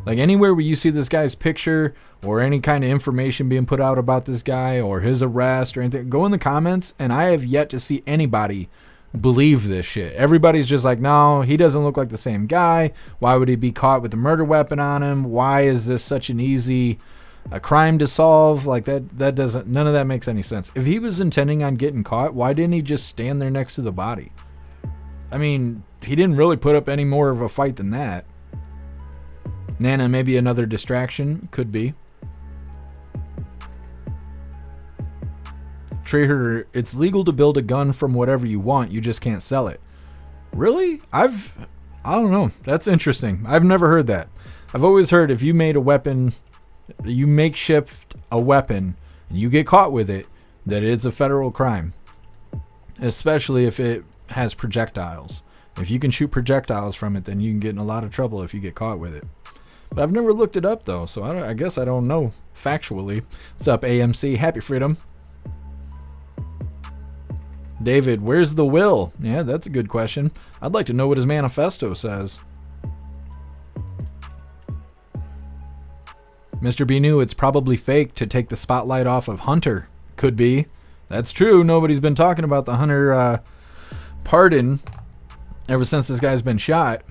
Like anywhere where you see this guy's picture or any kind of information being put out about this guy or his arrest or anything, go in the comments, and I have yet to see anybody believe this shit. Everybody's just like, no, he doesn't look like the same guy. Why would he be caught with a murder weapon on him? Why is this such an easy crime to solve? Like that doesn't, none of that makes any sense. If he was intending on getting caught, why didn't he just stand there next to the body? I mean, he didn't really put up any more of a fight than that. Nana, maybe another distraction. Could be. Trader, it's legal to build a gun from whatever you want. You just can't sell it. Really? I don't know. That's interesting. I've never heard that. I've always heard if you made a weapon, you makeshift a weapon, and you get caught with it, that it's a federal crime. Especially if it has projectiles. If you can shoot projectiles from it, then you can get in a lot of trouble if you get caught with it. But I've never looked it up, though, so I guess I don't know factually. What's up, AMC? Happy Freedom. David, where's the will? Yeah, that's a good question. I'd like to know what his manifesto says. Mr. B knew it's probably fake to take the spotlight off of Hunter. Could be. That's true. Nobody's been talking about the Hunter pardon ever since this guy's been shot.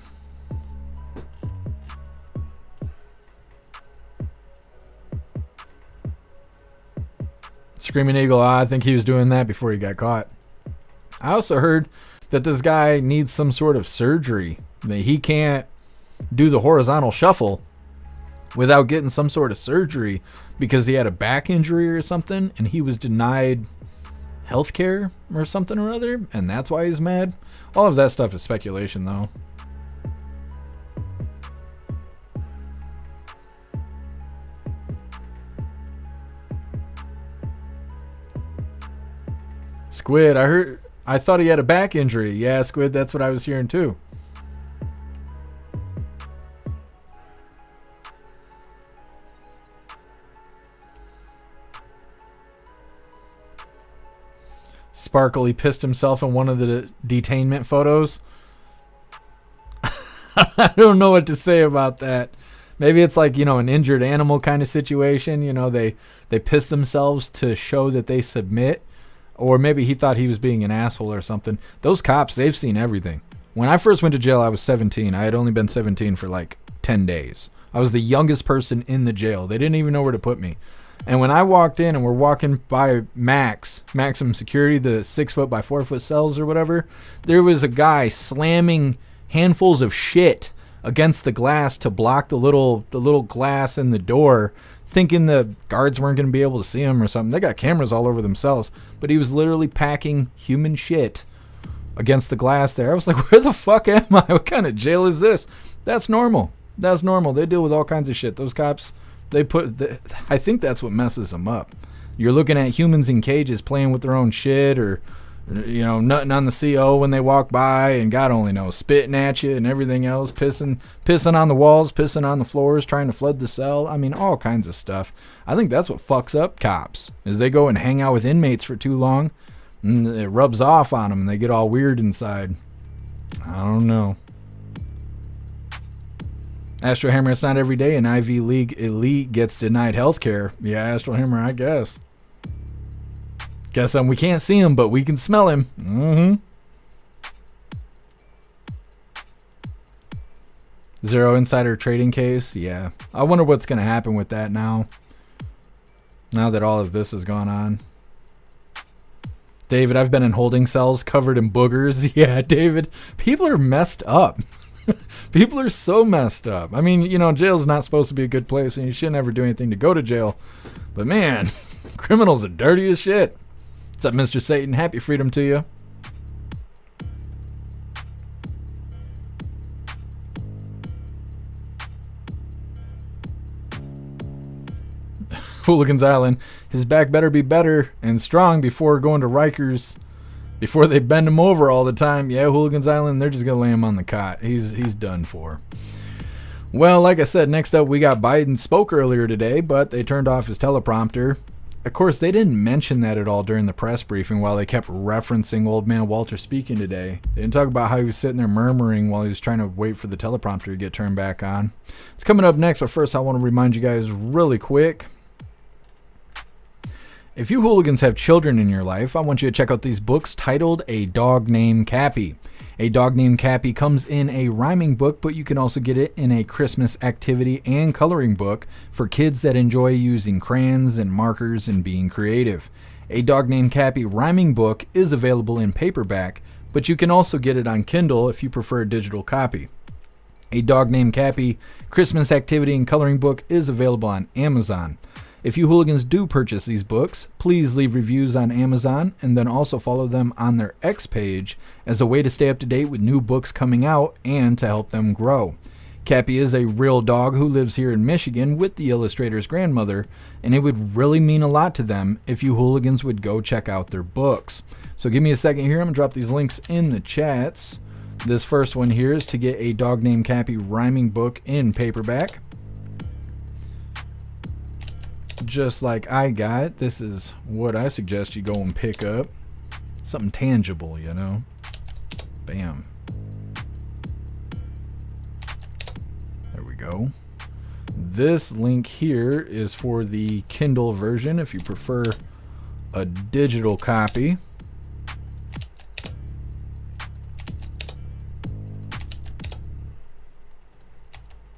Screaming Eagle, I think he was doing that before he got caught. I also heard that this guy needs some sort of surgery. That he can't do the horizontal shuffle without getting some sort of surgery because he had a back injury or something and he was denied healthcare or something or other, and that's why he's mad. All of that stuff is speculation, though. Squid, I thought he had a back injury. Yeah, Squid, that's what I was hearing too. Sparkle, he pissed himself in one of the detainment photos. I don't know what to say about that. Maybe it's like, an injured animal kind of situation. They piss themselves to show that they submit. Or maybe he thought he was being an asshole or something. Those cops, they've seen everything. When I first went to jail, I was 17. I had only been 17 for like 10 days. I was the youngest person in the jail. They didn't even know where to put me. And when I walked in and we're walking by maximum security, the 6 foot by 4 foot cells or whatever, there was a guy slamming handfuls of shit against the glass to block the little glass in the door, thinking the guards weren't going to be able to see him or something. They got cameras all over themselves, but he was literally packing human shit against the glass there. I was like, where the fuck am I? What kind of jail is this? That's normal. That's normal. They deal with all kinds of shit. Those cops, I think that's what messes them up. You're looking at humans in cages playing with their own shit or, nutting on the CO when they walk by and God only knows, spitting at you and everything else, pissing on the walls, pissing on the floors, trying to flood the cell. I mean, all kinds of stuff. I think that's what fucks up cops is they go and hang out with inmates for too long and it rubs off on them and they get all weird inside. I don't know. Astro Hammer, it's not every day an Ivy League elite gets denied health care. Yeah, Astro Hammer, I guess. Guess we can't see him, but we can smell him. Mm-hmm. Zero insider trading case. Yeah. I wonder what's going to happen with that now. Now that all of this has gone on. David, I've been in holding cells covered in boogers. Yeah, David. People are messed up. People are so messed up. I mean, jail's not supposed to be a good place, and you shouldn't ever do anything to go to jail. But man, criminals are dirty as shit. What's up, Mr. Satan? Happy freedom to you. Hooligans Island. His back better be better and strong before going to Rikers. Before they bend him over all the time. Yeah, Hooligans Island, they're just going to lay him on the cot. He's done for. Well, like I said, next up we got Biden spoke earlier today, but they turned off his teleprompter. Of course, they didn't mention that at all during the press briefing while they kept referencing Old Man Walter speaking today. They didn't talk about how he was sitting there murmuring while he was trying to wait for the teleprompter to get turned back on. It's coming up next, but first I want to remind you guys really quick. If you hooligans have children in your life, I want you to check out these books titled A Dog Named Cappy. A Dog Named Cappy comes in a rhyming book, but you can also get it in a Christmas activity and coloring book for kids that enjoy using crayons and markers and being creative. A Dog Named Cappy rhyming book is available in paperback, but you can also get it on Kindle if you prefer a digital copy. A Dog Named Cappy Christmas activity and coloring book is available on Amazon. If you hooligans do purchase these books, please leave reviews on Amazon and then also follow them on their X page as a way to stay up to date with new books coming out and to help them grow. Cappy is a real dog who lives here in Michigan with the illustrator's grandmother, and it would really mean a lot to them if you hooligans would go check out their books. So give me a second here. I'm going to drop these links in the chats. This first one here is to get A Dog Named Cappy rhyming book in paperback. Just like I got, this is what I suggest you go and pick up. Something tangible, Bam. There we go. This link here is for the Kindle version if you prefer a digital copy.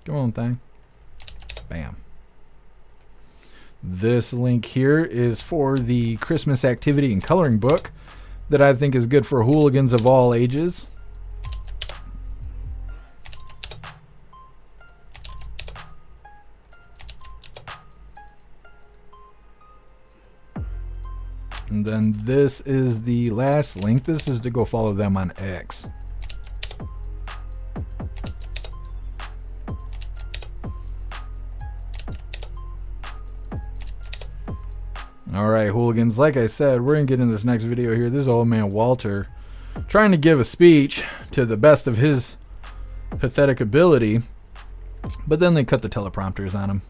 Come on, thing. Bam. This link here is for the Christmas activity and coloring book that I think is good for hooligans of all ages. And then this is the last link. This is to go follow them on X. Alright, hooligans, like I said, we're going to get into this next video here. This is Old Man Walter trying to give a speech to the best of his pathetic ability, but then they cut the teleprompters on him.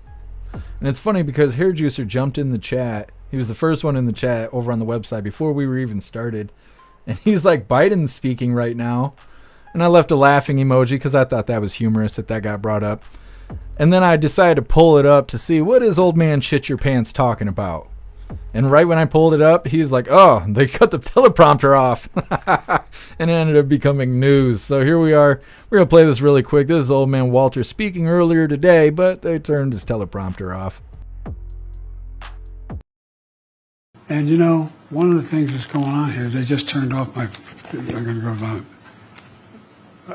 And it's funny because Hair Juicer jumped in the chat. He was the first one in the chat over on the website before we were even started. And he's like, Biden's speaking right now. And I left a laughing emoji because I thought that was humorous that got brought up. And then I decided to pull it up to see what is Old Man Shit Your Pants talking about. And right when I pulled it up, he was like, oh, they cut the teleprompter off. And it ended up becoming news. So here we are. We're going to play this really quick. This is Old Man Walter speaking earlier today, but they turned his teleprompter off. And one of the things that's going on here, they just turned off my, I'm going to go down.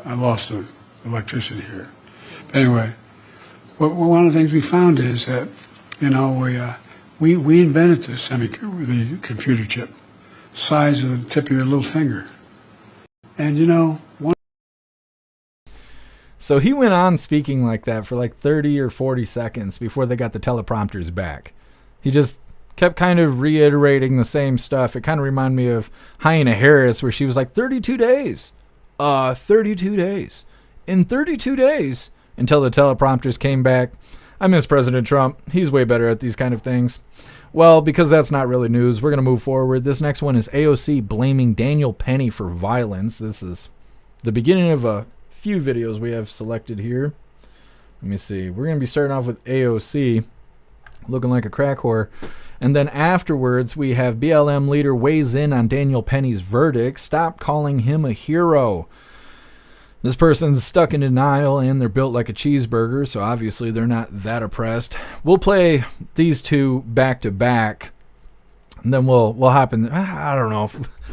I lost the electricity here. But anyway, one of the things we found is that, we invented the computer chip, size of the tip of your little finger. And So he went on speaking like that for like 30 or 40 seconds before they got the teleprompters back. He just kept kind of reiterating the same stuff. It kind of reminded me of Hyena Harris, where she was like, 32 days. 32 days. In 32 days. Until the teleprompters came back. I miss President Trump. He's way better at these kind of things. Well, because that's not really news, we're going to move forward. This next one is AOC blaming Daniel Penny for violence. This is the beginning of a few videos we have selected here. Let me see. We're going to be starting off with AOC looking like a crack whore. And then afterwards, we have BLM leader weighs in on Daniel Penny's verdict. Stop calling him a hero. This person's stuck in denial, and they're built like a cheeseburger, so obviously they're not that oppressed. We'll play these two back to back, and then we'll hop in. I don't know.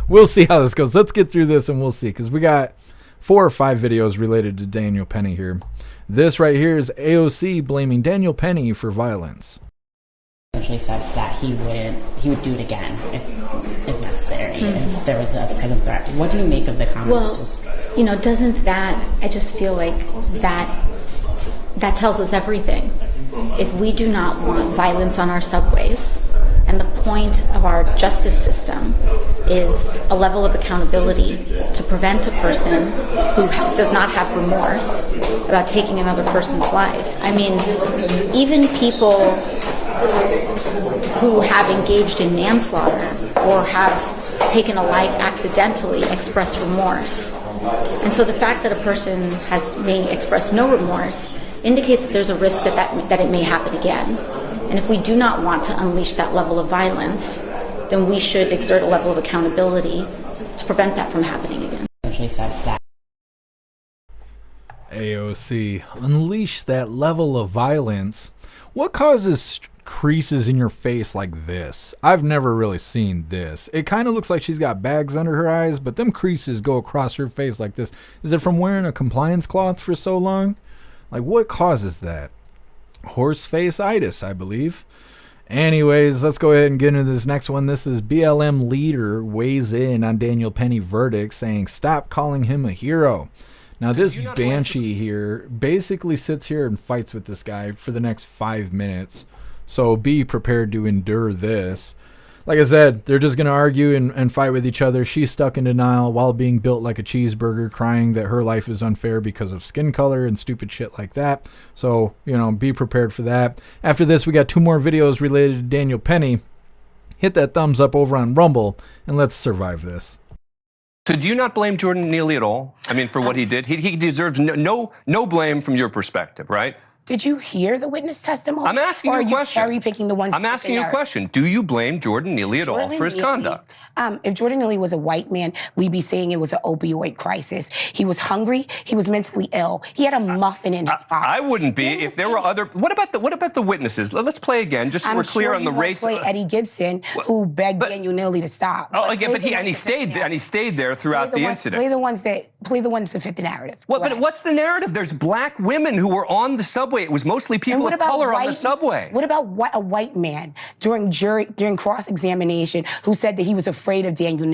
We'll see how this goes. Let's get through this, and we'll see, because we got 4 or 5 videos related to Daniel Penny here. This right here is AOC blaming Daniel Penny for violence. Essentially said that he would do it again if necessary, if there was a present threat. What do you make of the comments? Well, doesn't that, I just feel like that tells us everything. If we do not want violence on our subways, and the point of our justice system is a level of accountability to prevent a person who does not have remorse about taking another person's life. I mean, even people who have engaged in manslaughter or have taken a life accidentally express remorse. And so the fact that a person may express no remorse indicates that there's a risk that it may happen again. And if we do not want to unleash that level of violence, then we should exert a level of accountability to prevent that from happening again. AOC, unleash that level of violence. What causes creases in your face like this? I've never really seen this. It kind of looks like she's got bags under her eyes, but them creases go across her face like this. Is it from wearing a compliance cloth for so long? Like, what causes that? Horse face-itis, I believe. Anyways, let's go ahead and get into this next one. This is BLM leader weighs in on Daniel Penny verdict, saying stop calling him a hero. Now this banshee here basically sits here and fights with this guy for the next 5 minutes. So be prepared to endure this. Like I said, they're just going to argue and fight with each other. She's stuck in denial while being built like a cheeseburger, crying that her life is unfair because of skin color and stupid shit like that. So, be prepared for that. After this, we got 2 more videos related to Daniel Penny. Hit that thumbs up over on Rumble, and let's survive this. So do you not blame Jordan Neely at all? I mean, for what he did? He deserves no blame from your perspective, right? Did you hear the witness testimony? I'm asking you a question. Or are you cherry-picking the ones? I'm asking you a question. Do you blame Jordan Neely at all for his conduct? If Jordan Neely was a white man, we'd be saying it was an opioid crisis. He was hungry. He was mentally ill. He had a muffin in his pocket. I wouldn't be if there were other. What about the witnesses? Let's play again, just so we're clear on the race. I'm sure Eddie Gibson, who begged Daniel Neely to stop. Oh, again, but he stayed there throughout the incident. Play the ones that fit the narrative. But what's the narrative? There's black women who were on the subway. It was mostly people of color on the subway. What about a white man during cross-examination who said that he was afraid of Daniel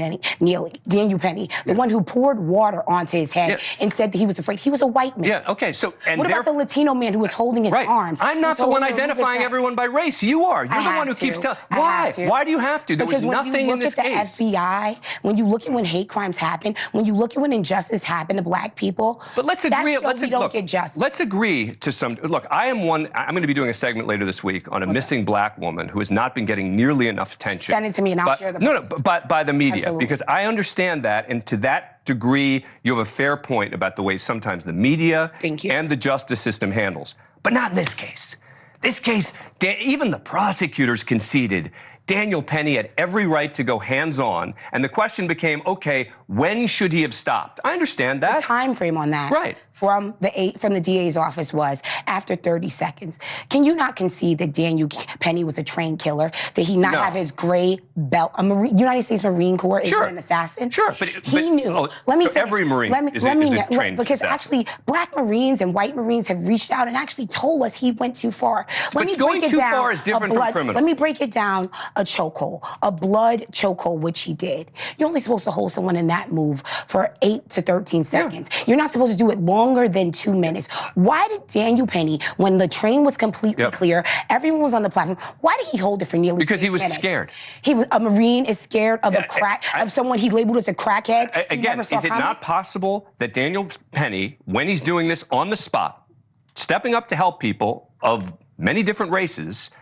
Penny, the one who poured water onto his head and said that he was afraid? He was a white man. Yeah, okay, so... What about the Latino man who was holding his arms? I'm not the one identifying everyone by race. You are. You're the one who keeps telling... Why? Why do you have to? There was nothing in this case. Because when you look at the FBI, when you look at when hate crimes happen, when you look at when injustice happen to black people, but let's agree. We don't get justice. Let's agree to some... Look, I'm going to be doing a segment later this week on a missing black woman who has not been getting nearly enough attention. Send it to me and I'll share the post. By the media. Absolutely. Because I understand that, and to that degree, you have a fair point about the way sometimes the media and the justice system handles. But not in this case. This case, even the prosecutors conceded Daniel Penny had every right to go hands-on, and the question became, okay, when should he have stopped? I understand that. The time frame on that from the DA's office was after 30 seconds. Can you not concede that Daniel Penny was a trained killer, that he not have his gray belt, United States Marine Corps isn't an assassin? Sure, but he knew. Every Marine is a trained because assassin. actually, black Marines and white Marines have reached out and actually told us he went too far. Going too far is different from criminal. Let me break it down. A chokehold, a blood chokehold, which he did. You're only supposed to hold someone in that move for 8 to 13 seconds. You're not supposed to do it longer than 2 minutes. Why did Daniel Penny, when the train was completely clear, everyone was on the platform, why did he hold it for nearly 6 minutes? Because he was scared. He was a Marine is scared of of someone he labeled as a crackhead. Again, is it not possible that Daniel Penny, when he's doing this on the spot, stepping up to help people of many different races,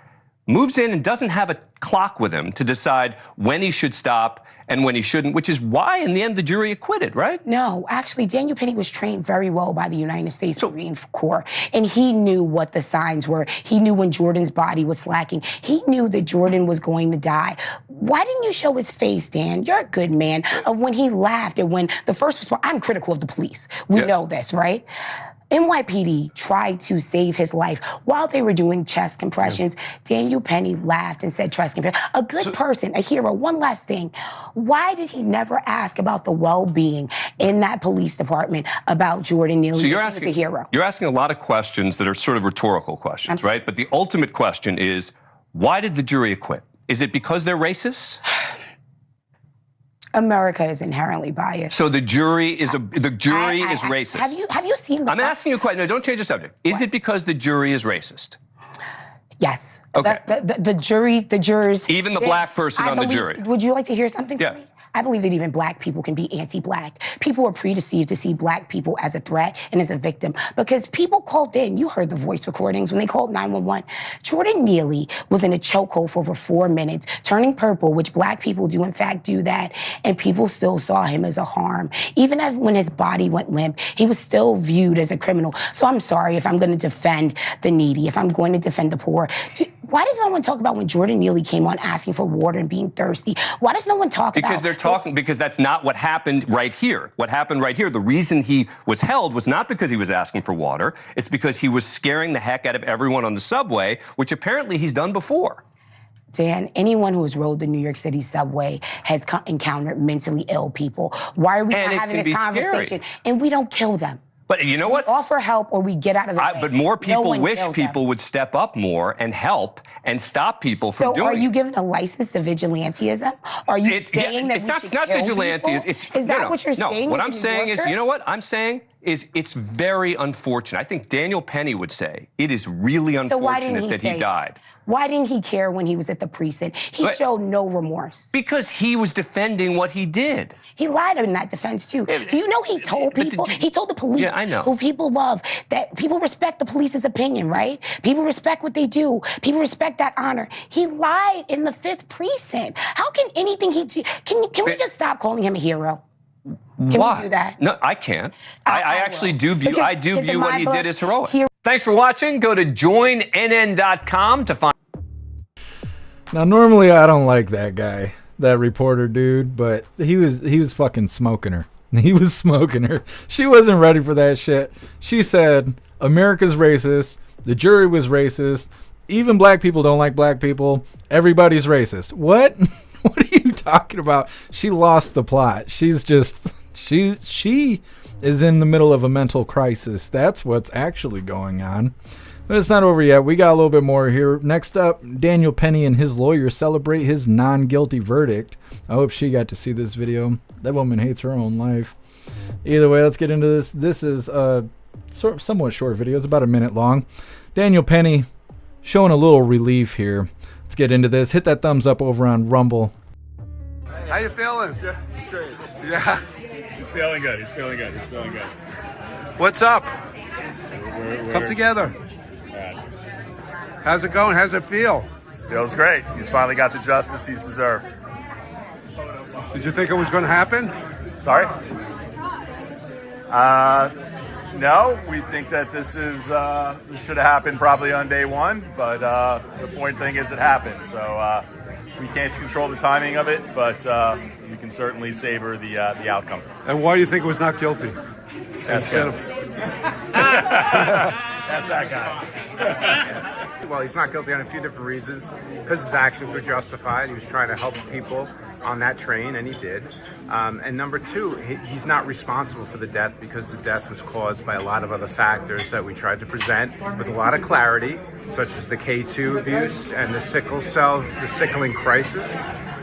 moves in and doesn't have a clock with him to decide when he should stop and when he shouldn't, which is why, in the end, the jury acquitted, right? No, actually, Daniel Penny was trained very well by the United States Marine Corps, and he knew what the signs were. He knew when Jordan's body was slacking. He knew that Jordan was going to die. Why didn't you show his face, Dan? You're a good man. Of when he laughed and when the first response, I'm critical of the police. We know this, right? NYPD tried to save his life while they were doing chest compressions. Daniel Penny laughed and said chest compressions. A good person, a hero. One last thing. Why did he never ask about the well-being in that police department about Jordan Neely? So he was a hero. You're asking a lot of questions that are sort of rhetorical questions, right? But the ultimate question is, why did the jury acquit? Is it because they're racists? America is inherently biased. So the jury is racist. Have you seen? I'm asking you a question. No, don't change the subject. Is it because the jury is racist? Yes. Okay. The jurors. Even the black person on the jury. Would you like to hear something from me? I believe that even black people can be anti-black. People are predeceived to see black people as a threat and as a victim because people called in. You heard the voice recordings when they called 911. Jordan Neely was in a chokehold for over 4 minutes, turning purple, which black people do in fact do that, and people still saw him as a harm. Even when his body went limp, he was still viewed as a criminal. So I'm sorry if I'm going to defend the needy, if I'm going to defend the poor. Why does no one talk about when Jordan Neely came on asking for water and being thirsty? Why does no one talk about... Because that's not what happened right here. What happened right here, the reason he was held was not because he was asking for water. It's because he was scaring the heck out of everyone on the subway, which apparently he's done before. Dan, anyone who has rode the New York City subway has encountered mentally ill people. Why are we not having this conversation? And we don't kill them. But you know what? We offer help or we get out of the way. But more people wish people would step up more and help and stop people from doing it. So are you giving a license to vigilantism? Are you saying that we should kill people? Is that what you're saying? No, what I'm saying is, you know what I'm saying is it's very unfortunate. I think Daniel Penny would say it is really unfortunate that he died. Why didn't he care when he was at the precinct? He showed no remorse. Because he was defending what he did. He lied in that defense, too. Do you know he told people, he told the police, who people love, that people respect the police's opinion, right? People respect what they do. People respect that honor. He lied in the 5th precinct. How can anything he do, can we just stop calling him a hero? Can we do that? No, I can't. I actually do view what he did as heroic. Thanks for watching. Go to joinnn.com to find. Now, normally I don't like that guy, that reporter dude, but he was fucking smoking her. He was smoking her. She wasn't ready for that shit. She said, America's racist. The jury was racist. Even black people don't like black people. Everybody's racist. What? What are you talking about? She lost the plot. She's just, she is in the middle of a mental crisis. That's what's actually going on. But it's not over yet. We got a little bit more here. Next up, Daniel Penny and his lawyer celebrate his non-guilty verdict. I hope she got to see this video. That woman hates her own life. Either way, let's get into this. This is a somewhat short video. It's about a minute long. Daniel Penny showing a little relief here. Let's get into this. Hit that thumbs up over on Rumble. How you feeling? Yeah, great. Yeah. He's feeling good. He's feeling good. He's feeling good. What's up? We're Come together. How's it going? How's it feel? Feels great. He's finally got the justice he's deserved. Did you think it was going to happen? Sorry? No, we think that this should have happened probably on day one, but the point thing is it happened. So we can't control the timing of it, but we can certainly savor the outcome. And why do you think it was not guilty? That's Instead That's that guy. Well, he's not guilty on a few different reasons. Because his actions were justified. He was trying to help people on that train, and he did. And number two, he's not responsible for the death because the death was caused by a lot of other factors that we tried to present with a lot of clarity, such as the K2 abuse and the sickling crisis,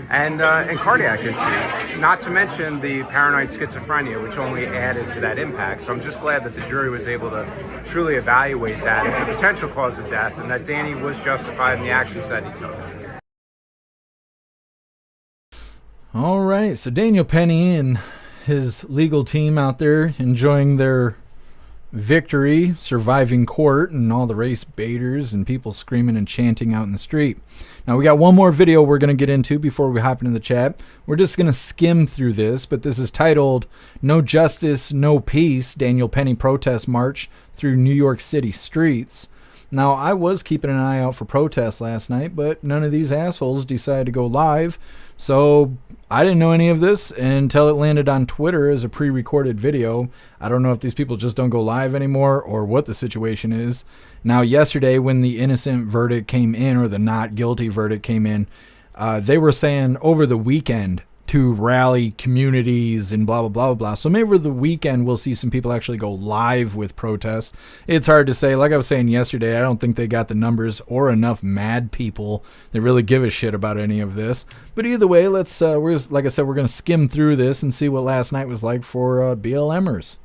and cardiac issues. Not to mention the paranoid schizophrenia, which only added to that impact. So I'm just glad that the jury was able to truly evaluate that as a potential cause of death, and that Danny was justified in the actions that he took. All right, so Daniel Penny and his legal team out there enjoying their victory, surviving court, and all the race baiters and people screaming and chanting out in the street. Now, we got one more video we're going to get into before we hop into the chat. We're just going to skim through this, but this is titled, No Justice, No Peace, Daniel Penny Protest March Through New York City Streets. Now, I was keeping an eye out for protests last night, but none of these assholes decided to go live. So I didn't know any of this until it landed on Twitter as a pre-recorded video. I don't know if these people just don't go live anymore or what the situation is. Now, yesterday when the innocent verdict came in, or the not guilty verdict came in, they were saying over the weekend to rally communities and blah, blah, blah, blah. So maybe over the weekend we'll see some people actually go live with protests. It's hard to say. Like I was saying yesterday, I don't think they got the numbers or enough mad people that really give a shit about any of this. But either way, let's, like I said, we're going to skim through this and see what last night was like for BLMers.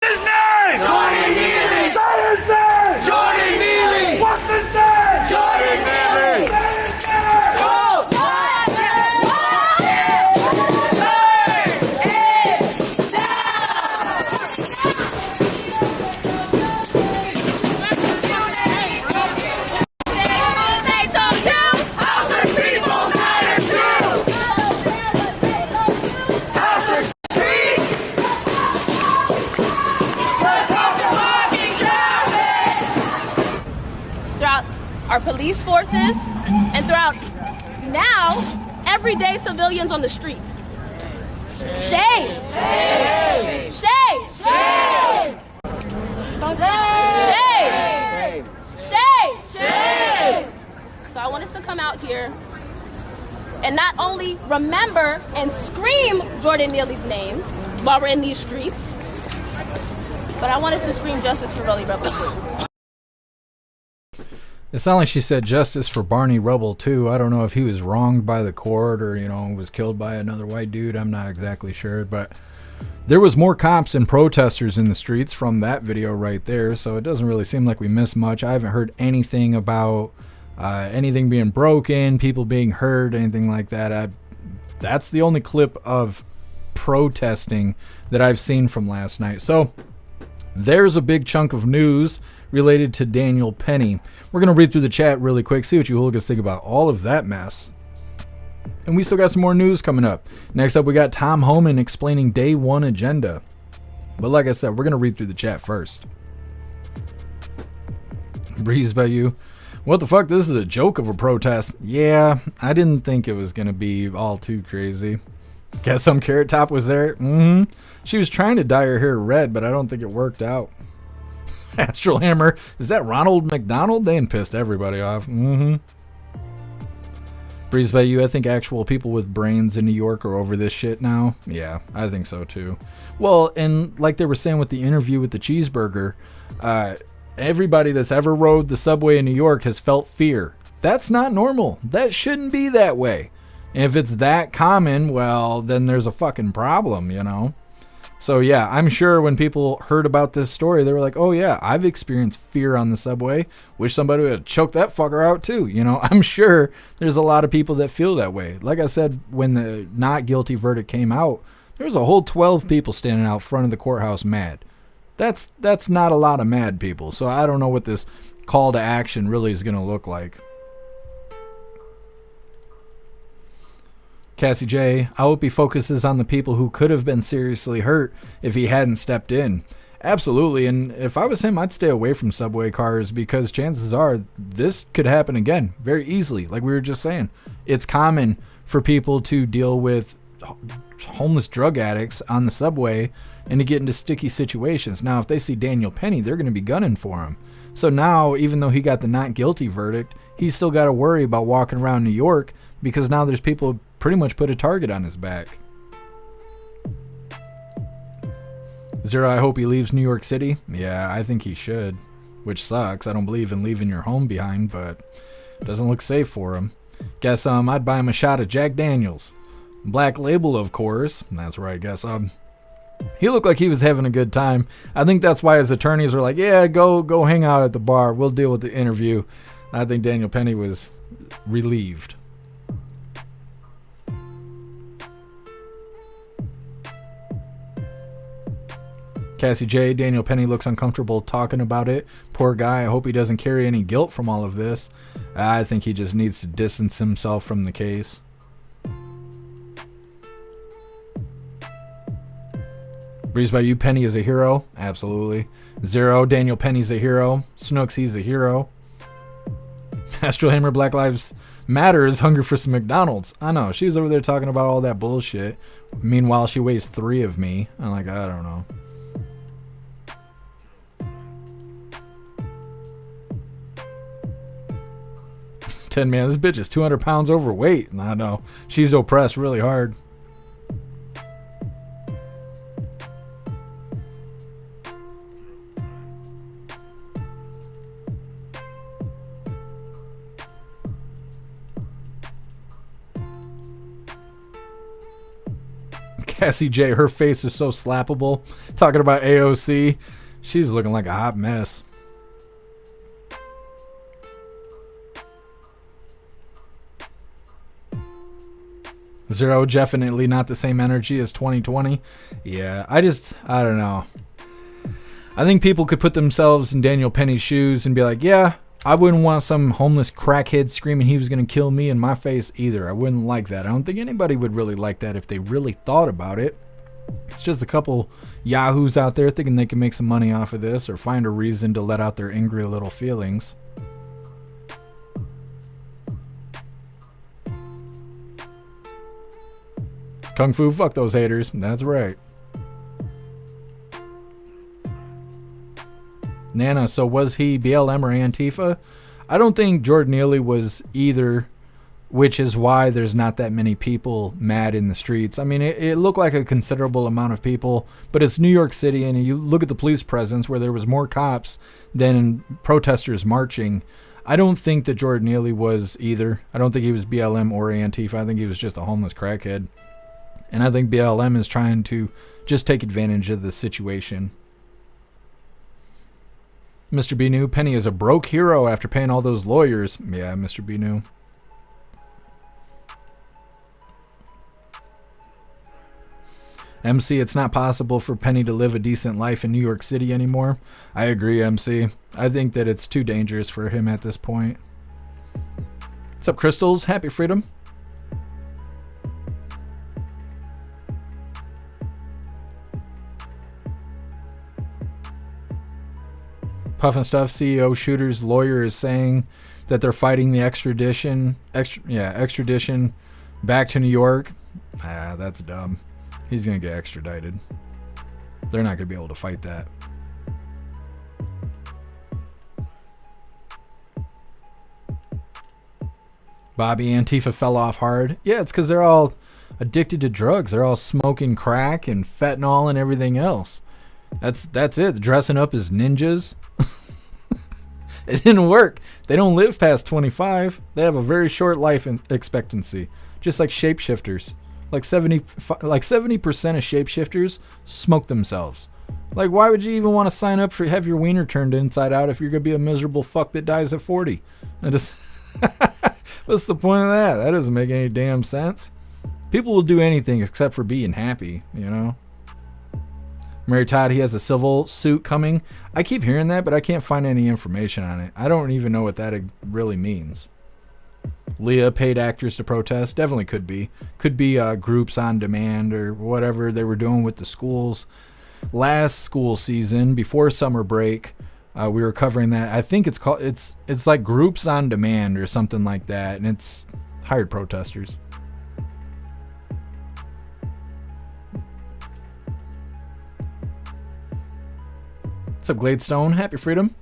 His name! Jordan Neely! Say his name! Jordan Neely! What's his name? Jordan Neely! Say his name! Go! Our police forces, and throughout now, everyday civilians on the streets. Shame! Shame! Shame! Shame! Shame! Shame! Shame! So I want us to come out here and not only remember and scream Jordan Neely's name while we're in these streets, but I want us to scream justice for Barney Rubble too. It sounded like she said justice for Barney Rubble too. I don't know if he was wronged by the court or, was killed by another white dude. I'm not exactly sure, but there was more cops and protesters in the streets from that video right there, so it doesn't really seem like we missed much. I haven't heard anything about anything being broken, people being hurt, anything like that. That's the only clip of protesting that I've seen from last night. So there's a big chunk of news related to Daniel Penny. We're going to read through the chat really quick, see what you hooligans think about all of that mess. And we still got some more news coming up. Next up, we got Tom Homan explaining day one agenda. But like I said, we're going to read through the chat first. Breeze by you. What the fuck? This is a joke of a protest. Yeah, I didn't think it was going to be all too crazy. Guess some Carrot Top was there. She was trying to dye her hair red, but I don't think it worked out. Astral Hammer. Is that Ronald McDonald? They pissed everybody off. Breeze by you. I think actual people with brains in New York are over this shit now. Yeah, I think so too. Well, and like they were saying with the interview with the cheeseburger, everybody that's ever rode the subway in New York has felt fear. That's not normal. That shouldn't be that way. And if it's that common, well, then there's a fucking problem, So yeah, I'm sure when people heard about this story, they were like, oh yeah, I've experienced fear on the subway. Wish somebody would have choked that fucker out too. I'm sure there's a lot of people that feel that way. Like I said, when the not guilty verdict came out, there was a whole 12 people standing out front of the courthouse mad. That's not a lot of mad people. So I don't know what this call to action really is going to look like. Cassie J, I hope he focuses on the people who could have been seriously hurt if he hadn't stepped in. Absolutely, and if I was him, I'd stay away from subway cars because chances are this could happen again very easily. Like we were just saying, it's common for people to deal with homeless drug addicts on the subway and to get into sticky situations. Now, if they see Daniel Penny, they're going to be gunning for him. So now, even though he got the not guilty verdict, he's still got to worry about walking around New York because now there's people pretty much put a target on his back. Zero, I hope he leaves New York City. Yeah, I think he should, which sucks. I don't believe in leaving your home behind, but it doesn't look safe for him. Guess I'd buy him a shot of Jack Daniels. Black Label, of course. That's right, guess he looked like he was having a good time. I think that's why his attorneys were like, yeah, go hang out at the bar. We'll deal with the interview. I think Daniel Penny was relieved. Cassie J, Daniel Penny looks uncomfortable talking about it. Poor guy. I hope he doesn't carry any guilt from all of this. I think he just needs to distance himself from the case. Breeze by you, Penny is a hero. Absolutely. Zero, Daniel Penny's a hero. Snooks, he's a hero. Astro Hammer, Black Lives Matter is hungry for some McDonald's. I know, she's over there talking about all that bullshit. Meanwhile, she weighs 3 of me. I'm like, I don't know. Man, this bitch is 200 pounds overweight. I know. She's oppressed really hard. Cassie J, her face is so slappable. Talking about AOC, she's looking like a hot mess. Zero, definitely not the same energy as 2020. Yeah, I don't know. I think people could put themselves in Daniel Penny's shoes and be like, yeah, I wouldn't want some homeless crackhead screaming he was going to kill me in my face either. I wouldn't like that. I don't think anybody would really like that if they really thought about it. It's just a couple yahoos out there thinking they can make some money off of this or find a reason to let out their angry little feelings. Kung Fu, fuck those haters. That's right. Nana, so was he BLM or Antifa? I don't think Jordan Neely was either, which is why there's not that many people mad in the streets. I mean, it looked like a considerable amount of people, but it's New York City, and you look at the police presence where there was more cops than protesters marching. I don't think that Jordan Neely was either. I don't think he was BLM or Antifa. I think he was just a homeless crackhead. And I think BLM is trying to just take advantage of the situation. Mr. Binu, Penny is a broke hero after paying all those lawyers. Yeah, Mr. Binu. MC, it's not possible for Penny to live a decent life in New York City anymore. I agree, MC. I think that it's too dangerous for him at this point. What's up, Crystals? Happy Freedom. Puff and Stuff CEO Shooter's lawyer is saying that they're fighting the extradition back to New York. That's dumb. He's going to get extradited. They're not going to be able to fight that. Bobby, Antifa fell off hard. Yeah, it's because they're all addicted to drugs. They're all smoking crack and fentanyl and everything else. That's it. Dressing up as ninjas. It didn't work. They don't live past 25. They have a very short life expectancy, just like shapeshifters. Like 70% of shapeshifters smoke themselves. Like, why would you even want to sign up for have your wiener turned inside out if you're gonna be a miserable fuck that dies at 40? What's the point of that? That doesn't make any damn sense. People will do anything except for being happy, you know. Mary Todd, he has a civil suit coming. I keep hearing that, but I can't find any information on it. I don't even know what that really means. Leah, paid actors to protest. Definitely could be. Could be groups on demand or whatever they were doing with the schools. Last school season, before summer break, we were covering that. I think it's called, it's like groups on demand or something like that. And it's hired protesters. What's up, Gladestone? Happy Freedom.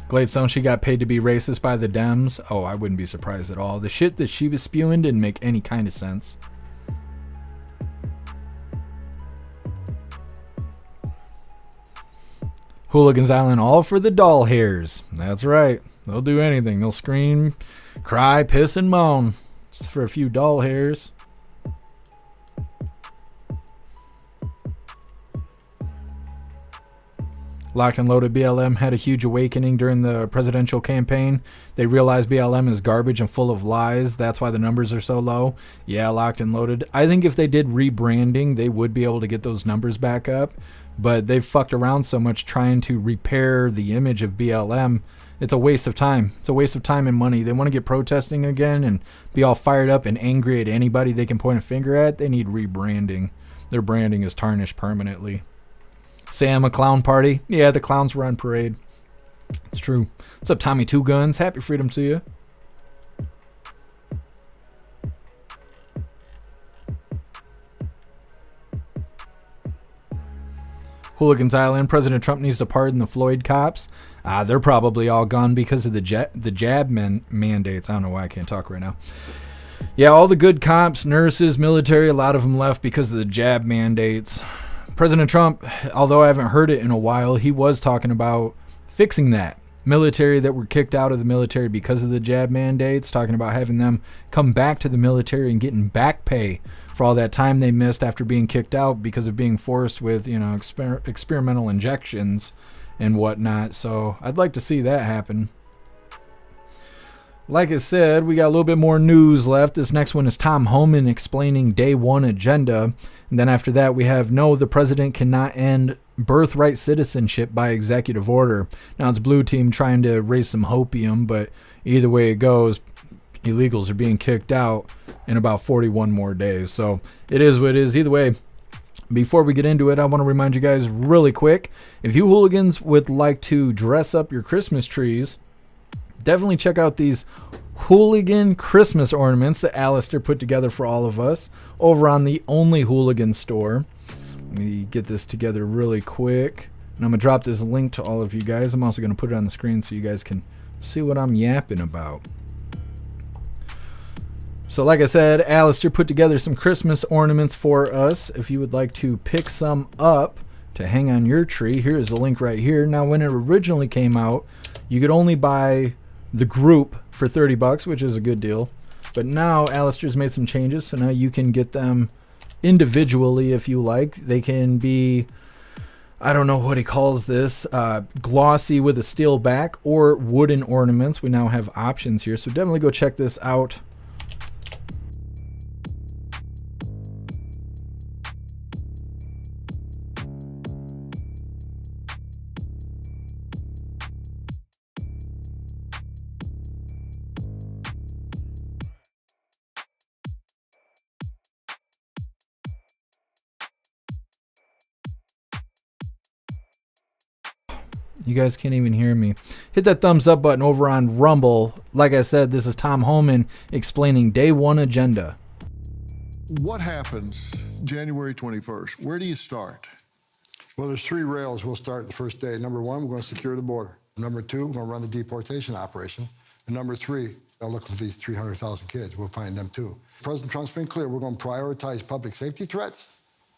Gladestone, she got paid to be racist by the Dems. Oh, I wouldn't be surprised at all. The shit that she was spewing didn't make any kind of sense. Hooligans Island, all for the doll hairs. That's right. They'll do anything. They'll scream, cry, piss, and moan. Just for a few doll hairs. Locked and Loaded BLM had a huge awakening during the presidential campaign. They realized BLM is garbage and full of lies. That's why the numbers are so low. Yeah, Locked and Loaded. I think if they did rebranding, they would be able to get those numbers back up. But they've fucked around so much trying to repair the image of BLM. It's a waste of time. It's a waste of time and money. They want to get protesting again and be all fired up and angry at anybody they can point a finger at. They need rebranding. Their branding is tarnished permanently. Say I'm a clown party. Yeah, the clowns were on parade. It's true. What's up, Tommy Two Guns? Happy freedom to you. Hooligans Island. President Trump needs to pardon the Floyd cops. They're probably all gone because of the jab mandates. I don't know why I can't talk right now. Yeah, all the good cops, nurses, military, a lot of them left because of the jab mandates. President Trump, although I haven't heard it in a while, he was talking about fixing that. Military that were kicked out of the military because of the jab mandates, talking about having them come back to the military and getting back pay for all that time they missed after being kicked out because of being forced with, experimental injections and whatnot. So I'd like to see that happen. Like I said, we got a little bit more news left. This next one is Tom Homan explaining day one agenda. And then after that, we have no, the president cannot end birthright citizenship by executive order. Now it's Blue Team trying to raise some hopium, but either way it goes, illegals are being kicked out in about 41 more days. So it is what it is. Either way, before we get into it, I want to remind you guys really quick, if you hooligans would like to dress up your Christmas trees, definitely check out these hooligan Christmas ornaments that Alistair put together for all of us over on the Only Hooligan store. Let me get this together really quick. And I'm going to drop this link to all of you guys. I'm also going to put it on the screen so you guys can see what I'm yapping about. So like I said, Alistair put together some Christmas ornaments for us. If you would like to pick some up to hang on your tree, here is the link right here. Now, when it originally came out, you could only buy the group for $30, which is a good deal. But now Alistair's made some changes, so now you can get them individually if you like. They can be, I don't know what he calls this, glossy with a steel back or wooden ornaments. We now have options here, so definitely go check this out. You guys can't even hear me. Hit that thumbs up button over on Rumble. Like I said, this is Tom Homan explaining day one agenda. What happens January 21st? Where do you start? Well, there's three rails we'll start the first day. Number one, we're going to secure the border. Number two, we're going to run the deportation operation. And number three, I'll look for these 300,000 kids. We'll find them too. President Trump's been clear. We're going to prioritize public safety threats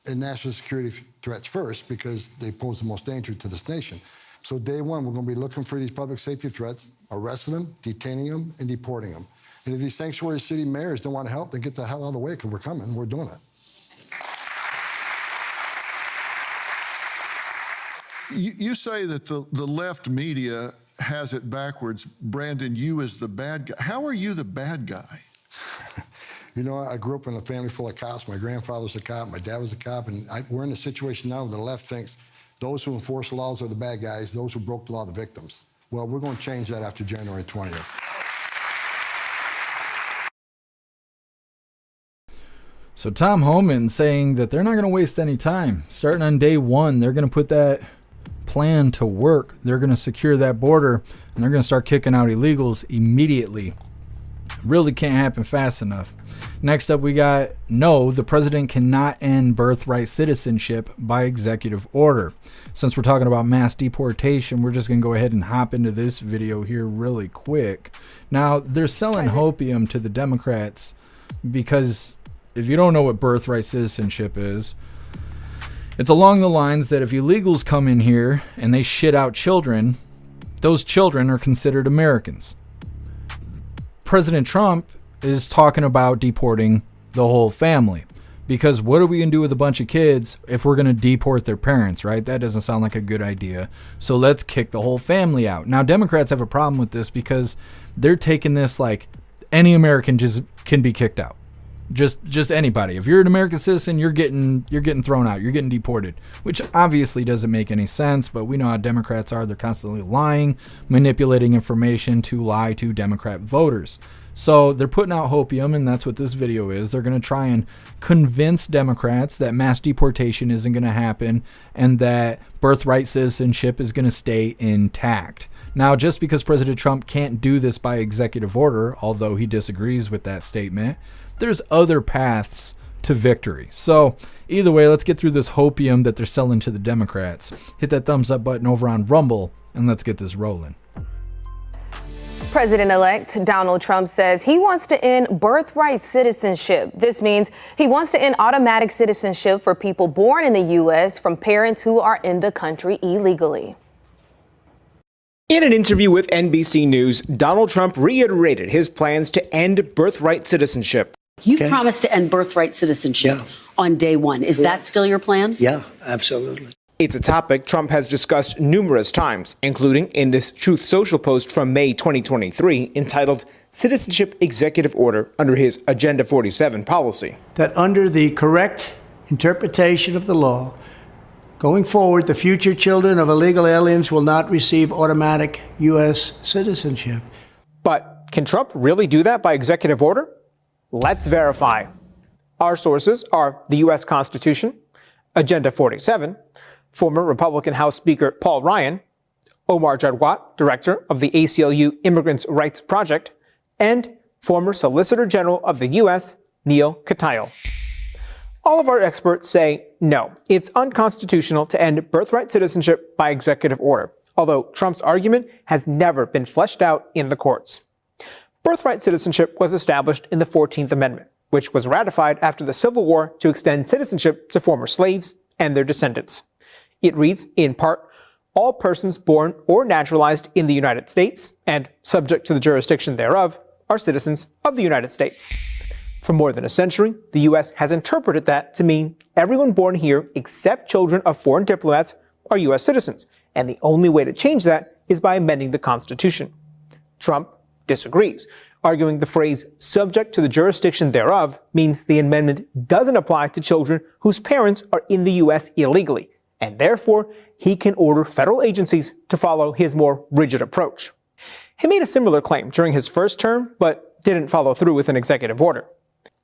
and national security threats first because they pose the most danger to this nation. So day one, we're going to be looking for these public safety threats, arresting them, detaining them, and deporting them. And if these sanctuary city mayors don't want to help, then get the hell out of the way because we're coming. We're doing it. You say that the left media has it backwards. Brandon, you as the bad guy. How are you the bad guy? You know, I grew up in a family full of cops. My grandfather's a cop. My dad was a cop. And we're in a situation now where the left thinks those who enforce laws are the bad guys. Those who broke the law are the victims. Well, we're going to change that after January 20th. So Tom Homan saying that they're not going to waste any time. Starting on day one, they're going to put that plan to work. They're going to secure that border, and they're going to start kicking out illegals immediately. Really can't happen fast enough. Next up, we got no, the president cannot end birthright citizenship by executive order. Since we're talking about mass deportation, we're just going to go ahead and hop into this video here really quick. Now, they're selling hopium to the Democrats because if you don't know what birthright citizenship is, it's along the lines that if illegals come in here and they shit out children, those children are considered Americans. President Trump is talking about deporting the whole family because what are we going to do with a bunch of kids if we're going to deport their parents, right? That doesn't sound like a good idea. So let's kick the whole family out. Now, Democrats have a problem with this because they're taking this like any American just can be kicked out. Just anybody. If you're an American citizen, you're getting thrown out. You're getting deported, which obviously doesn't make any sense, but we know how Democrats are. They're constantly lying, manipulating information to lie to Democrat voters. So they're putting out hopium, and that's what this video is. They're going to try and convince Democrats that mass deportation isn't going to happen and that birthright citizenship is going to stay intact. Now, just because President Trump can't do this by executive order, although he disagrees with that statement, there's other paths to victory. So either way, let's get through this hopium that they're selling to the Democrats. Hit that thumbs up button over on Rumble, and let's get this rolling. President-elect Donald Trump says he wants to end birthright citizenship. This means he wants to end automatic citizenship for people born in the U.S. from parents who are in the country illegally. In an interview with NBC News, Donald Trump reiterated his plans to end birthright citizenship. You've promised to end birthright citizenship on day one. Is that still your plan? Yeah, absolutely. It's a topic Trump has discussed numerous times, including in this Truth Social post from May 2023 entitled Citizenship Executive Order under his Agenda 47 policy. That under the correct interpretation of the law, going forward, the future children of illegal aliens will not receive automatic U.S. citizenship. But can Trump really do that by executive order? Let's verify. Our sources are the U.S. Constitution, Agenda 47, former Republican House Speaker Paul Ryan, Omar Jadwat, director of the ACLU Immigrants' Rights Project, and former Solicitor General of the U.S., Neil Katyal. All of our experts say no, it's unconstitutional to end birthright citizenship by executive order, although Trump's argument has never been fleshed out in the courts. Birthright citizenship was established in the 14th Amendment, which was ratified after the Civil War to extend citizenship to former slaves and their descendants. It reads, in part, all persons born or naturalized in the United States and subject to the jurisdiction thereof are citizens of the United States. For more than a century, the U.S. has interpreted that to mean everyone born here except children of foreign diplomats are U.S. citizens, and the only way to change that is by amending the Constitution. Trump disagrees, arguing the phrase subject to the jurisdiction thereof means the amendment doesn't apply to children whose parents are in the U.S. illegally, and therefore he can order federal agencies to follow his more rigid approach. He made a similar claim during his first term, but didn't follow through with an executive order.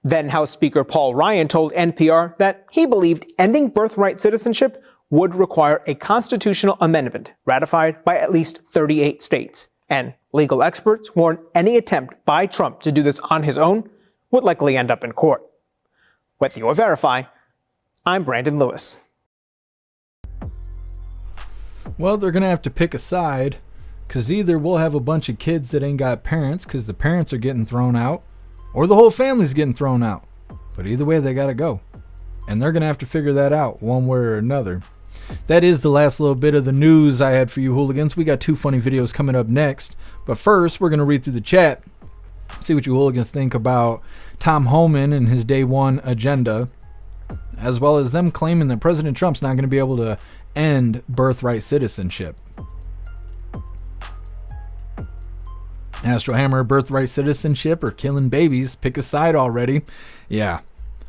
Then House Speaker Paul Ryan told NPR that he believed ending birthright citizenship would require a constitutional amendment ratified by at least 38 states. And legal experts warn any attempt by Trump to do this on his own would likely end up in court. With your Verify, I'm Brandon Lewis. Well, they're going to have to pick a side, because either we'll have a bunch of kids that ain't got parents because the parents are getting thrown out, or the whole family's getting thrown out. But either way, they got to go. And they're going to have to figure that out one way or another. That is the last little bit of the news I had for you hooligans. We got 2 funny videos coming up next. But first, we're going to read through the chat, see what you hooligans think about Tom Homan and his day one agenda, as well as them claiming that President Trump's not going to be able to end birthright citizenship. Astro Hammer, birthright citizenship or killing babies? Pick a side already. Yeah.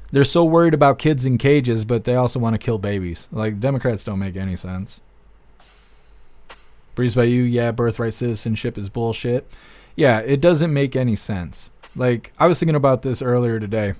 They're so worried about kids in cages, but they also want to kill babies. Like, Democrats don't make any sense. Breeze by you, yeah, birthright citizenship is bullshit. Yeah, it doesn't make any sense. Like, I was thinking about this earlier today.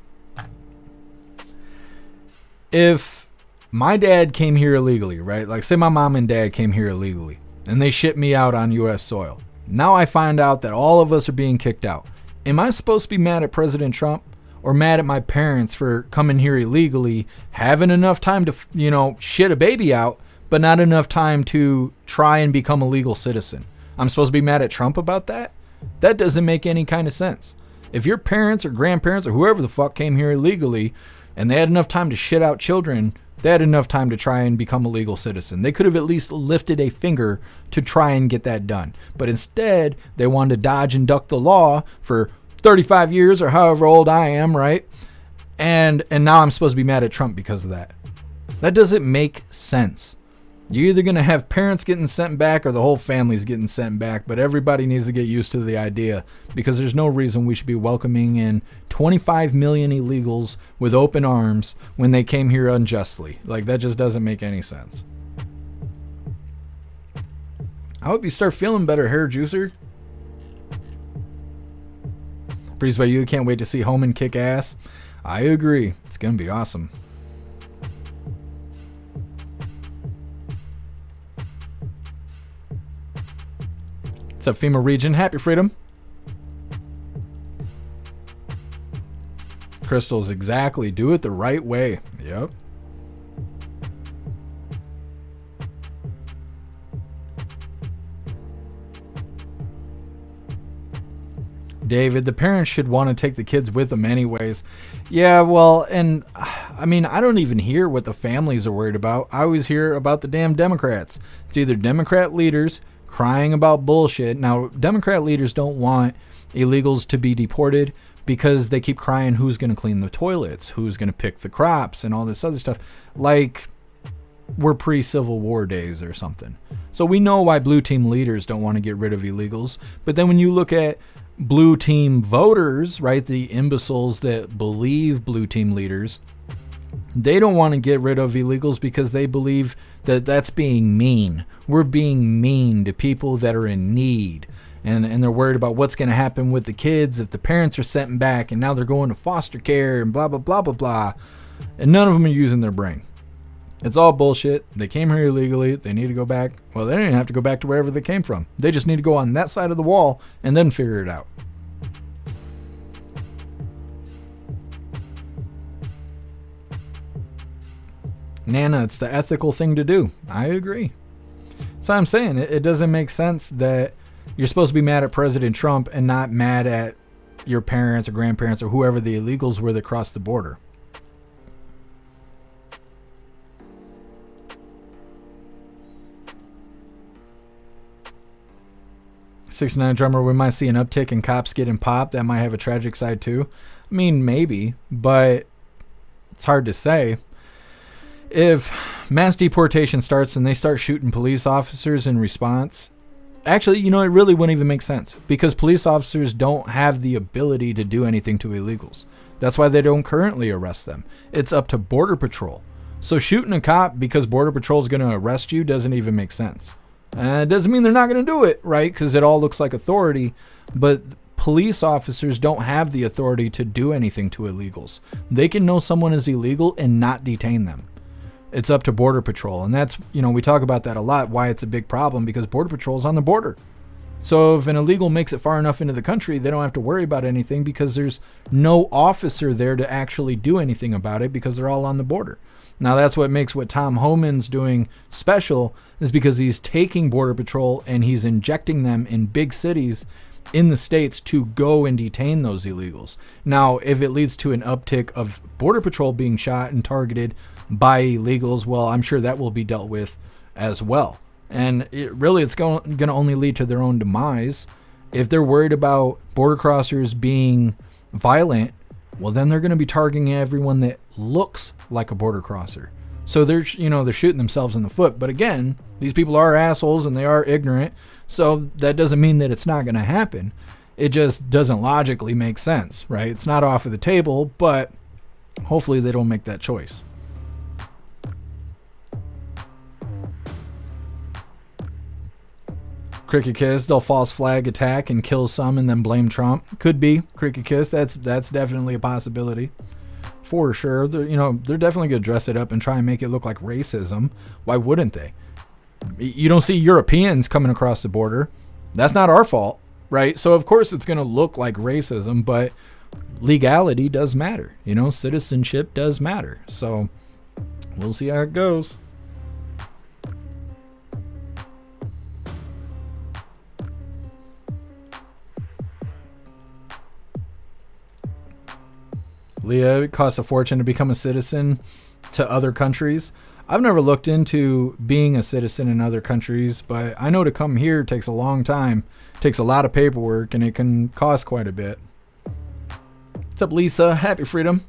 If my dad came here illegally, right? Like, say my mom and dad came here illegally, and they shipped me out on U.S. soil. Now I find out that all of us are being kicked out. Am I supposed to be mad at President Trump? Or mad at my parents for coming here illegally, having enough time to, shit a baby out, but not enough time to try and become a legal citizen? I'm supposed to be mad at Trump about that? That doesn't make any kind of sense. If your parents or grandparents or whoever the fuck came here illegally and they had enough time to shit out children, they had enough time to try and become a legal citizen. They could have at least lifted a finger to try and get that done. But instead, they wanted to dodge and duck the law for 35 years or however old I am, right? And now I'm supposed to be mad at Trump because of that. That doesn't make sense. You're either going to have parents getting sent back or the whole family's getting sent back. But everybody needs to get used to the idea, because there's no reason we should be welcoming in 25 million illegals with open arms when they came here unjustly. Like, that just doesn't make any sense. I hope you start feeling better, hair juicer. Breeze by you, can't wait to see Homan kick ass. I agree. It's going to be awesome. What's up, FEMA region? Happy freedom. Crystals, exactly. Do it the right way. Yep. David, the parents should want to take the kids with them anyways. Yeah, well, and I mean, I don't even hear what the families are worried about. I always hear about the damn Democrats. It's either Democrat leaders crying about bullshit. Now, Democrat leaders don't want illegals to be deported because they keep crying who's going to clean the toilets, who's going to pick the crops, and all this other stuff. Like, we're pre-Civil War days or something. So we know why blue team leaders don't want to get rid of illegals. But then when you look at blue team voters, right, the imbeciles that believe blue team leaders, they don't want to get rid of illegals because they believe that that's being mean. We're being mean to people that are in need. And they're worried about what's going to happen with the kids if the parents are sent back and now they're going to foster care and blah, blah, blah, blah, blah. And none of them are using their brain. It's all bullshit. They came here illegally. They need to go back. Well, they don't even have to go back to wherever they came from. They just need to go on that side of the wall and then figure it out. Nana, it's the ethical thing to do. I agree. So I'm saying it doesn't make sense that you're supposed to be mad at President Trump and not mad at your parents or grandparents or whoever the illegals were that crossed the border. '69 drummer, we might see an uptick in cops getting popped. That might have a tragic side too. I mean, maybe, but it's hard to say. If mass deportation starts and they start shooting police officers in response, actually, you know, it really wouldn't even make sense because police officers don't have the ability to do anything to illegals. That's why they don't currently arrest them. It's up to Border Patrol. So shooting a cop because Border Patrol is going to arrest you doesn't even make sense. And it doesn't mean they're not going to do it, right? Because it all looks like authority. But police officers don't have the authority to do anything to illegals. They can know someone is illegal and not detain them. It's up to Border Patrol. And that's, you know, we talk about that a lot, why it's a big problem, because Border Patrol is on the border. So if an illegal makes it far enough into the country, they don't have to worry about anything because there's no officer there to actually do anything about it because they're all on the border. Now that's what makes what Tom Homan's doing special, is because he's taking Border Patrol and he's injecting them in big cities in the states to go and detain those illegals. Now, if it leads to an uptick of Border Patrol being shot and targeted by illegals, well, I'm sure that will be dealt with as well. And it's going to only lead to their own demise. If they're worried about border crossers being violent, well, then they're going to be targeting everyone that looks like a border crosser. So they're shooting themselves in the foot. But again, these people are assholes and they are ignorant. So that doesn't mean that it's not going to happen. It just doesn't logically make sense, right? It's not off of the table, but hopefully they don't make that choice. Cricket Kiss, they'll false flag attack and kill some and then blame Trump. Could be, Cricket Kiss. That's definitely a possibility. For sure. They're definitely going to dress it up and try and make it look like racism. Why wouldn't they? You don't see Europeans coming across the border. That's not our fault, right? So of course it's going to look like racism, but legality does matter. Citizenship does matter. So we'll see how it goes. Leah, it costs a fortune to become a citizen to other countries. I've never looked into being a citizen in other countries, but I know to come here takes a long time, takes a lot of paperwork, and it can cost quite a bit. What's up, Lisa? Happy freedom.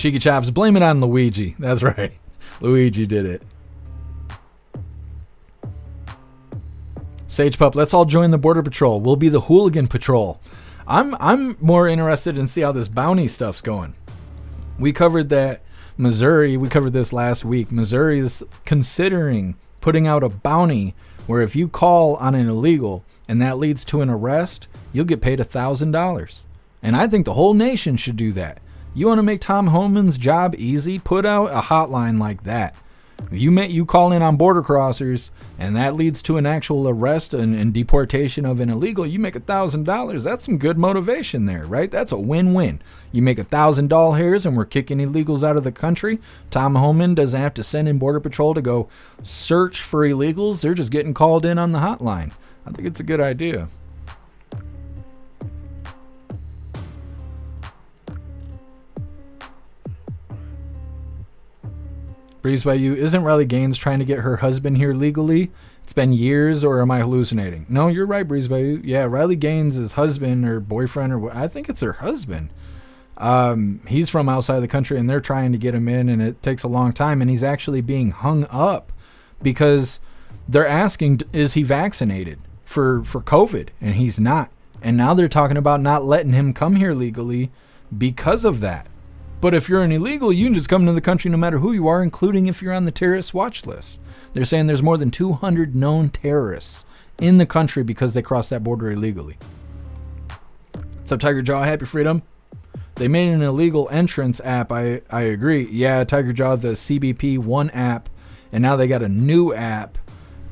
Cheeky Chops, blame it on Luigi. That's right. Luigi did it. Sage Pup, let's all join the Border Patrol. We'll be the Hooligan Patrol. I'm more interested in see how this bounty stuff's going. We covered that Missouri, we covered this last week. Missouri is considering putting out a bounty where if you call on an illegal and that leads to an arrest, you'll get paid $1,000. And I think the whole nation should do that. You want to make Tom Homan's job easy? Put out a hotline like that. You call in on border crossers and that leads to an actual arrest and deportation of an illegal, you make $1,000. That's some good motivation there, right? That's a win-win. You make $1,000 and we're kicking illegals out of the country. Tom Homan doesn't have to send in Border Patrol to go search for illegals. They're just getting called in on the hotline. I think it's a good idea. Breeze by You, isn't Riley Gaines trying to get her husband here legally? It's been years, or am I hallucinating? No, you're right, Breeze by You. Yeah, Riley Gaines' husband or boyfriend, or I think it's her husband. He's from outside the country, and they're trying to get him in, and it takes a long time, and he's actually being hung up because they're asking, is he vaccinated for COVID? And he's not. And now they're talking about not letting him come here legally because of that. But if you're an illegal, you can just come into the country no matter who you are, including if you're on the terrorist watch list. They're saying there's more than 200 known terrorists in the country because they crossed that border illegally. What's up, Tiger Jaw? Happy Freedom. They made an illegal entrance app. I agree. Yeah, Tiger Jaw, the CBP One app. And now they got a new app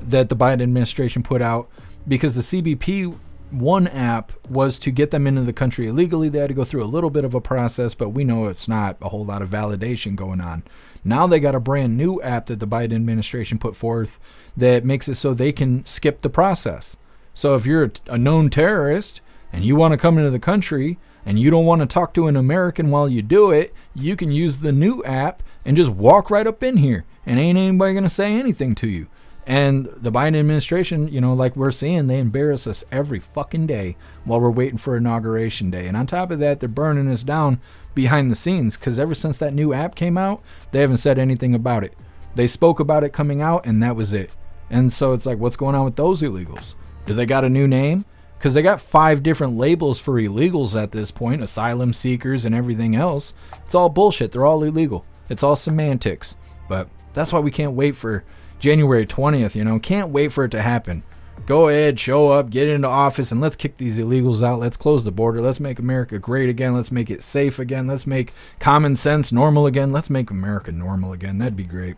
that the Biden administration put out because the CBP One app was to get them into the country illegally. They had to go through a little bit of a process, but we know it's not a whole lot of validation going on. Now they got a brand new app that the Biden administration put forth that makes it so they can skip the process. So if you're a known terrorist and you want to come into the country and you don't want to talk to an American while you do it, you can use the new app and just walk right up in here and ain't anybody going to say anything to you. And the Biden administration, you know, like we're seeing, they embarrass us every fucking day while we're waiting for Inauguration Day. And on top of that, they're burning us down behind the scenes because ever since that new app came out, they haven't said anything about it. They spoke about it coming out and that was it. And so it's like, what's going on with those illegals? Do they got a new name? Because they got 5 different labels for illegals at this point, asylum seekers and everything else. It's all bullshit. They're all illegal. It's all semantics. But that's why we can't wait for January 20th, you know, can't wait for it to happen. Go ahead, show up, get into office, and let's kick these illegals out. Let's close the border. Let's make America great again. Let's make it safe again. Let's make common sense normal again. Let's make America normal again. That'd be great.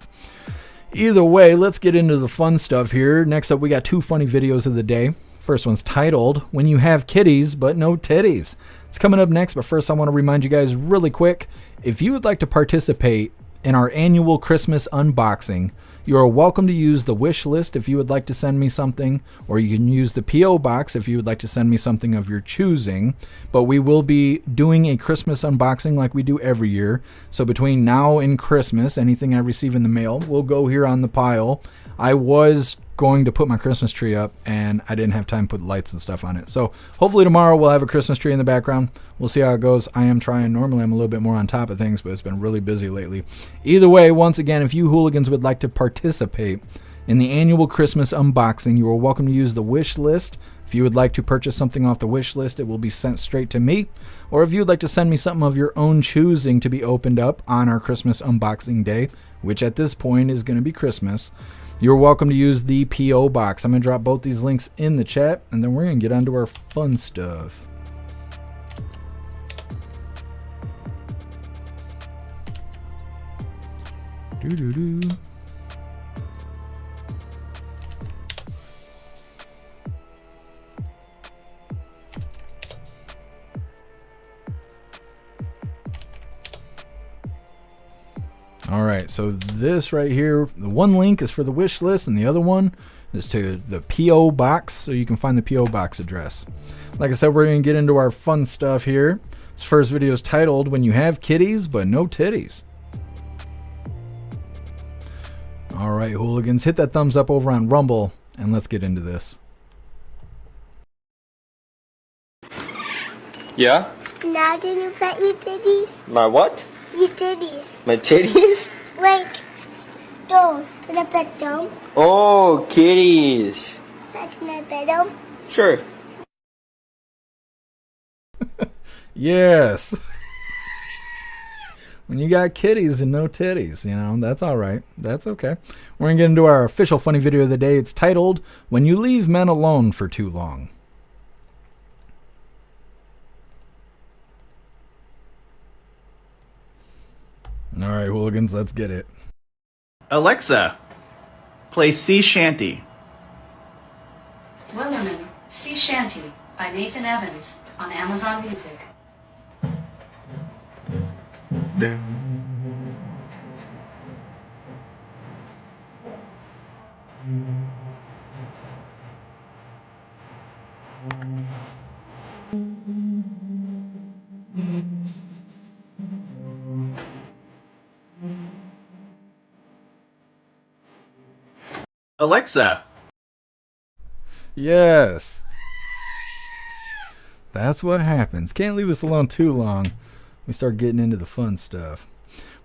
Either way, let's get into the fun stuff here. Next up, we got 2 funny videos of the day. First one's titled, When You Have Kitties But No Titties. It's coming up next, but first I want to remind you guys really quick, if you would like to participate in our annual Christmas unboxing, you are welcome to use the wish list if you would like to send me something, or you can use the P.O. box if you would like to send me something of your choosing. But we will be doing a Christmas unboxing like we do every year. So between now and Christmas, anything I receive in the mail will go here on the pile. I was going to put my Christmas tree up and I didn't have time to put lights and stuff on it. So hopefully tomorrow we'll have a Christmas tree in the background. We'll see how it goes. I am trying. Normally I'm a little bit more on top of things, but it's been really busy lately. Either way, once again, if you hooligans would like to participate in the annual Christmas unboxing, you are welcome to use the wish list. If you would like to purchase something off the wish list, it will be sent straight to me. Or if you would like to send me something of your own choosing to be opened up on our Christmas unboxing day, which at this point is going to be Christmas, you're welcome to use the P.O. box. I'm going to drop both these links in the chat, and then we're going to get onto our fun stuff. Doo-doo-doo. All right, so this right here, the one link is for the wish list and the other one is to the P.O. box, so you can find the P.O. box address. Like I said, we're going to get into our fun stuff here. This first video is titled, When You Have Kitties But No Titties. All right, hooligans, hit that thumbs up over on Rumble, and let's get into this. Yeah? Now can you pet your titties? My what? Your titties. My titties? Like those. Can I pet them? Oh, kitties. Can I pet them? Sure. Yes. When you got kitties and no titties, you know, that's all right. That's okay. We're going to get into our official funny video of the day. It's titled, When You Leave Men Alone for Too Long. All right, hooligans, let's get it. Alexa, play Sea Shanty. Willerman, Sea Shanty by Nathan Evans on Amazon Music. Alexa. Yes. That's what happens. Can't leave us alone too long. We start getting into the fun stuff.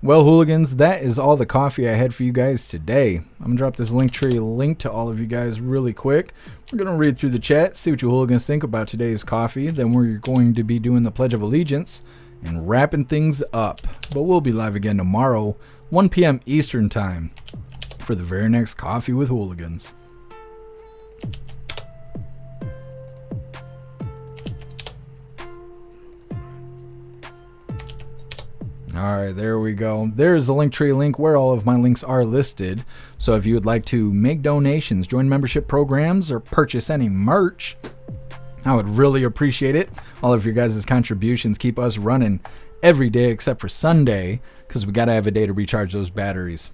Well, hooligans, that is all the coffee I had for you guys today. I'm going to drop this Linktree link to all of you guys really quick. We're going to read through the chat, see what you hooligans think about today's coffee. Then we're going to be doing the Pledge of Allegiance and wrapping things up. But we'll be live again tomorrow, 1 p.m. Eastern Time, for the very next Coffee with Hooligans. All right, there we go. There's the Linktree link where all of my links are listed. So if you would like to make donations, join membership programs, or purchase any merch, I would really appreciate it. All of your guys' contributions keep us running every day except for Sunday, because we got to have a day to recharge those batteries.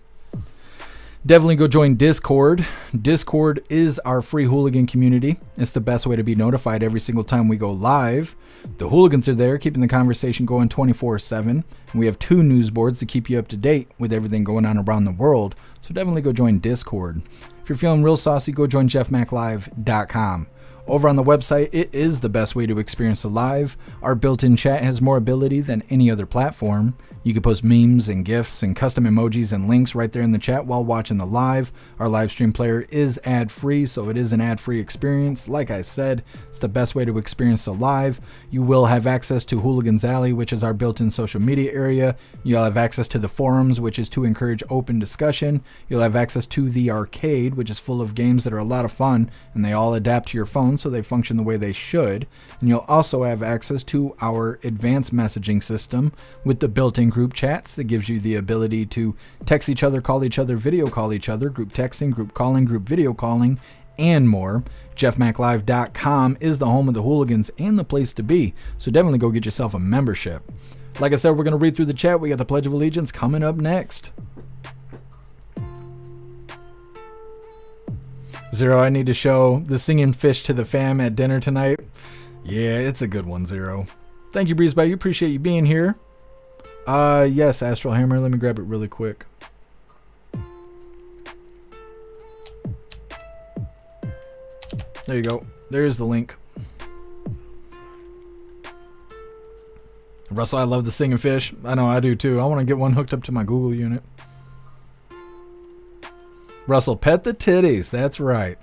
Definitely go join Discord. Discord is our free hooligan community. It's the best way to be notified every single time we go live. The hooligans are there, keeping the conversation going 24/7. And we have 2 news boards to keep you up to date with everything going on around the world. So definitely go join Discord. If you're feeling real saucy, go join jeffmaclive.com. Over on the website, it is the best way to experience the live. Our built-in chat has more ability than any other platform. You can post memes and GIFs and custom emojis and links right there in the chat while watching the live. Our live stream player is ad-free, so it is an ad-free experience. Like I said, it's the best way to experience the live. You will have access to Hooligans Alley, which is our built-in social media area. You'll have access to the forums, which is to encourage open discussion. You'll have access to the arcade, which is full of games that are a lot of fun, and they all adapt to your phone, so they function the way they should. And you'll also have access to our advanced messaging system with the built-in group chats that gives you the ability to text each other, call each other, video call each other, group texting, group calling, group video calling, and more. jeffmaclive.com is the home of the hooligans and the place to be, so definitely go get yourself a membership. Like I said, we're going to read through the chat. We got the Pledge of Allegiance coming up next. Zero, I need to show the singing fish to the fam at dinner tonight. Yeah, it's a good one, Zero. Thank you, Breeze By. You appreciate you being here. Yes, Astral Hammer. Let me grab it really quick. There you go. There's the link. Russell, I love the singing fish. I know I do too. I want to get one hooked up to my Google unit. Russell, pet the titties. That's right.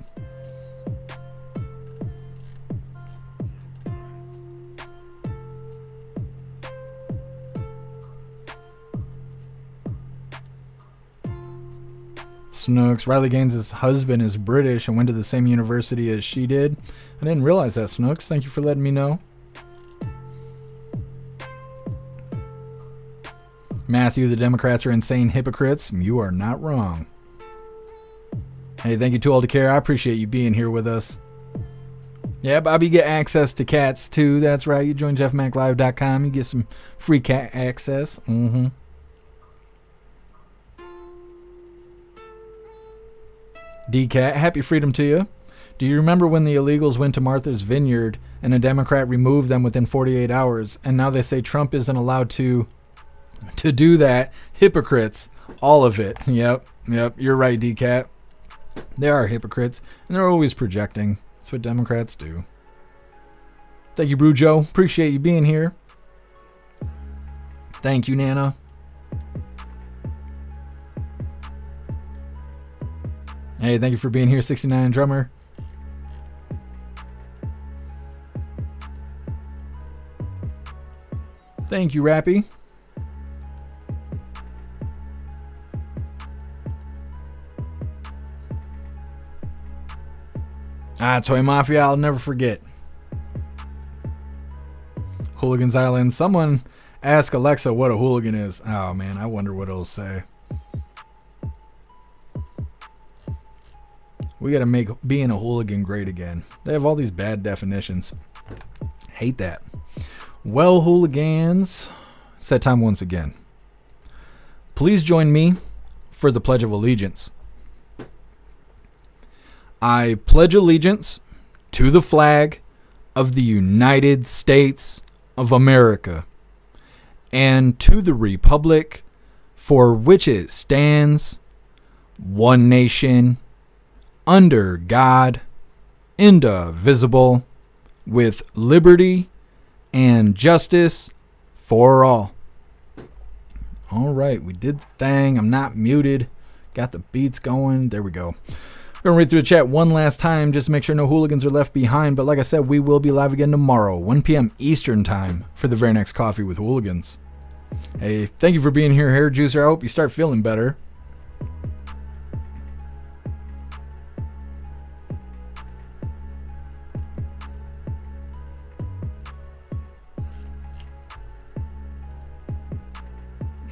Snooks. Riley Gaines' husband is British and went to the same university as she did. I didn't realize that, Snooks. Thank you for letting me know. Matthew, the Democrats are insane hypocrites. You are not wrong. Hey, thank you to all to care. I appreciate you being here with us. Yeah, Bobby, you get access to cats too. That's right. You join jeffmaclive.com. You get some free cat access. DCAT, happy freedom to you. Do you remember when the illegals went to Martha's Vineyard and a Democrat removed them within 48 hours? And now they say Trump isn't allowed to do that. Hypocrites. All of it. Yep. You're right, DCAT. They are hypocrites. And they're always projecting. That's what Democrats do. Thank you, Brujo. Appreciate you being here. Thank you, Nana. Hey, thank you for being here, 69 Drummer. Thank you, Rappy. Toy Mafia, I'll never forget. Hooligans Island. Someone ask Alexa what a hooligan is. Oh man, I wonder what it'll say. We gotta make being a hooligan great again. They have all these bad definitions. Hate that. Well, hooligans, it's that time once again. Please join me for the Pledge of Allegiance. I pledge allegiance to the flag of the United States of America and to the republic for which it stands, one nation, under God, indivisible, with liberty and justice for all. All right, we did the thing. I'm not muted. Got the beats going. There we go. We're going to read through the chat one last time just to make sure no hooligans are left behind. But like I said, we will be live again tomorrow, 1 p.m. Eastern time for the very next Coffee with Hooligans. Hey, thank you for being here, Hair Juicer. I hope you start feeling better.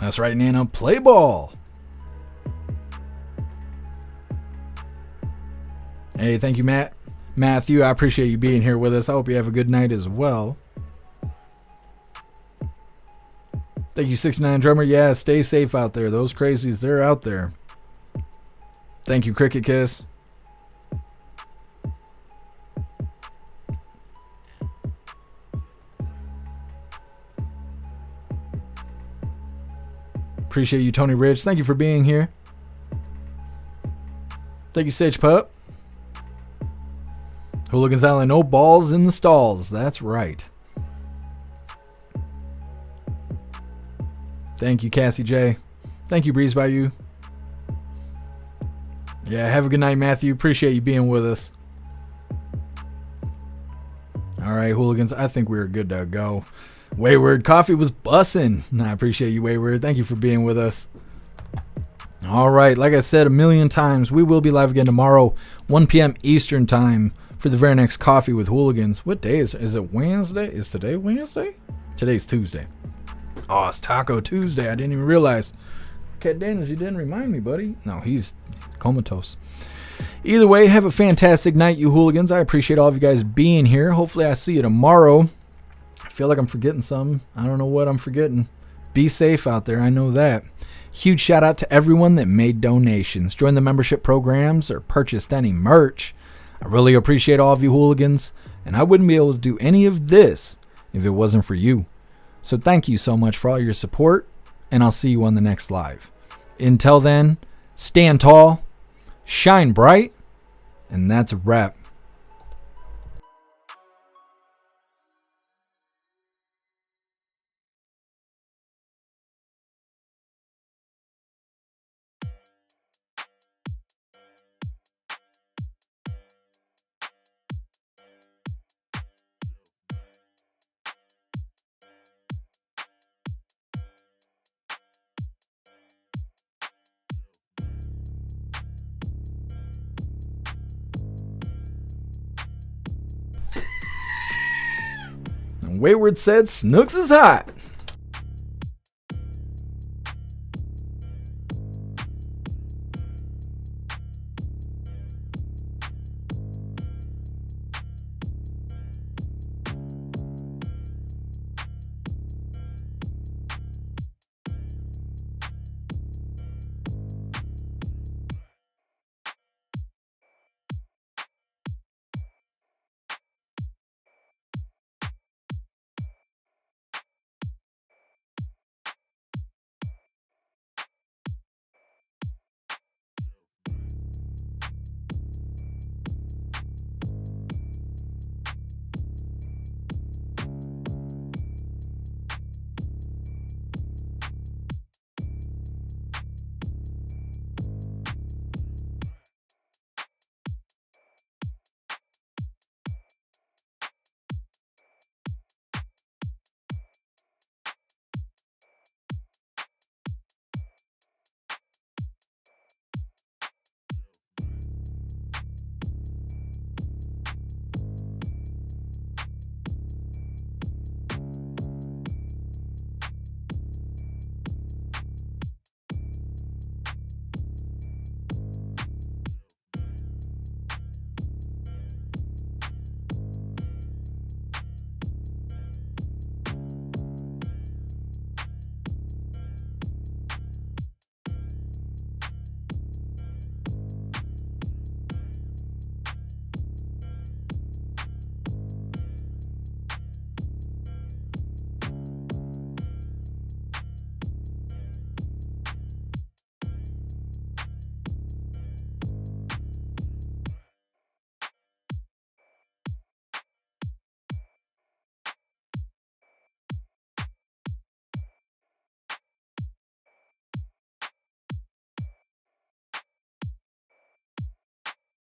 That's right, Nana. Play ball. Hey, thank you, Matthew. I appreciate you being here with us. I hope you have a good night as well. Thank you, 69 Drummer. Yeah, stay safe out there. Those crazies, they're out there. Thank you, Cricket Kiss. Appreciate you, Tony Rich. Thank you for being here. Thank you, Sage Pup. Hooligans Island, no balls in the stalls. That's right. Thank you, Cassie J. Thank you, Breeze by You. Yeah, have a good night, Matthew. Appreciate you being with us. All right, hooligans, I think we're good to go. Wayward, coffee was bussin'. I appreciate you, Wayward. Thank you for being with us. All right, like I said a million times, we will be live again tomorrow, 1 p.m. Eastern time for the very next Coffee with Hooligans. What day is it? Wednesday? Is today Wednesday? Today's Tuesday. Oh, it's Taco Tuesday. I didn't even realize. Cat Daniels, you didn't remind me, buddy. No, he's comatose. Either way, have a fantastic night, you hooligans. I appreciate all of you guys being here. Hopefully I see you tomorrow. I feel like I'm forgetting something. I don't know what I'm forgetting. Be safe out there. I know that. Huge shout out to everyone that made donations, joined the membership programs, or purchased any merch. I really appreciate all of you hooligans, and I wouldn't be able to do any of this if it wasn't for you. So thank you so much for all your support, and I'll see you on the next live. Until then, stand tall, shine bright, and that's a wrap. Wayward said Snooks is hot.